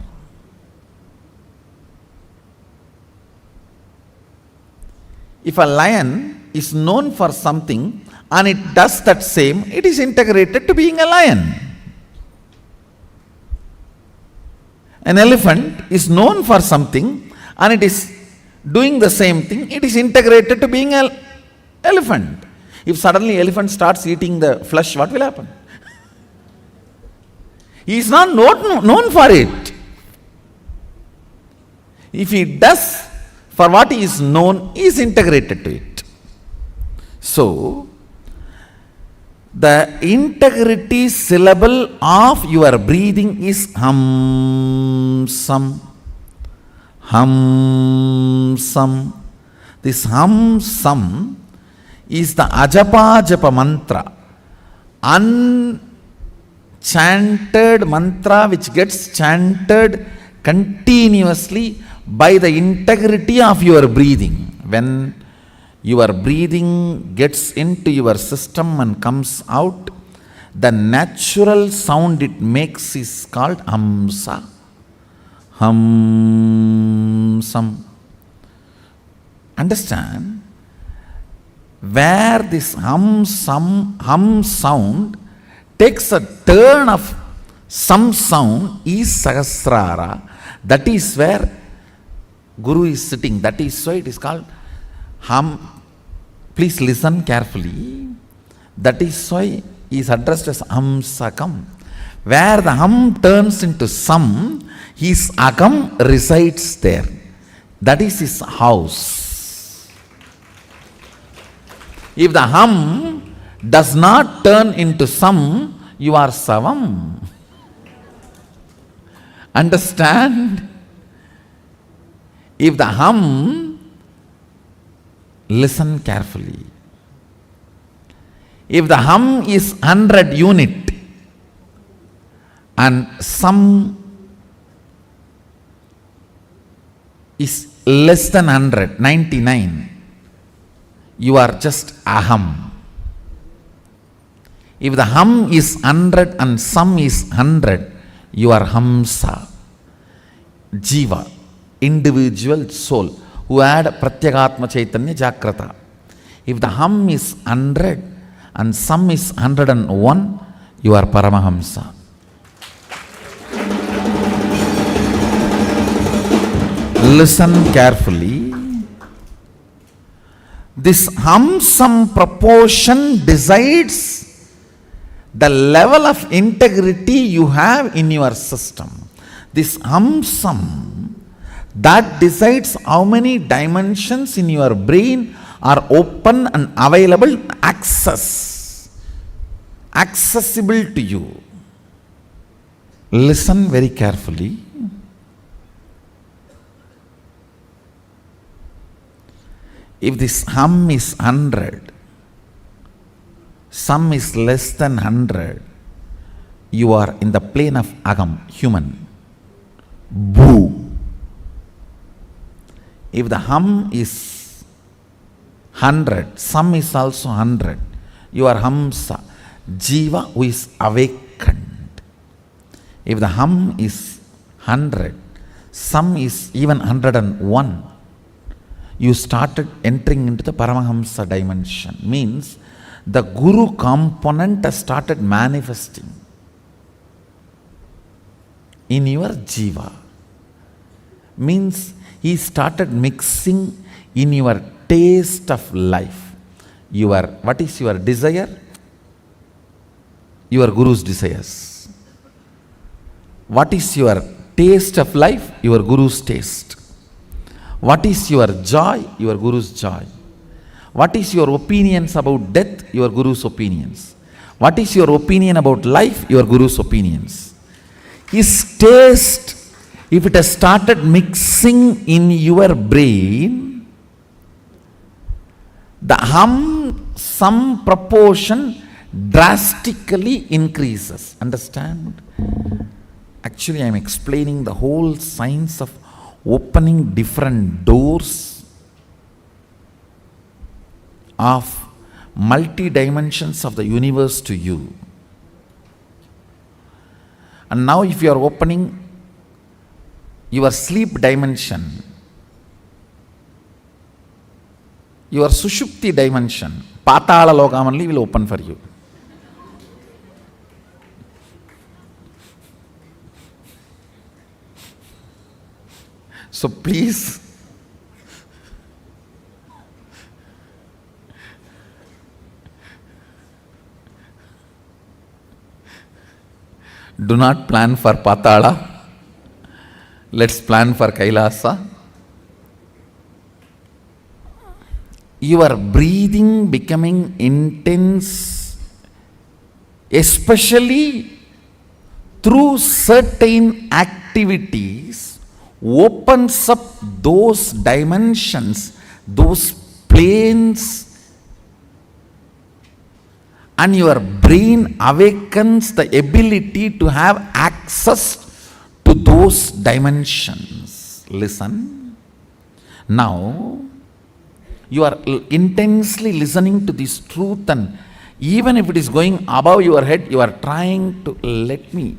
If a lion is known for something and it does that same, it is integrated to being a lion. An elephant is known for something and it is doing the same thing, it is integrated to being an elephant. If suddenly elephant starts eating the flesh, what will happen? He is not known for it. If he does for what he is known, he is integrated to it. So, the integrity syllable of your breathing is hamsam. Hamsam. This hamsam is the ajapa japa mantra, unchanted mantra which gets chanted continuously by the integrity of your breathing. When your breathing gets into your system and comes out, the natural sound it makes is called hamsa. Hamsam. Understand? Where this hum sound takes a turn of some sound is Sahasrara. That is where Guru is sitting. That is why it is called hum. Please listen carefully. That is why he is addressed as Hamsakam. Where the hum turns into sam, his agam resides there. That is his house. If the hum does not turn into sam, you are savam. Understand? If the hum, listen carefully. If the hum is 100 unit and some is less than 100, 99, you are just aham. If the hum is 100 and some is 100, you are hamsa. Jiva, individual soul, who had Pratyagatma Chaitanya Jagrata. If the hum is 100 and some is 101, you are Paramahamsa. Listen carefully. This hum-sum proportion decides the level of integrity you have in your system. This hum-sum, that decides how many dimensions in your brain are open and available access accessible to you. Listen very carefully. If this hum is 100, sum is less than 100, you are in the plane of agam, human. Boo. If the hum is 100, sum is also 100, you are hamsa, jiva who is awakened. If the hum is 100, sum is even 101, you started entering into the Paramahamsa dimension. Means the Guru component has started manifesting in your jiva. Means he started mixing in your taste of life. What is your desire? Your Guru's desires. What is your taste of life? Your Guru's taste. What is your joy? Your Guru's joy. What is your opinions about death? Your Guru's opinions. What is your opinion about life? Your Guru's opinions. His taste, if it has started mixing in your brain, the hum, some proportion drastically increases. Understand? Actually, I am explaining the whole science of opening different doors of multi-dimensions of the universe to you. And now if you are opening your sleep dimension, your sushupti dimension, Patala Lokam only will open for you. So please, do not plan for Patala. Let's plan for Kailasa. Your breathing becoming intense, especially through certain activities, opens up those dimensions, those planes, and your brain awakens the ability to have access to those dimensions. Listen. Now, you are intensely listening to this truth, and even if it is going above your head, you are trying to let me.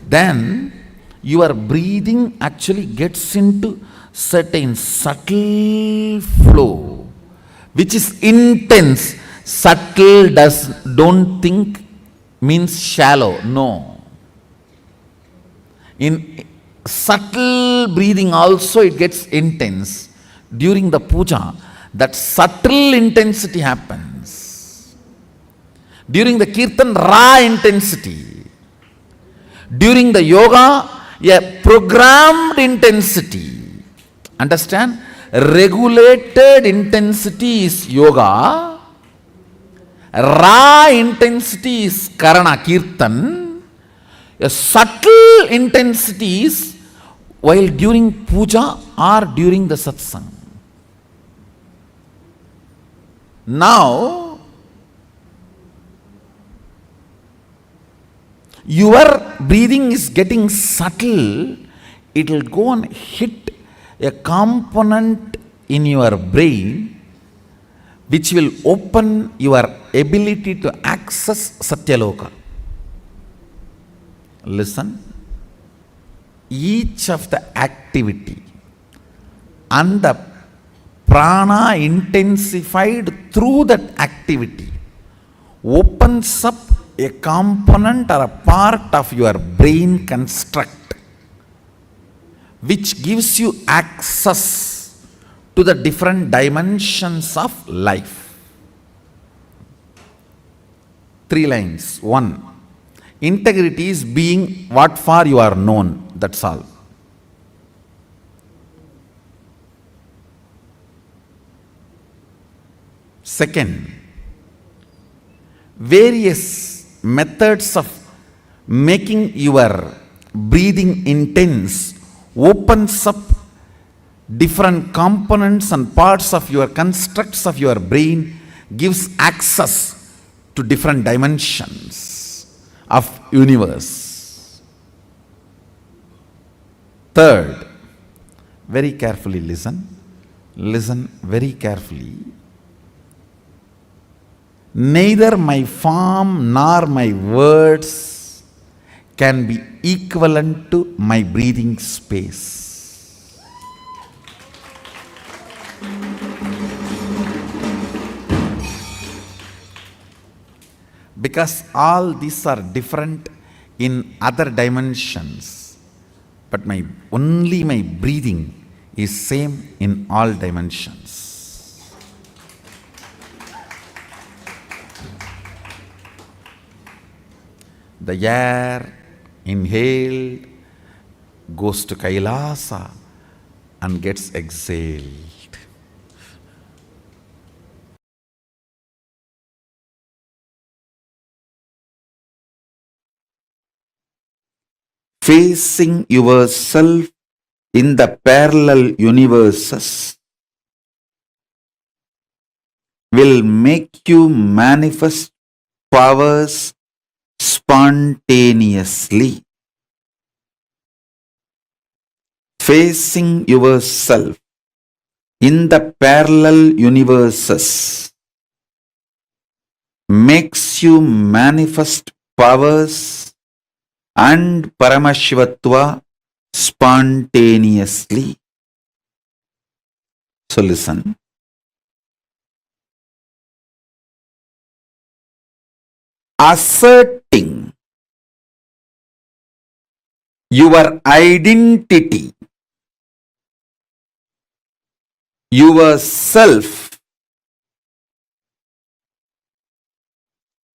Then your breathing actually gets into certain subtle flow, which is intense. Subtle don't think means shallow. No. In subtle breathing also it gets intense. During the puja, that subtle intensity happens. During the kirtan, raw intensity. During the yoga, a programmed intensity. Understand? Regulated intensity is yoga. Raw intensity is karana, kirtan. A subtle intensity is while during puja or during the satsang. Now, your breathing is getting subtle. It will go and hit a component in your brain which will open your ability to access Satyaloka. Listen. Each of the activity and the prana intensified through that activity opens up a component or a part of your brain construct which gives you access to the different dimensions of life. 3 lines. 1. Integrity is being what for you are known. That's all. Second, various methods of making your breathing intense opens up different components and parts of your constructs of your brain, gives access to different dimensions of universe. Third, very carefully listen very carefully. Neither my form nor my words can be equivalent to my breathing space. Because all these are different in other dimensions, but only my breathing is same in all dimensions. The air inhaled goes to Kailasa and gets exhaled. Facing yourself in the parallel universes will make you manifest powers spontaneously. Facing yourself in the parallel universes makes you manifest powers and Paramashivatva spontaneously. So listen. Asserting your identity, yourself,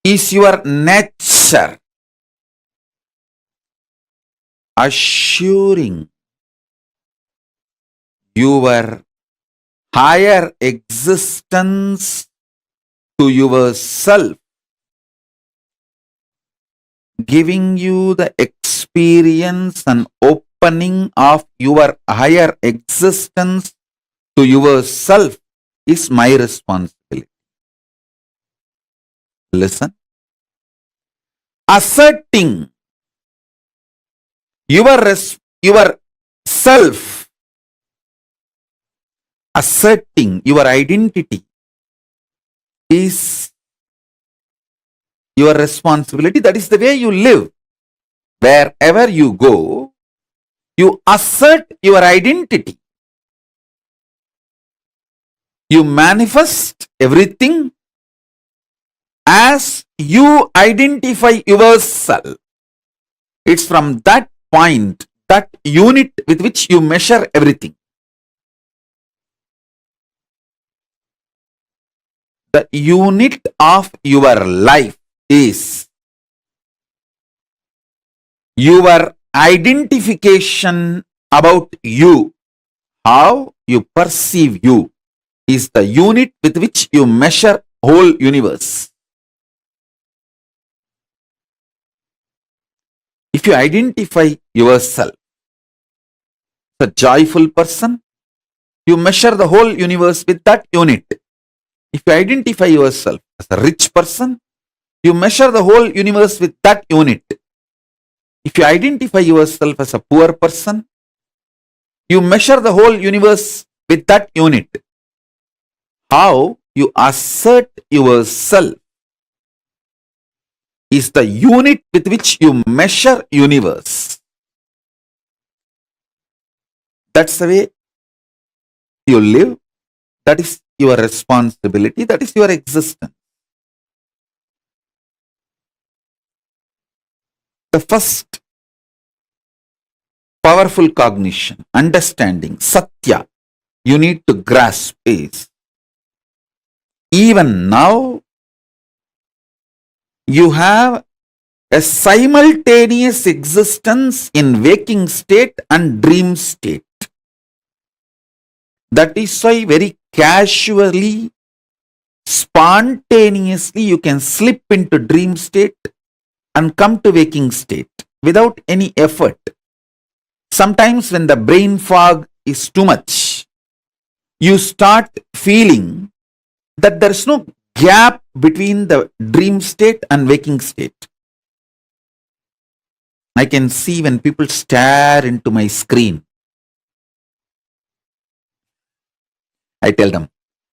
is your nature. Assuring your higher existence to yourself, giving you the experience and opening of your higher existence to yourself is my responsibility. Listen. Asserting your self, asserting your identity is your responsibility. That is the way you live. Wherever you go, you assert your identity. You manifest everything as you identify yourself. It's from that point, that unit with which you measure everything. The unit of your life is your identification about you. How you perceive you is the unit with which you measure whole universe. If you identify yourself as a joyful person, you measure the whole universe with that unit. If you identify yourself as a rich person, you measure the whole universe with that unit. If you identify yourself as a poor person, you measure the whole universe with that unit. How you assert yourself is the unit with which you measure universe. That's the way you live. That is your responsibility. That is your existence. The first powerful cognition, understanding, satya, you need to grasp is, even now, you have a simultaneous existence in waking state and dream state. That is why very casually spontaneously you can slip into dream state and come to waking state without any effort. Sometimes when the brain fog is too much, you start feeling that there's no gap between the dream state and waking state. I can see when people stare into my screen, I tell them,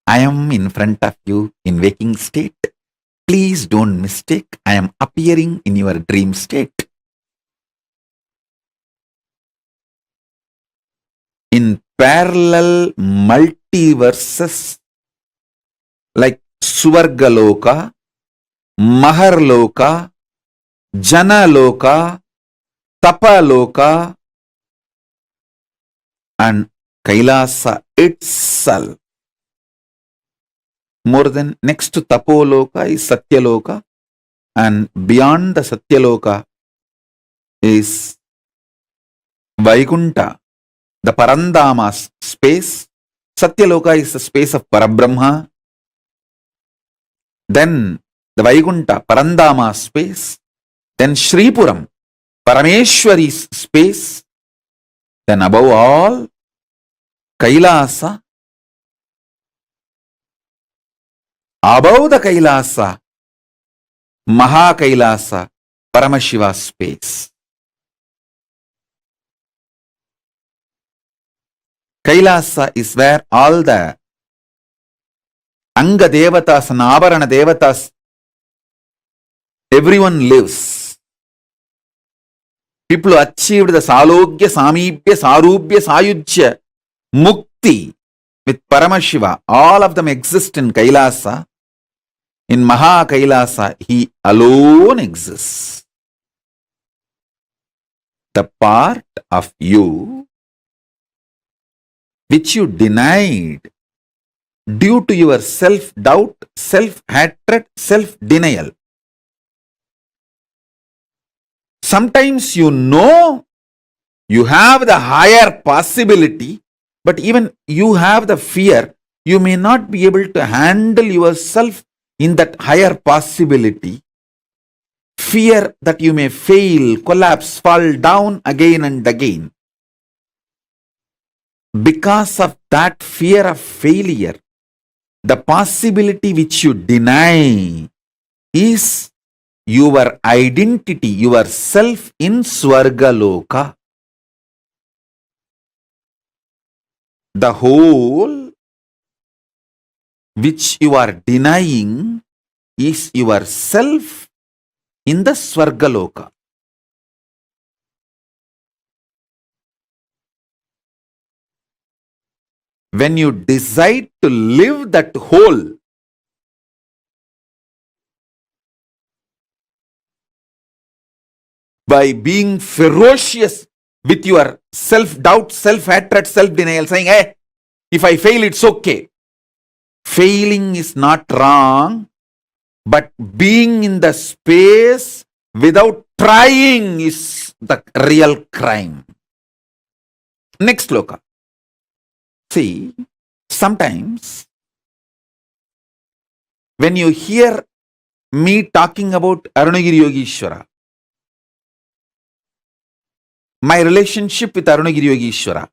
I am in front of you in waking state. Please don't mistake, I am appearing in your dream state. In parallel multiverses like Swargaloka, Maharloka, Janaloka, Tapaloka, and Kailasa itself. More than next to Tapoloka is Satyaloka, and beyond the Satyaloka is Vaikunta, the Parandama space. Satyaloka is the space of Parabrahma. Then the Vaikunta, Parandama space. Then Shripuram, Parameshwari's space. Then above all, Kailasa. Above the Kailasa, Mahakailasa, Paramashiva space. Kailasa is where all the Anga Devatas and Avarana Devatas, everyone lives. People who achieved the Salogya, Samibhya, Sarubhya, Sayujya, Mukti with Paramashiva, all of them exist in Kailasa. In Maha Kailasa, he alone exists. The part of you which you denied due to your self-doubt, self-hatred, self-denial. Sometimes you know you have the higher possibility, but even you have the fear, you may not be able to handle yourself in that higher possibility. Fear that you may fail, collapse, fall down again and again. Because of that fear of failure, the possibility which you deny is your identity, your self in Swargaloka. The whole which you are denying is yourself in the Swargaloka. When you decide to live that whole, by being ferocious with your self-doubt, self-hatred, self-denial, saying, hey, if I fail, it's okay. Failing is not wrong, but being in the space without trying is the real crime. Next sloka. See, sometimes when you hear me talking about Arunagiri Yogeshwara, my relationship with Arunagiri Yogeshwara,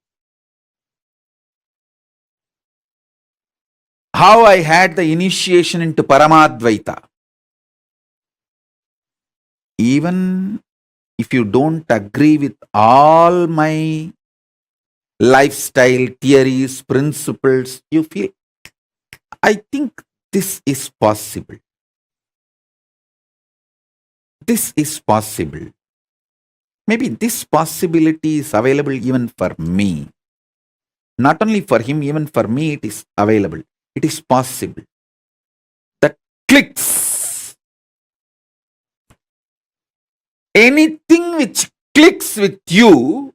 how I had the initiation into Paramadvaita. Even if you don't agree with all my lifestyle, theories, principles, you feel, I think this is possible. This is possible. Maybe this possibility is available even for me. Not only for him, even for me it is available. It is possible. That clicks. Anything which clicks with you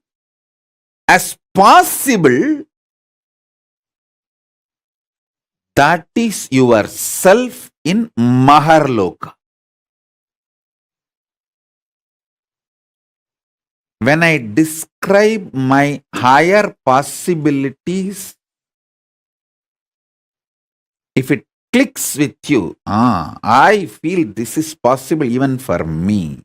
as possible, that is yourself in Maharloka. When I describe my higher possibilities, if it clicks with you, I feel this is possible even for me.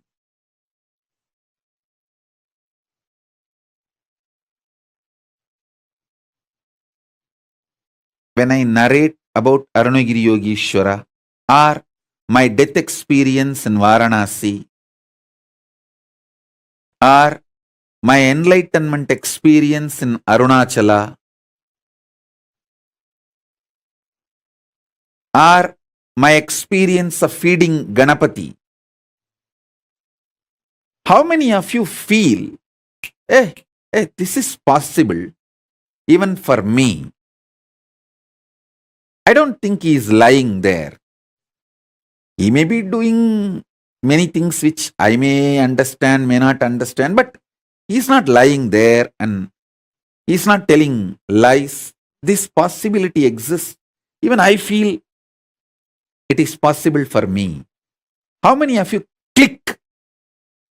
When I narrate about Arunagiri Yogeshwara or my death experience in Varanasi or my enlightenment experience in Arunachala or my experience of feeding Ganapati, how many of you feel, this is possible even for me? I don't think he is lying there. He may be doing many things which I may understand, may not understand, but he's not lying there and he's not telling lies. This possibility exists. Even I feel it is possible for me. How many of you click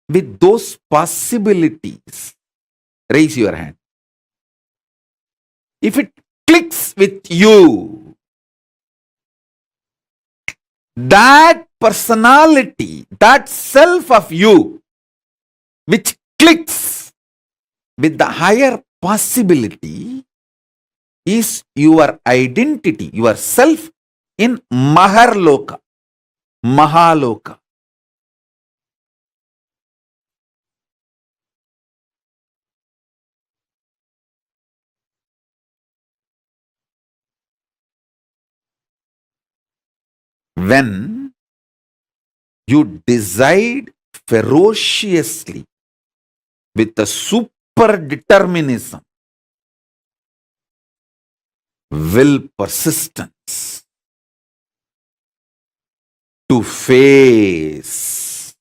with those possibilities? Raise your hand. If it clicks with you, that personality, that self of you, which clicks with the higher possibility, is your identity, your self in Mahaloka. Mahaloka. When you decide ferociously with a super determinism, will, persistence to face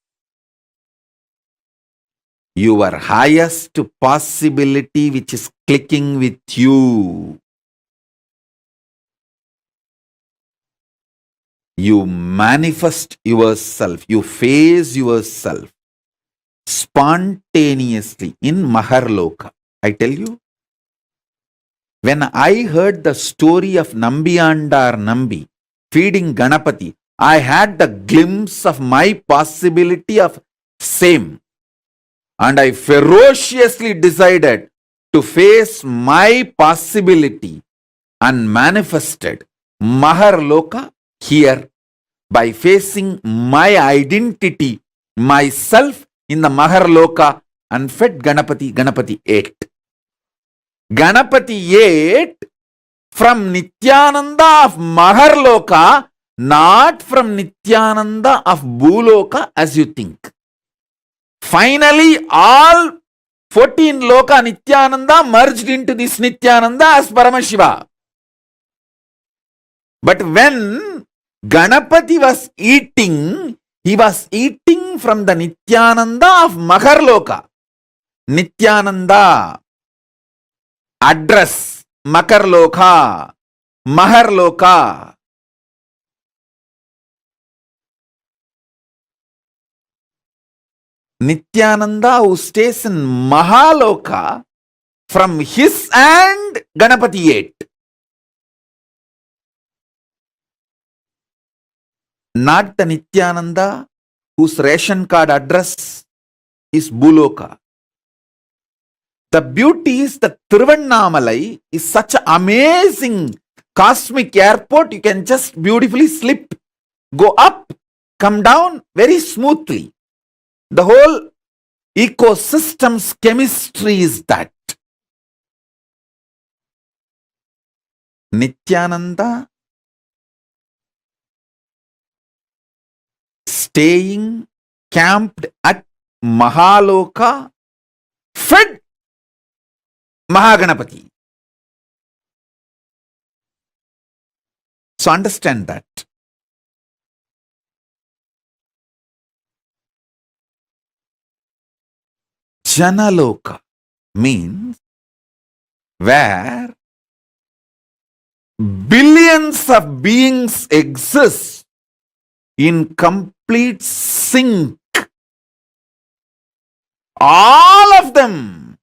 your highest possibility which is clicking with you, you manifest yourself, you face yourself spontaneously in Maharloka. I tell you, when I heard the story of Nambiyandar Nambi feeding Ganapati, I had the glimpse of my possibility of same. And I ferociously decided to face my possibility and manifested Maharloka here by facing my identity, myself in the Maharloka, and fed Ganapati. Ganapati ate. Ganapati ate from Nityananda of Maharloka, not from Nityananda of Bhuloka as you think. Finally, all 14 Loka Nityananda merged into this Nityananda as Paramashiva. But when Ganapati was eating, he was eating from the Nityananda of Maharloka. Nityananda, address, Makarloka, Maharloka. Nityananda who stays in Mahaloka, from his hand Ganapati ate. Not the Nityananda whose ration card address is Bhuloka. The beauty is that Tiruvannamalai is such an amazing cosmic airport. You can just beautifully slip, go up, come down very smoothly. The whole ecosystem's chemistry is that. Nityananda staying camped at Mahaloka, fed Mahaganapati. So understand that. Janaloka means where billions of beings exist in complete sync. All of them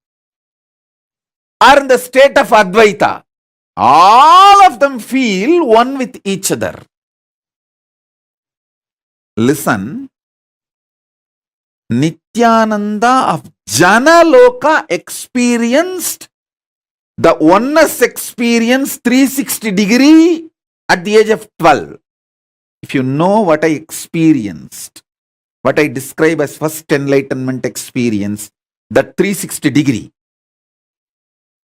are in the state of Advaita. All of them feel one with each other. Listen. Nityananda of Janaloka experienced the oneness experience 360 degree at the age of 12. If you know what I experienced, what I describe as first enlightenment experience, that 360 degree,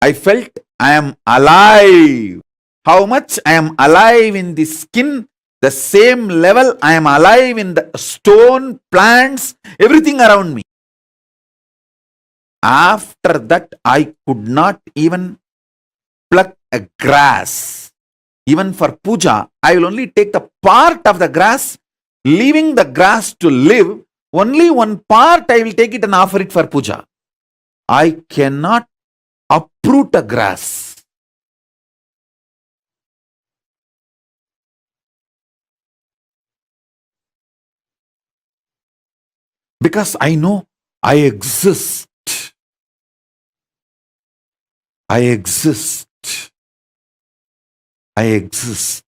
I felt I am alive. How much I am alive in the skin, the same level I am alive in the stone, plants, everything around me. After that, I could not even pluck a grass. Even for puja, I will only take the part of the grass, leaving the grass to live. Only one part I will take it and offer it for puja. I cannot uproot a grass. Because I know I exist. I exist. I exist.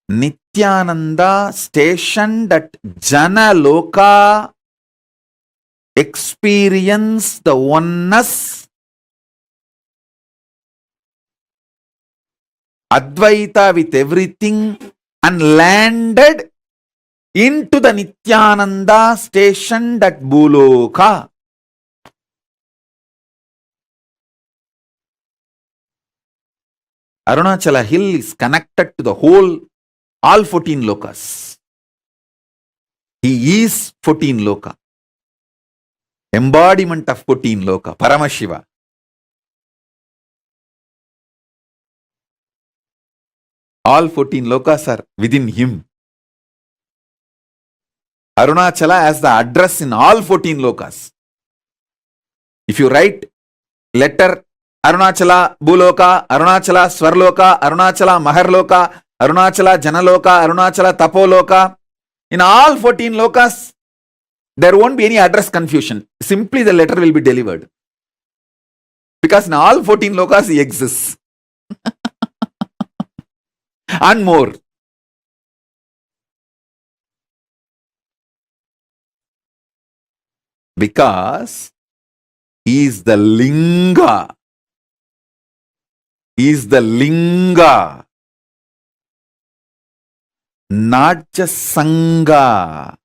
Nityananda stationed at Janaloka experienced the oneness, Advaita with everything, and landed into the Nityananda stationed at Bhuloka. Arunachala hill is connected to the whole, all 14 lokas. He is 14 loka. Embodiment of 14 loka, Paramashiva. All 14 lokas are within him. Arunachala has the address in all 14 lokas. If you write letter Arunachala Bhuloka, Arunachala Swarloka, Arunachala Maharloka, Arunachala Janaloka, Arunachala Tapoloka, in all 14 lokas, there won't be any address confusion. Simply the letter will be delivered. Because in all 14 lokas he exists. And more. Because he is the linga. He is the linga. Not just sangha.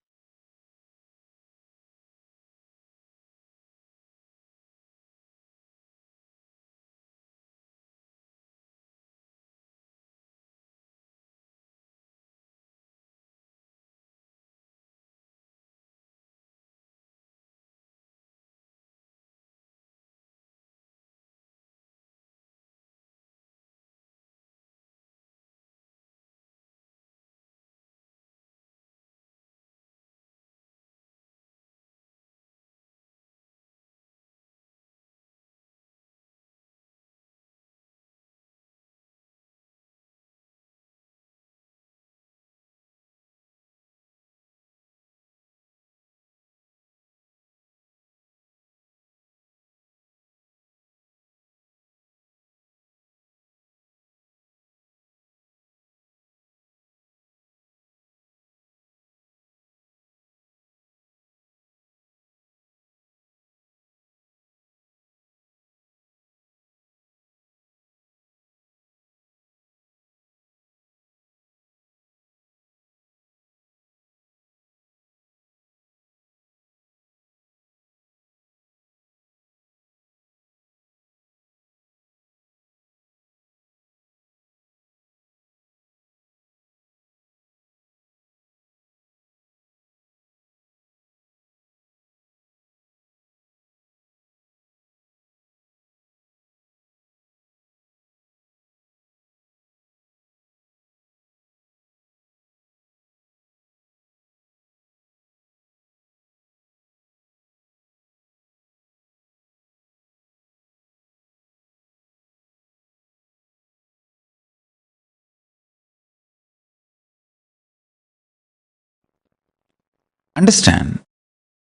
Understand?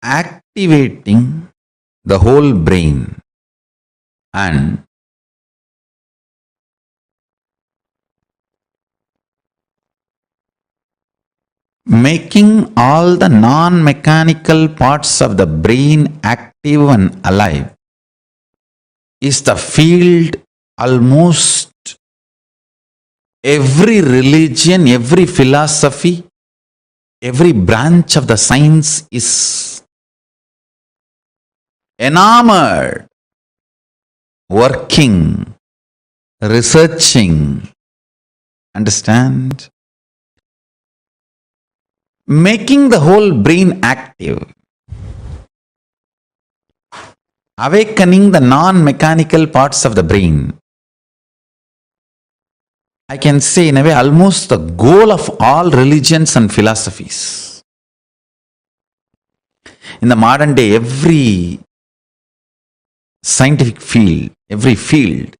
Activating the whole brain and making all the non-mechanical parts of the brain active and alive is the field almost every religion, every philosophy, every branch of the science is enamored, working, researching. Understand? Making the whole brain active. Awakening the non-mechanical parts of the brain. I can say in a way almost the goal of all religions and philosophies. In the modern day, every scientific field, every field,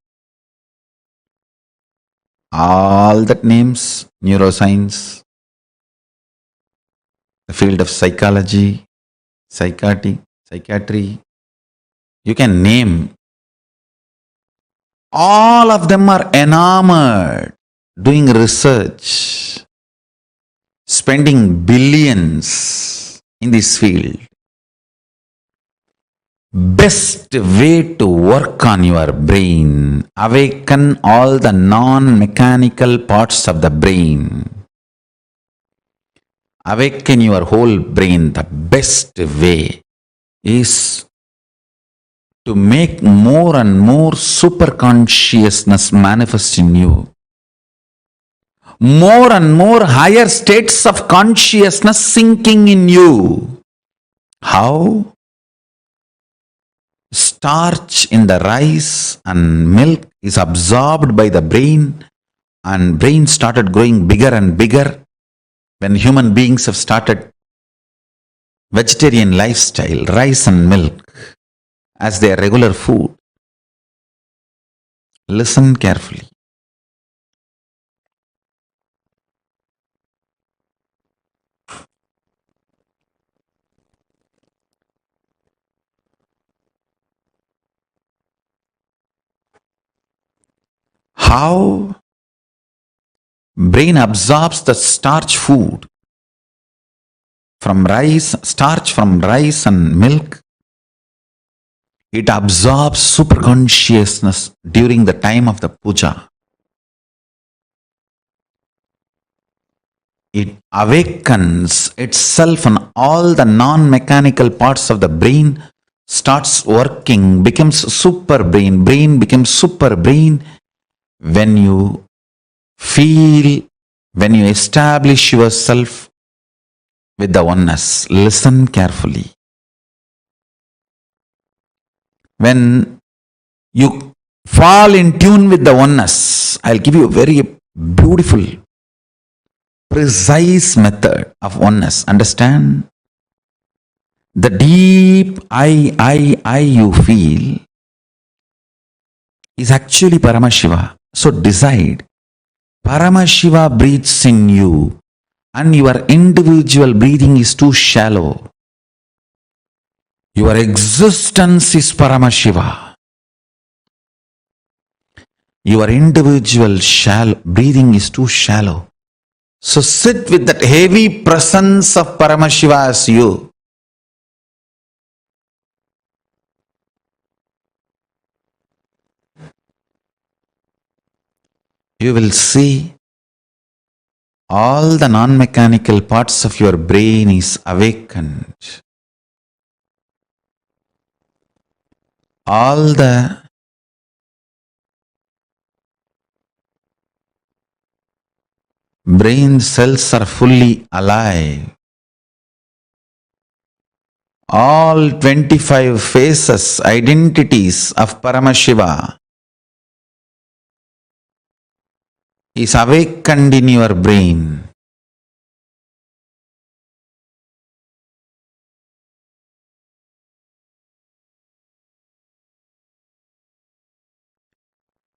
all that names, neuroscience, the field of psychology, psychiatry, you can name. All of them are enamored, doing research, spending billions in this field. Best way to work on your brain, awaken all the non-mechanical parts of the brain. Awaken your whole brain. The best way is to make more and more super consciousness manifest in you. More and more higher states of consciousness sinking in you. How? Starch in the rice and milk is absorbed by the brain, and brain started growing bigger and bigger when human beings have started vegetarian lifestyle, rice and milk as their regular food. Listen carefully. How brain absorbs the starch food from rice, starch from rice and milk. It absorbs super consciousness during the time of the puja. It awakens itself and all the non-mechanical parts of the brain starts working, becomes super brain. Brain becomes super brain when you feel, when you establish yourself with the oneness. Listen carefully. When you fall in tune with the oneness, I'll give you a very beautiful, precise method of oneness. Understand? The deep I you feel is actually Paramashiva. So decide, Paramashiva breathes in you and your individual breathing is too shallow. Your existence is Paramashiva. Your individual breathing is too shallow. So sit with that heavy presence of Paramashiva as you. You will see all the non-mechanical parts of your brain is awakened. All the brain cells are fully alive. All 25 faces, identities of Paramashiva is awakened in your brain.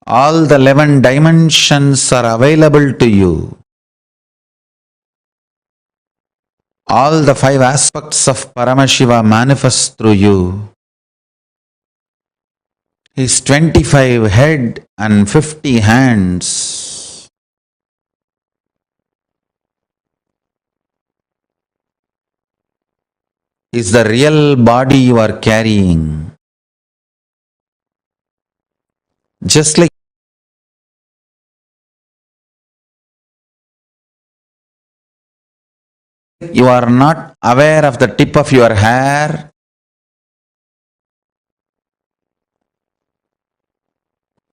All the 11 dimensions are available to you. All the 5 aspects of Paramashiva manifest through you. His 25 head and 50 hands is the real body you are carrying. Just like you are not aware of the tip of your hair,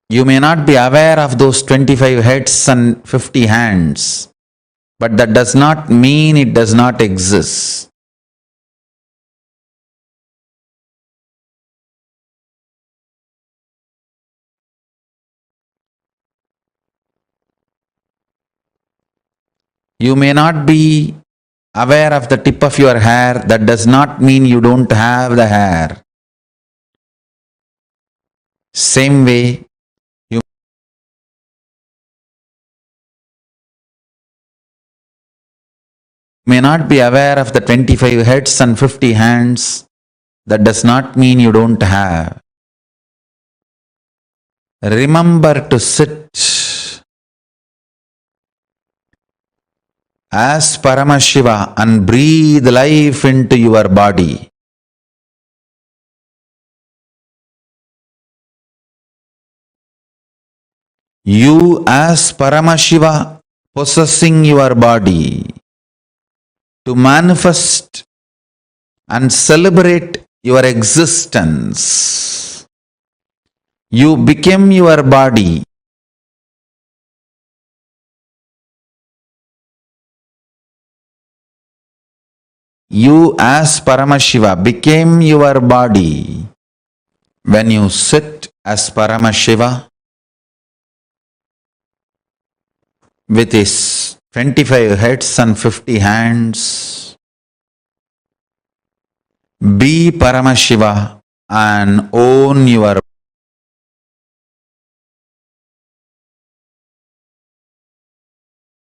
you may not be aware of those 25 heads and 50 hands, but that does not mean it does not exist. You may not be aware of the tip of your hair, that does not mean you don't have the hair. Same way, you may not be aware of the 25 heads and 50 hands, that does not mean you don't have. Remember to sit as Paramashiva and breathe life into your body. You as Paramashiva possessing your body to manifest and celebrate your existence. You became your body. You as Paramashiva became your body. When you sit as Paramashiva with his 25 heads and 50 hands, be Paramashiva and own your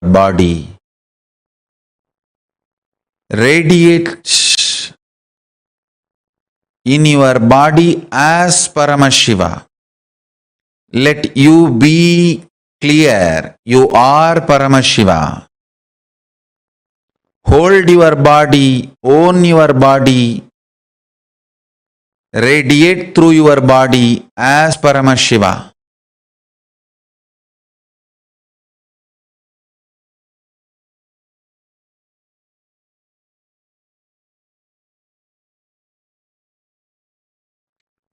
body. Radiate in your body as Paramashiva. Let you be clear, you are Paramashiva. Hold your body, own your body, radiate through your body as Paramashiva.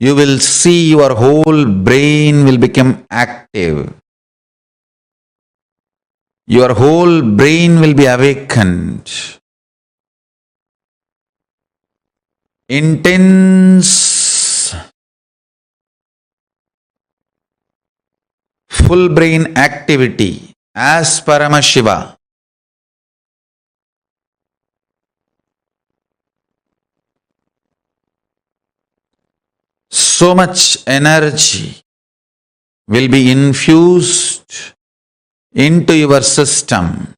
You will see your whole brain will become active. Your whole brain will be awakened. Intense full brain activity as Paramashiva. So much energy will be infused into your system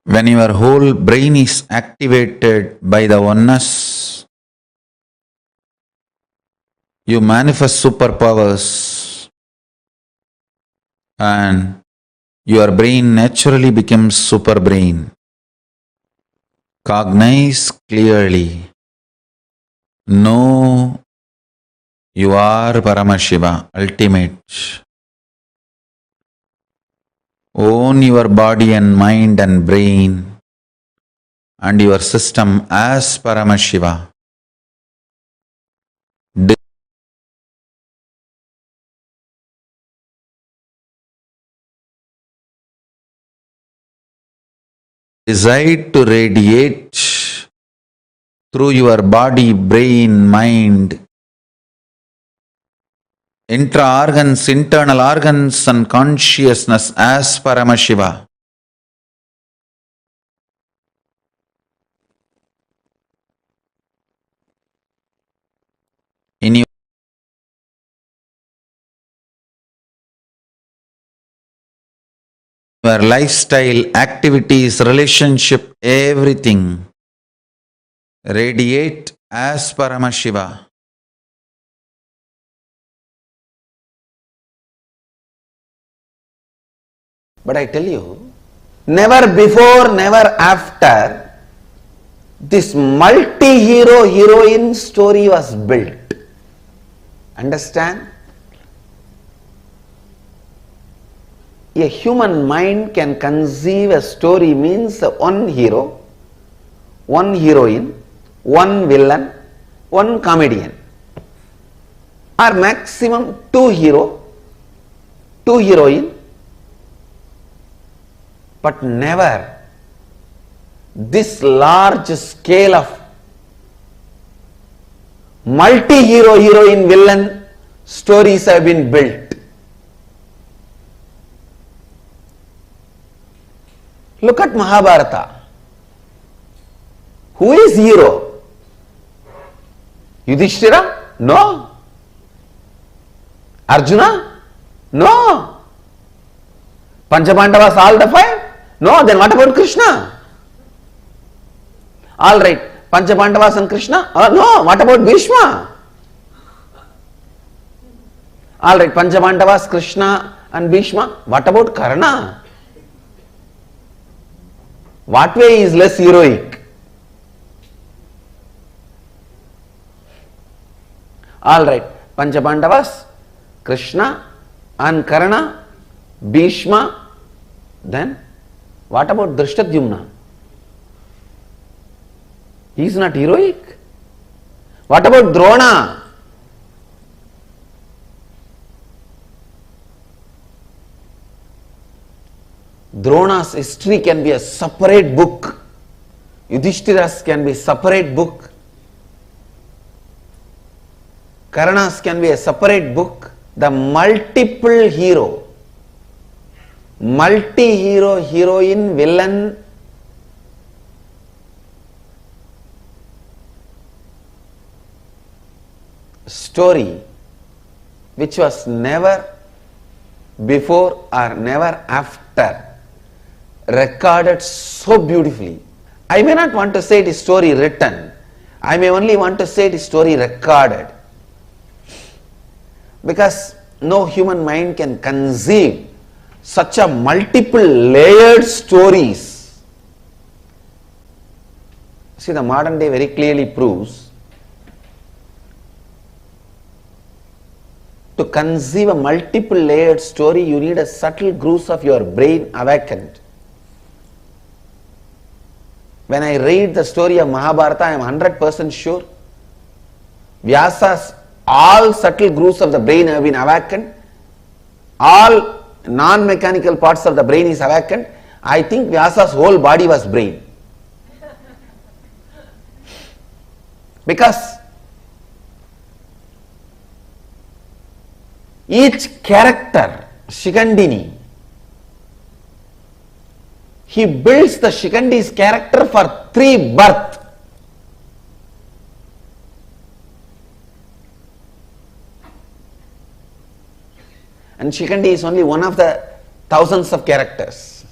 when your whole brain is activated by the oneness. You manifest superpowers and your brain naturally becomes super brain. Cognize clearly. Know you are Paramashiva, ultimate. Own your body and mind and brain and your system as Paramashiva. Decide to radiate through your body, brain, mind, intra-organs, internal organs and consciousness as Paramashiva. In your lifestyle, activities, relationship, everything, radiate as Paramashiva. But I tell you, never before, never after, this multi-hero heroine story was built. Understand? A human mind can conceive a story means one hero, one heroine, one villain, one comedian, or maximum two hero, two heroine, but never this large scale of multi-hero heroine villain stories have been built. Look at Mahabharata. Who is hero? Yudhishthira? No. Arjuna? No. Panchabandavas all the five? No. Then what about Krishna? All right. Panchabandavas and Krishna? No. What about Bhishma? All right. Panchabandavas, Krishna and Bhishma. What about Karna? What way is less heroic? All right. Panchabandavas, Krishna and Karna, Bhishma. Then what about Drishtadyumna? He is not heroic. What about Drona? Drona's history can be a separate book. Yudhishthira's can be a separate book. Karna's can be a separate book. The multiple hero, multi-hero, heroine, villain, story which was never before or never after recorded so beautifully. I may not want to say it is story written. I may only want to say it is story recorded. Because no human mind can conceive such a multiple layered stories. See, the modern day very clearly proves to conceive a multiple layered story, you need a subtle grooves of your brain awakened. When I read the story of Mahabharata, I am 100% sure Vyasa's all subtle grooves of the brain have been awakened. All non-mechanical parts of the brain is awakened. I think Vyasa's whole body was brain. Because each character, Shikandini, he builds the Shikandi's character for 3 births. And Shikandi is only one of the thousands of characters.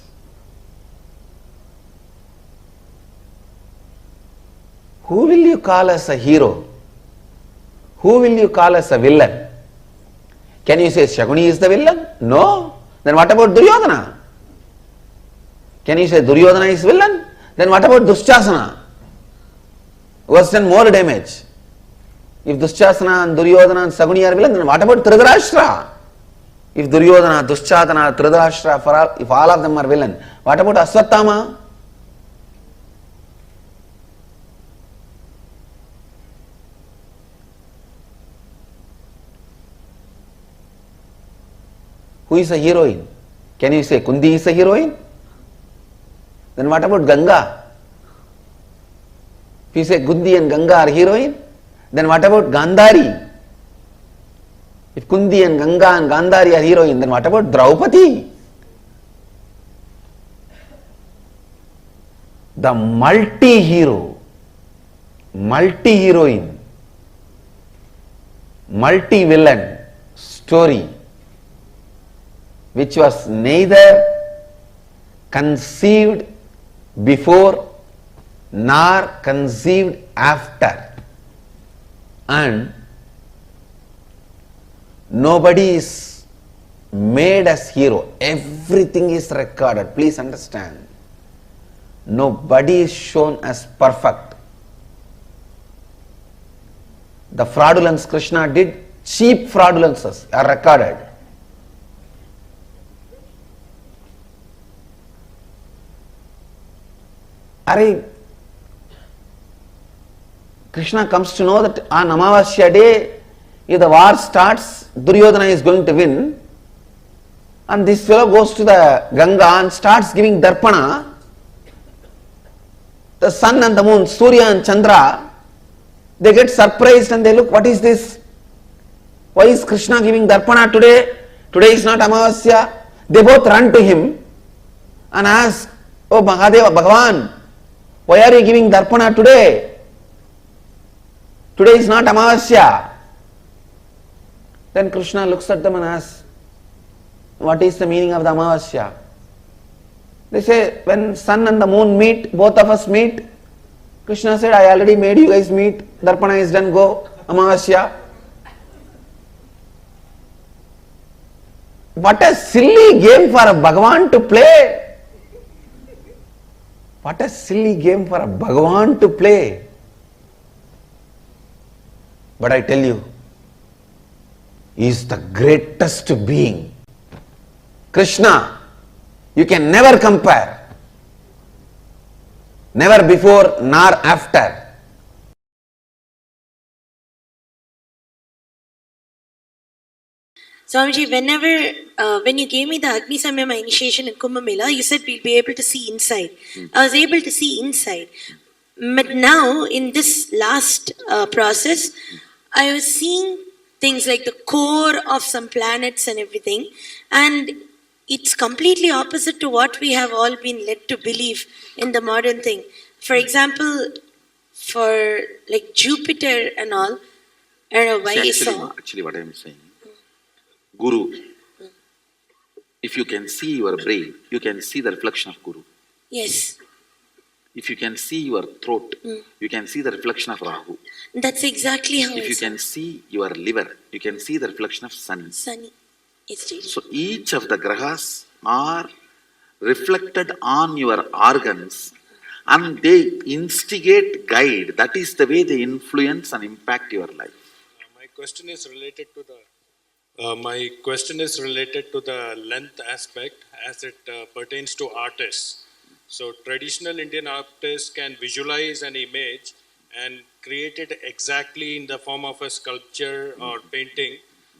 Who will you call as a hero? Who will you call as a villain? Can you say Shakuni is the villain? No. Then what about Duryodhana? Can you say Duryodhana is villain? Then what about Dushasana? Who has done more damage? If Dushasana and Duryodhana and Shakuni are villain, then what about Dhritarashtra? If Duryodhana, Dushasana, Dhritarashtra, if all of them are villain, what about Aswathama? Who is a heroine? Can you say Kundi is a heroine? Then what about Ganga? If you say Kundi and Ganga are heroine, then what about Gandhari? If Kundi and Ganga and Gandhari are heroine, then what about Draupadi? The multi-hero, multi-heroine, multi-villain story, which was neither conceived before nor conceived after, and nobody is made as hero. Everything is recorded. Please understand. Nobody is shown as perfect. The fraudulence Krishna did, cheap fraudulences are recorded. Krishna comes to know that on Amavasya day, if the war starts, Duryodhana is going to win, and this fellow goes to the Ganga and starts giving darpana. The sun and the moon, Surya and Chandra, they get surprised and they look, what is this? Why is Krishna giving darpana today? Today is not Amavasya. They both run to him and ask, oh Mahadeva, Bhagavan, why are you giving darpana today? Today is not Amavasya. Then Krishna looks at them and asks, what is the meaning of the Amavasya? They say, when sun and the moon meet, both of us meet. Krishna said, I already made you guys meet. Darpana is done, go. Amavasya. What a silly game for a Bhagavan to play. What a silly game for a Bhagavan to play. But I tell you, he is the greatest being. Krishna, you can never compare. Never before nor after. Swamiji, when you gave me the Agni Samyama initiation in Kumbh Mela, you said we'll be able to see inside. I was able to see inside. But now, in this last process, I was seeing things like the core of some planets and everything, and it's completely opposite to what we have all been led to believe in the modern thing. For example, for like Jupiter and all, I don't know why Actually, what I am saying, Guru, if you can see your brain, you can see the reflection of Guru. Yes. If you can see your throat, you can see the reflection of Rahu. That's exactly how If you can see your liver, you can see the reflection of Sun. Sunny. It's really. So each of the grahas are reflected on your organs and they instigate, guide. That is the way they influence and impact your life. My question is related to the length aspect as it pertains to artists. So traditional Indian artists can visualize an image and create it exactly in the form of a sculpture or painting.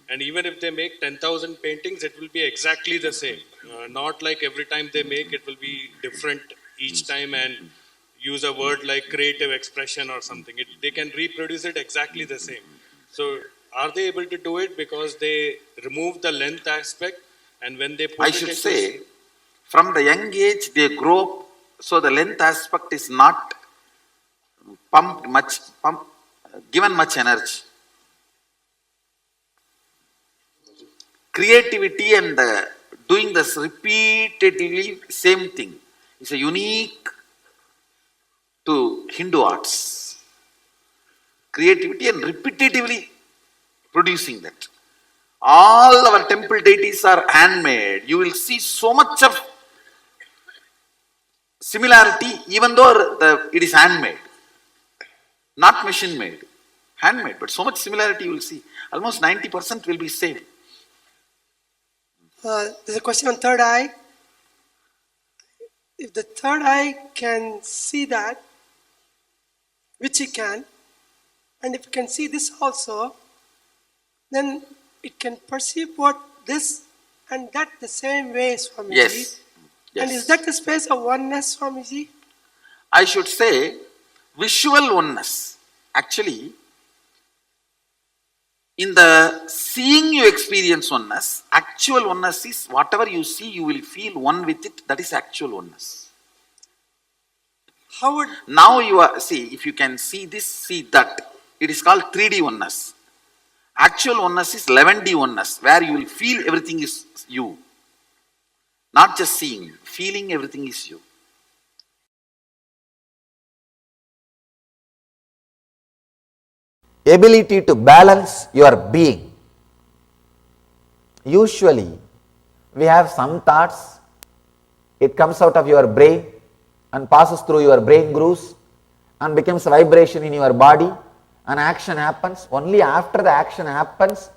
And even if they make 10,000 paintings, it will be exactly the same. Not like every time they make, it will be different each time and use a word like creative expression or something. They can reproduce it exactly the same. So are they able to do it because they remove the length aspect, and when they put I should say, from the young age they grow up, so the length aspect is not given much energy. Creativity and doing this repeatedly, same thing, is a unique to Hindu arts. Creativity and repetitively producing that. All our temple deities are handmade. You will see so much of similarity even though it is handmade. Not machine made. Handmade. But so much similarity you will see. Almost 90% will be same. There's a question on third eye. If the third eye can see that, which it can, and if it can see this also, then it can perceive what this and that the same way, Swamiji. Yes. And is that the space of oneness, Swamiji? I should say visual oneness. Actually, in the seeing you experience oneness, actual oneness is whatever you see, you will feel one with it. That is actual oneness. How would... Now you are, see, if you can see this, see that, it is called 3D oneness. Actual oneness is 11D oneness, where you will feel everything is you. Not just seeing, feeling everything is you. Ability to balance your being. Usually, we have some thoughts, it comes out of your brain and passes through your brain grooves and becomes a vibration in your body an action happens, only after the action happens,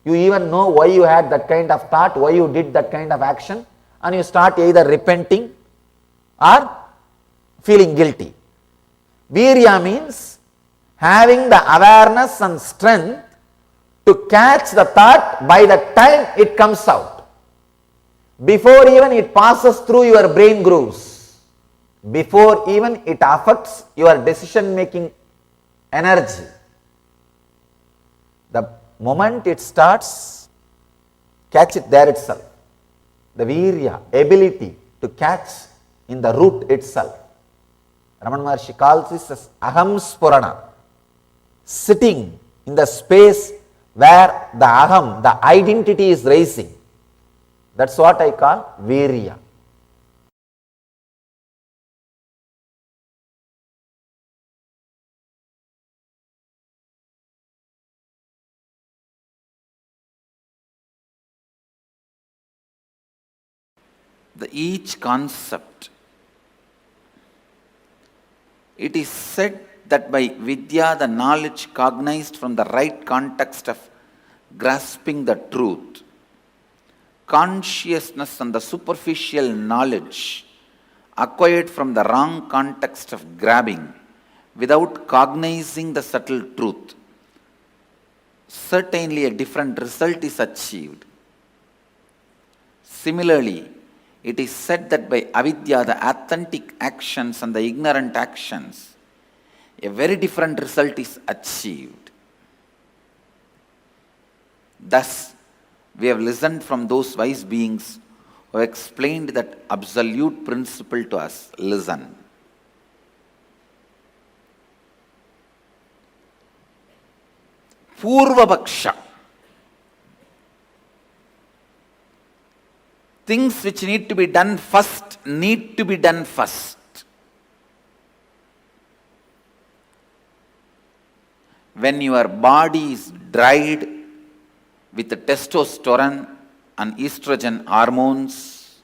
you even know why you had that kind of thought, why you did that kind of action, and you start either repenting or feeling guilty. Virya means having the awareness and strength to catch the thought by the time it comes out, before even it passes through your brain grooves, before even it affects your decision making energy. The moment it starts, catch it there itself. The virya, ability to catch in the root itself. Ramana Maharshi calls this as aham spurana, sitting in the space where the aham, the identity is rising. That's what I call virya. Each concept, it is said that by vidya, the knowledge cognized from the right context of grasping the truth, consciousness and the superficial knowledge acquired from the wrong context of grabbing without cognizing the subtle truth, certainly a different result is achieved. Similarly, it is said that by avidya, the authentic actions and the ignorant actions, a very different result is achieved. Thus, we have listened from those wise beings who have explained that absolute principle to us. Listen. Purvapaksha. Things which need to be done first need to be done first. When your body is dried with the testosterone and estrogen hormones,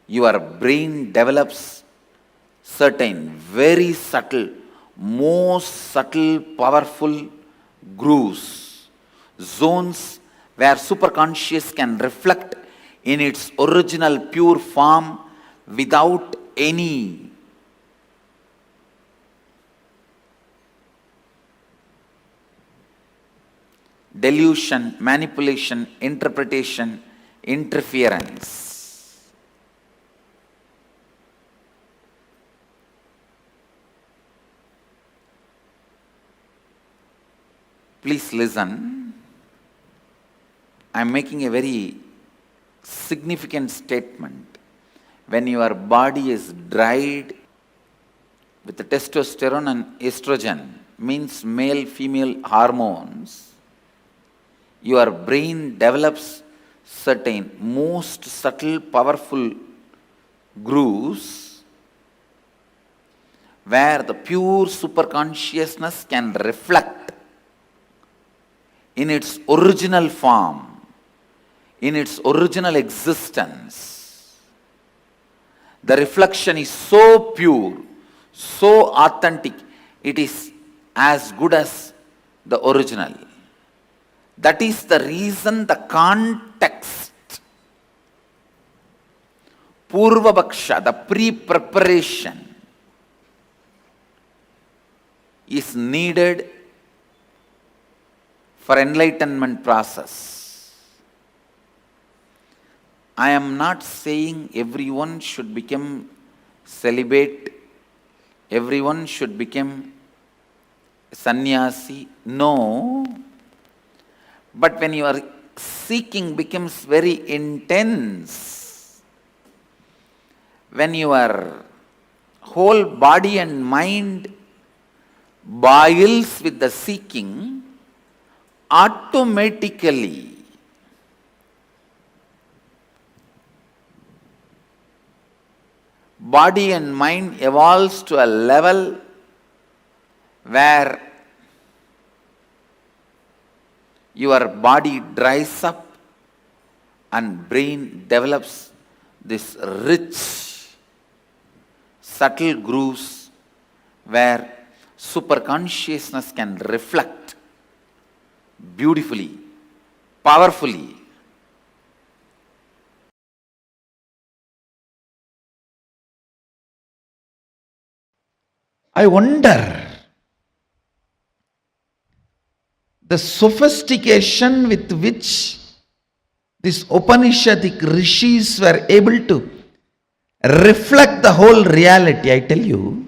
your brain develops certain very subtle, most subtle, powerful grooves, zones where superconscious can reflect in its original pure form without any delusion, manipulation, interpretation, interference. Please listen. I am making a very significant statement. When your body is dried with the testosterone and estrogen, means male female hormones, your brain develops certain most subtle powerful grooves where the pure superconsciousness can reflect in its original form, in its original existence. The reflection is so pure, so authentic, it is as good as the original. That is the reason the context, Purvapaksha, the pre-preparation, is needed for enlightenment process. I am not saying everyone should become celibate, everyone should become sannyasi. No. But when your seeking becomes very intense, when your whole body and mind boils with the seeking, automatically body and mind evolves to a level where your body dries up and brain develops this rich, subtle grooves where superconsciousness can reflect beautifully, powerfully. I wonder the sophistication with which these Upanishadic rishis were able to reflect the whole reality. I tell you,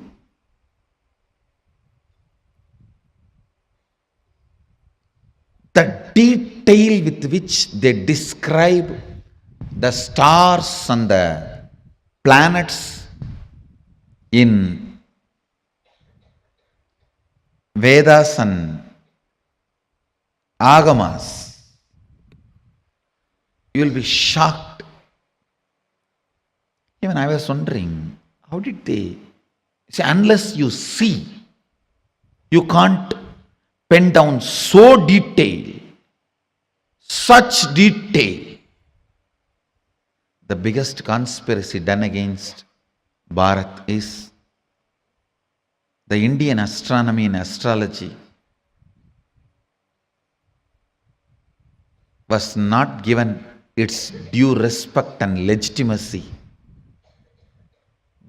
the detail with which they describe the stars and the planets in Vedas and Agamas, you will be shocked. Even I was wondering, how did they see? Unless you see, you can't pen down so detail, such detail. The biggest conspiracy done against Bharat is the Indian astronomy and astrology was not given its due respect and legitimacy,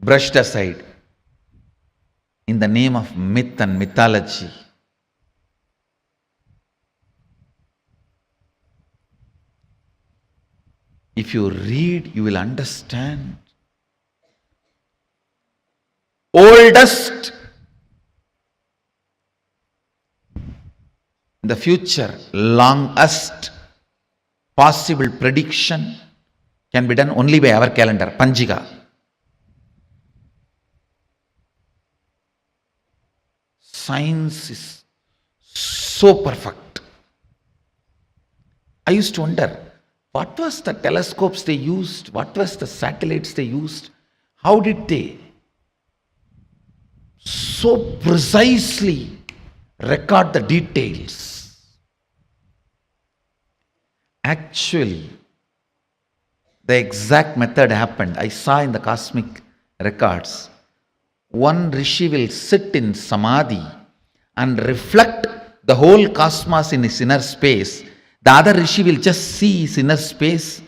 brushed aside in the name of myth and mythology. If you read, you will understand. Oldest in the future, longest possible prediction can be done only by our calendar, Panjiga. Science is so perfect. I used to wonder, what was the telescopes they used? What was the satellites they used? How did they so precisely record the details? Actually, the exact method happened. I saw in the cosmic records. One rishi will sit in samadhi and reflect the whole cosmos in his inner space. The other rishi will just see his inner space,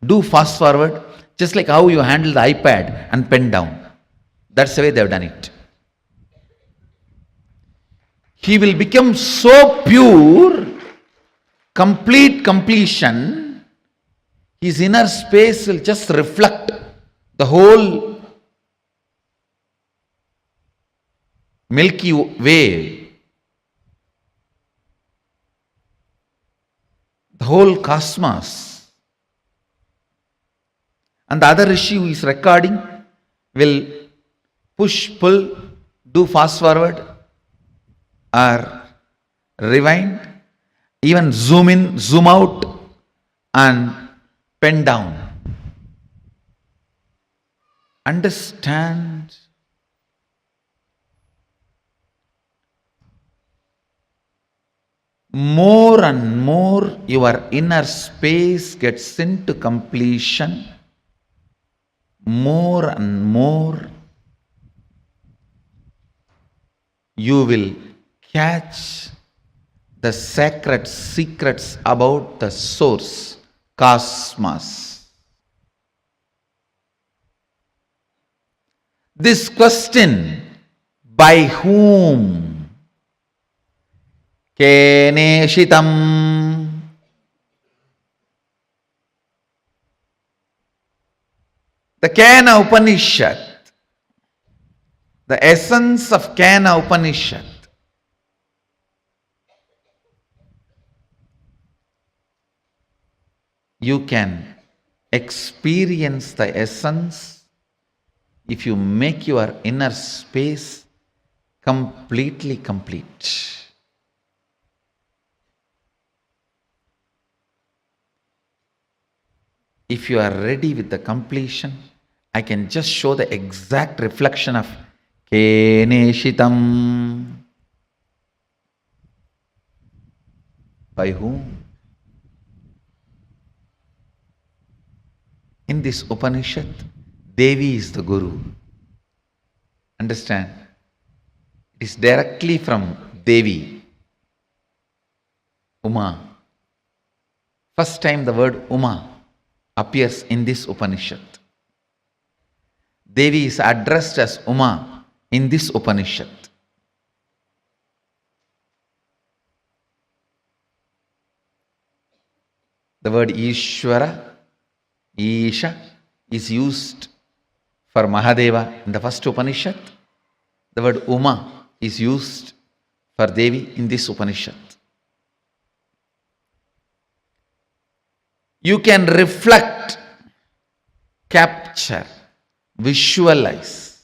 do fast forward, just like how you handle the iPad and pen down. That's the way they have done it. He will become so pure, complete completion, his inner space will just reflect the whole Milky Way, the whole cosmos. And the other rishi who is recording will push, pull, do fast forward or rewind, even zoom in, zoom out and pen down. Understand? More and more your inner space gets into completion, more and more you will catch the sacred secrets about the source, cosmos. This question, by whom? Keneshitam. The Kena Upanishad, the essence of Kena Upanishad, you can experience the essence if you make your inner space completely complete. If you are ready with the completion, I can just show the exact reflection of Keneshitam. By whom? In this Upanishad, Devi is the Guru. Understand? It is directly from Devi, Uma. First time the word Uma appears in this Upanishad. Devi is addressed as Uma in this Upanishad. The word Ishvara, Isha, is used for Mahadeva in the first Upanishad. The word Uma is used for Devi in this Upanishad. You can reflect, capture, visualize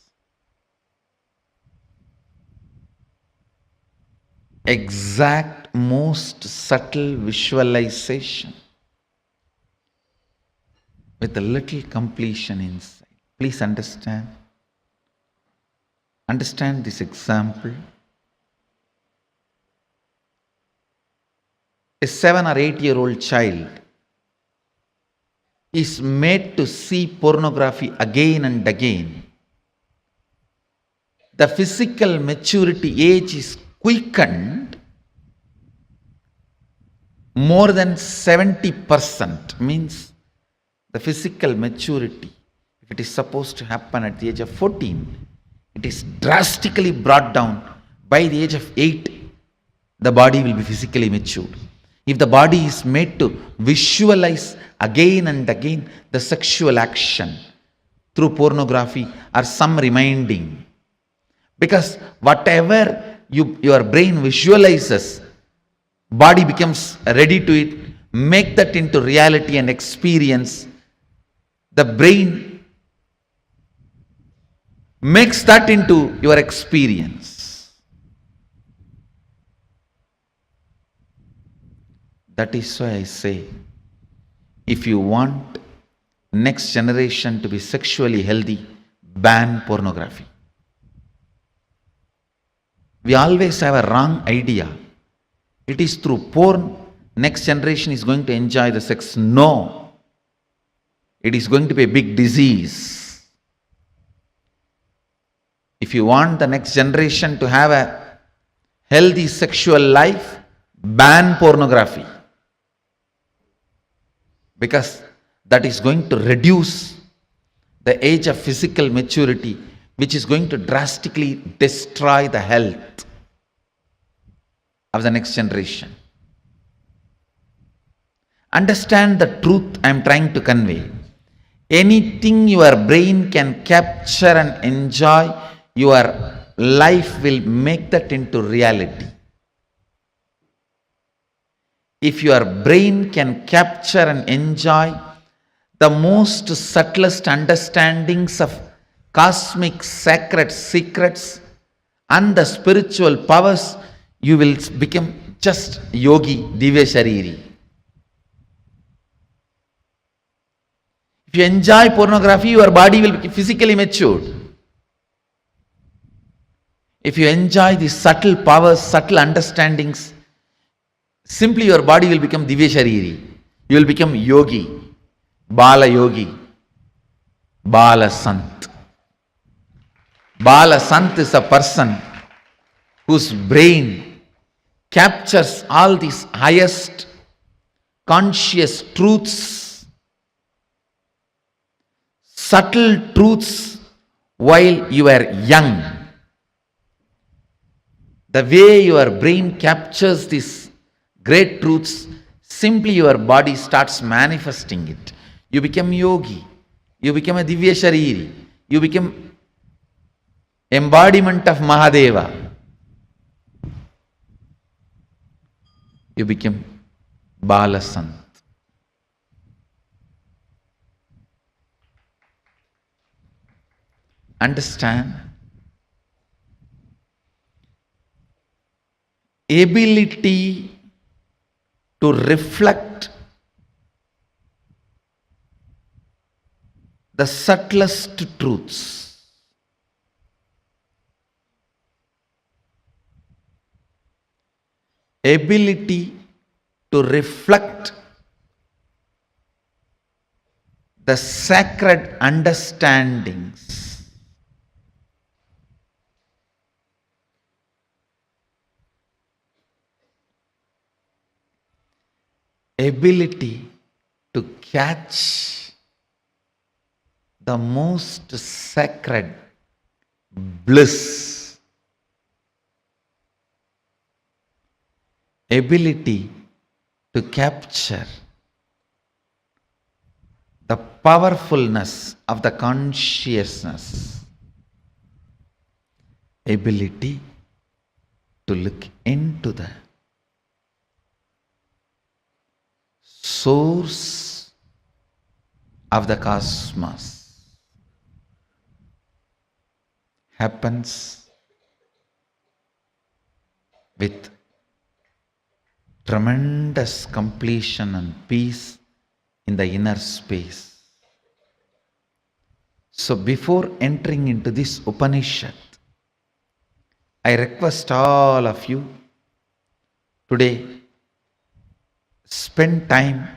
exact, most subtle visualization with a little completion inside. Please understand. Understand this example. A 7 or 8-year-old child is made to see pornography again and again. The physical maturity age is quickened more than 70%, means the physical maturity, if it is supposed to happen at the age of 14, it is drastically brought down. By the age of 8, the body will be physically matured. If the body is made to visualize again and again the sexual action through pornography or some reminding, because whatever your brain visualizes, body becomes ready to it, make that into reality and experience. The brain makes that into your experience. That is why I say, if you want next generation to be sexually healthy, ban pornography. We always have a wrong idea. It is through porn next generation is going to enjoy the sex. No. It is going to be a big disease. If you want the next generation to have a healthy sexual life, ban pornography. Because that is going to reduce the age of physical maturity, which is going to drastically destroy the health of the next generation. Understand the truth I am trying to convey. Anything your brain can capture and enjoy, your life will make that into reality. If your brain can capture and enjoy the most subtlest understandings of cosmic sacred secrets and the spiritual powers, you will become just yogi, divya shariri. If you enjoy pornography, your body will be physically matured. If you enjoy the subtle powers, subtle understandings, simply your body will become divya shariri. You will become yogi, bala yogi, bala sant. Bala sant is a person whose brain captures all these highest conscious truths, subtle truths while you are young. The way your brain captures these great truths, simply your body starts manifesting it. You become yogi. You become a divya shariri. You become embodiment of Mahadeva. You become Balasant. Understand? Ability to reflect the subtlest truths. Ability to reflect the sacred understandings ability to catch the most sacred bliss, ability to capture the powerfulness of the consciousness, ability to look into the source of the cosmos happens with tremendous completion and peace in the inner space. So before entering into this Upanishad, I request all of you today, spend time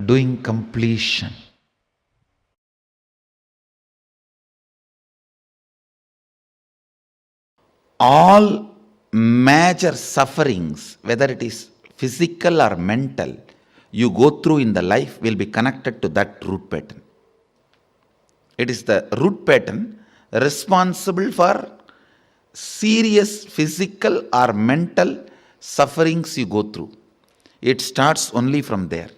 doing completion. All major sufferings, whether it is physical or mental, you go through in the life will be connected to that root pattern. It is the root pattern responsible for serious physical or mental sufferings you go through. It starts only from there.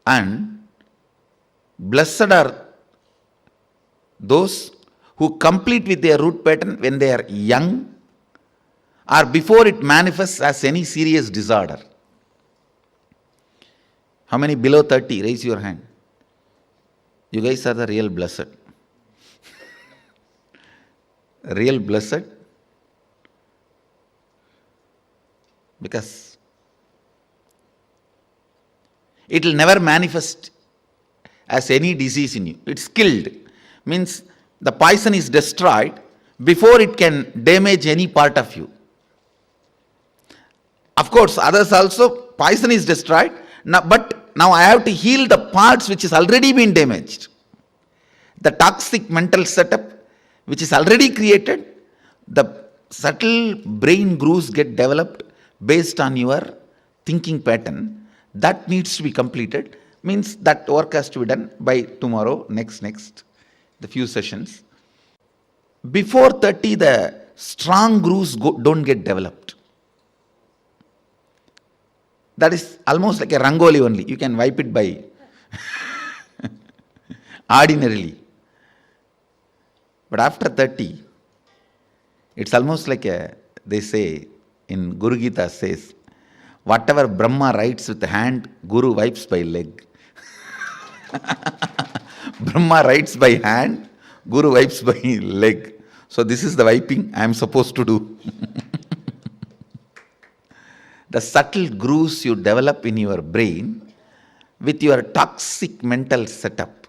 And blessed are those who complete with their root pattern when they are young or before it manifests as any serious disorder. How many below 30? Raise your hand. You guys are the real blessed. Real blessed. Because it will never manifest as any disease in you. It's killed. Means the poison is destroyed before it can damage any part of you. Of course, others also, poison is destroyed. But now I have to heal the parts which has already been damaged. The toxic mental setup which is already created, the subtle brain grooves get developed based on your thinking pattern. That needs to be completed. Means that work has to be done by tomorrow, next, the few sessions. Before 30, the strong grooves don't get developed. That is almost like a rangoli only. You can wipe it by ordinarily. But after 30, it's almost like they say in Guru Gita says, whatever Brahma writes with the hand, Guru wipes by leg. Brahma writes by hand, Guru wipes by leg. So this is the wiping I am supposed to do. The subtle grooves you develop in your brain with your toxic mental setup.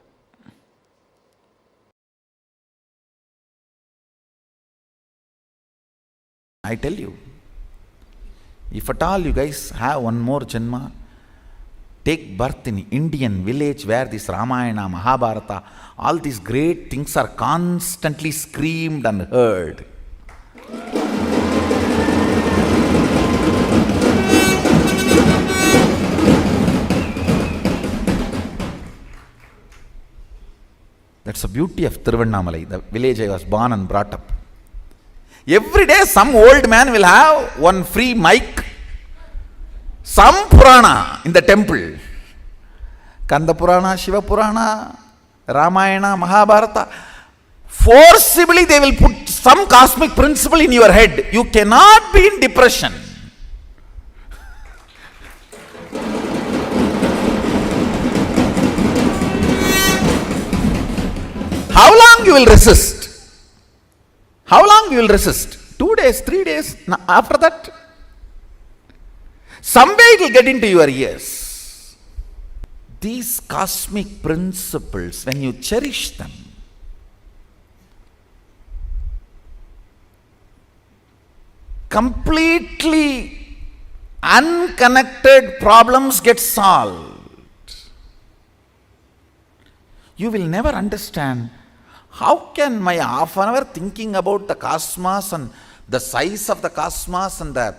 I tell you, if at all you guys have one more janma, take birth in Indian village where this Ramayana, Mahabharata, all these great things are constantly screamed and heard. That's the beauty of Tiruvannamalai, the village I was born and brought up. Every day some old man will have one free mic, some Purana in the temple. Kanda Purana, Shiva Purana, Ramayana, Mahabharata. Forcibly they will put some cosmic principle in your head. You cannot be in depression. How long you will resist? How long you will resist? 2 days, 3 days. After that, some way it will get into your ears. These cosmic principles, when you cherish them, completely unconnected problems get solved. You will never understand how can my half an hour thinking about the cosmos and the size of the cosmos and the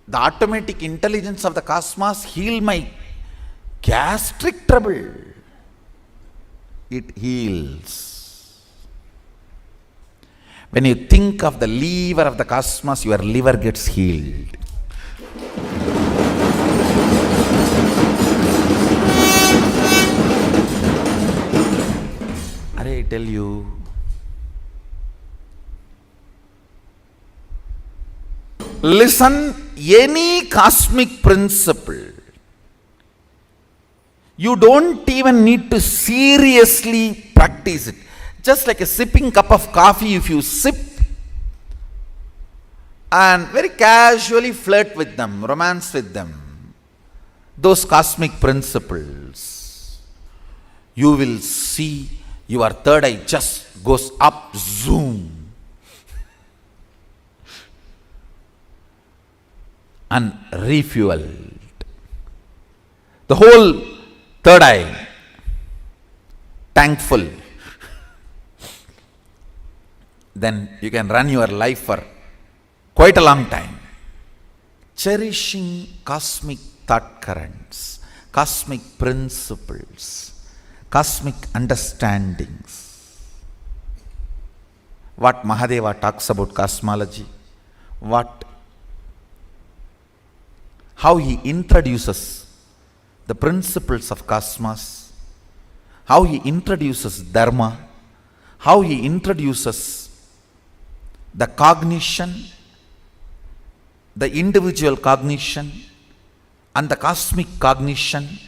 The automatic intelligence of the cosmos heal my gastric trouble. It heals. When you think of the lever of the cosmos, your liver gets healed. I tell you, listen, any cosmic principle, you don't even need to seriously practice it. Just like a sipping cup of coffee, if you sip and very casually flirt with them, romance with them, those cosmic principles, you will see your third eye just goes up, zoom, and refueled. The whole third eye, thankful. Then you can run your life for quite a long time. Cherishing cosmic thought currents, cosmic principles, cosmic understandings. What Mahadeva talks about cosmology, how he introduces the principles of cosmos, how he introduces dharma, how he introduces the cognition, the individual cognition and the cosmic cognition,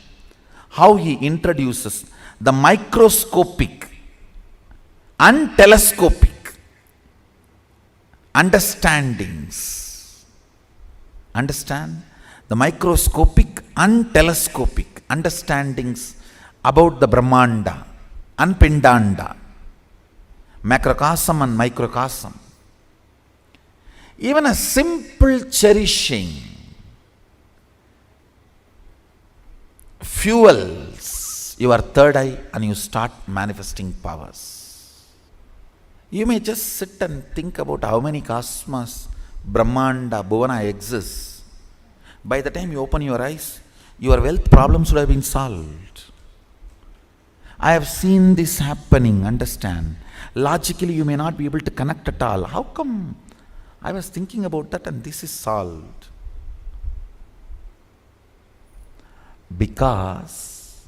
how he introduces the microscopic and telescopic understandings. Understand? The microscopic and telescopic understandings about the Brahmanda and Pindanda, macrocosm and microcosm. Even a simple cherishing fuels your third eye and you start manifesting powers. You may just sit and think about how many cosmos, Brahmanda, Bhuvana exists. By the time you open your eyes, your wealth problems would have been solved. I have seen this happening, understand. Logically, you may not be able to connect at all. How come? I was thinking about that and this is solved. Because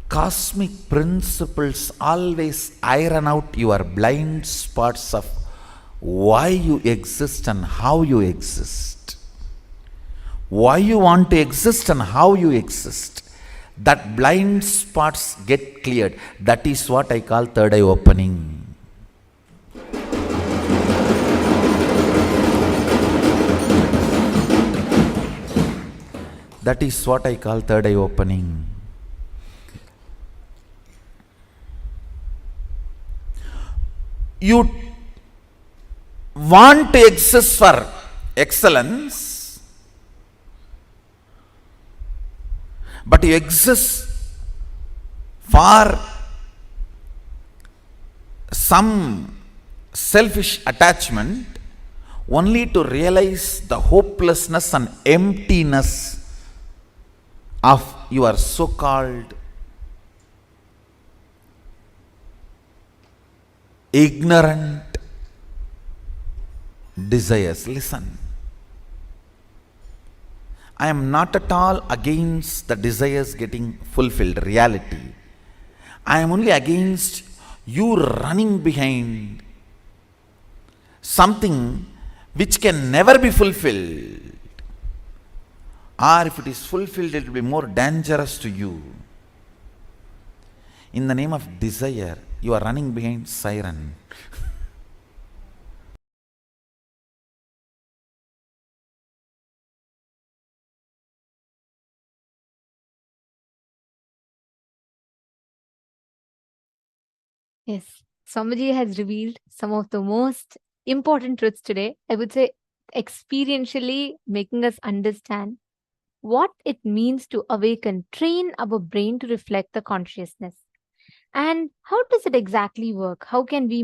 cosmic principles always iron out your blind spots of why you exist and how you exist. Why you want to exist and how you exist. That blind spots get cleared. That is what I call third eye opening. That is what I call third eye opening. You want to exist for excellence, but you exist for some selfish attachment only to realize the hopelessness and emptiness of your so-called ignorant desires. Listen, I am not at all against the desires getting fulfilled, reality. I am only against you running behind something which can never be fulfilled. Or if it is fulfilled, it will be more dangerous to you. In the name of desire, you are running behind siren. Yes, Swamiji has revealed some of the most important truths today. I would say experientially making us understand what it means to awaken, train our brain to reflect the consciousness. And how does it exactly work? How can we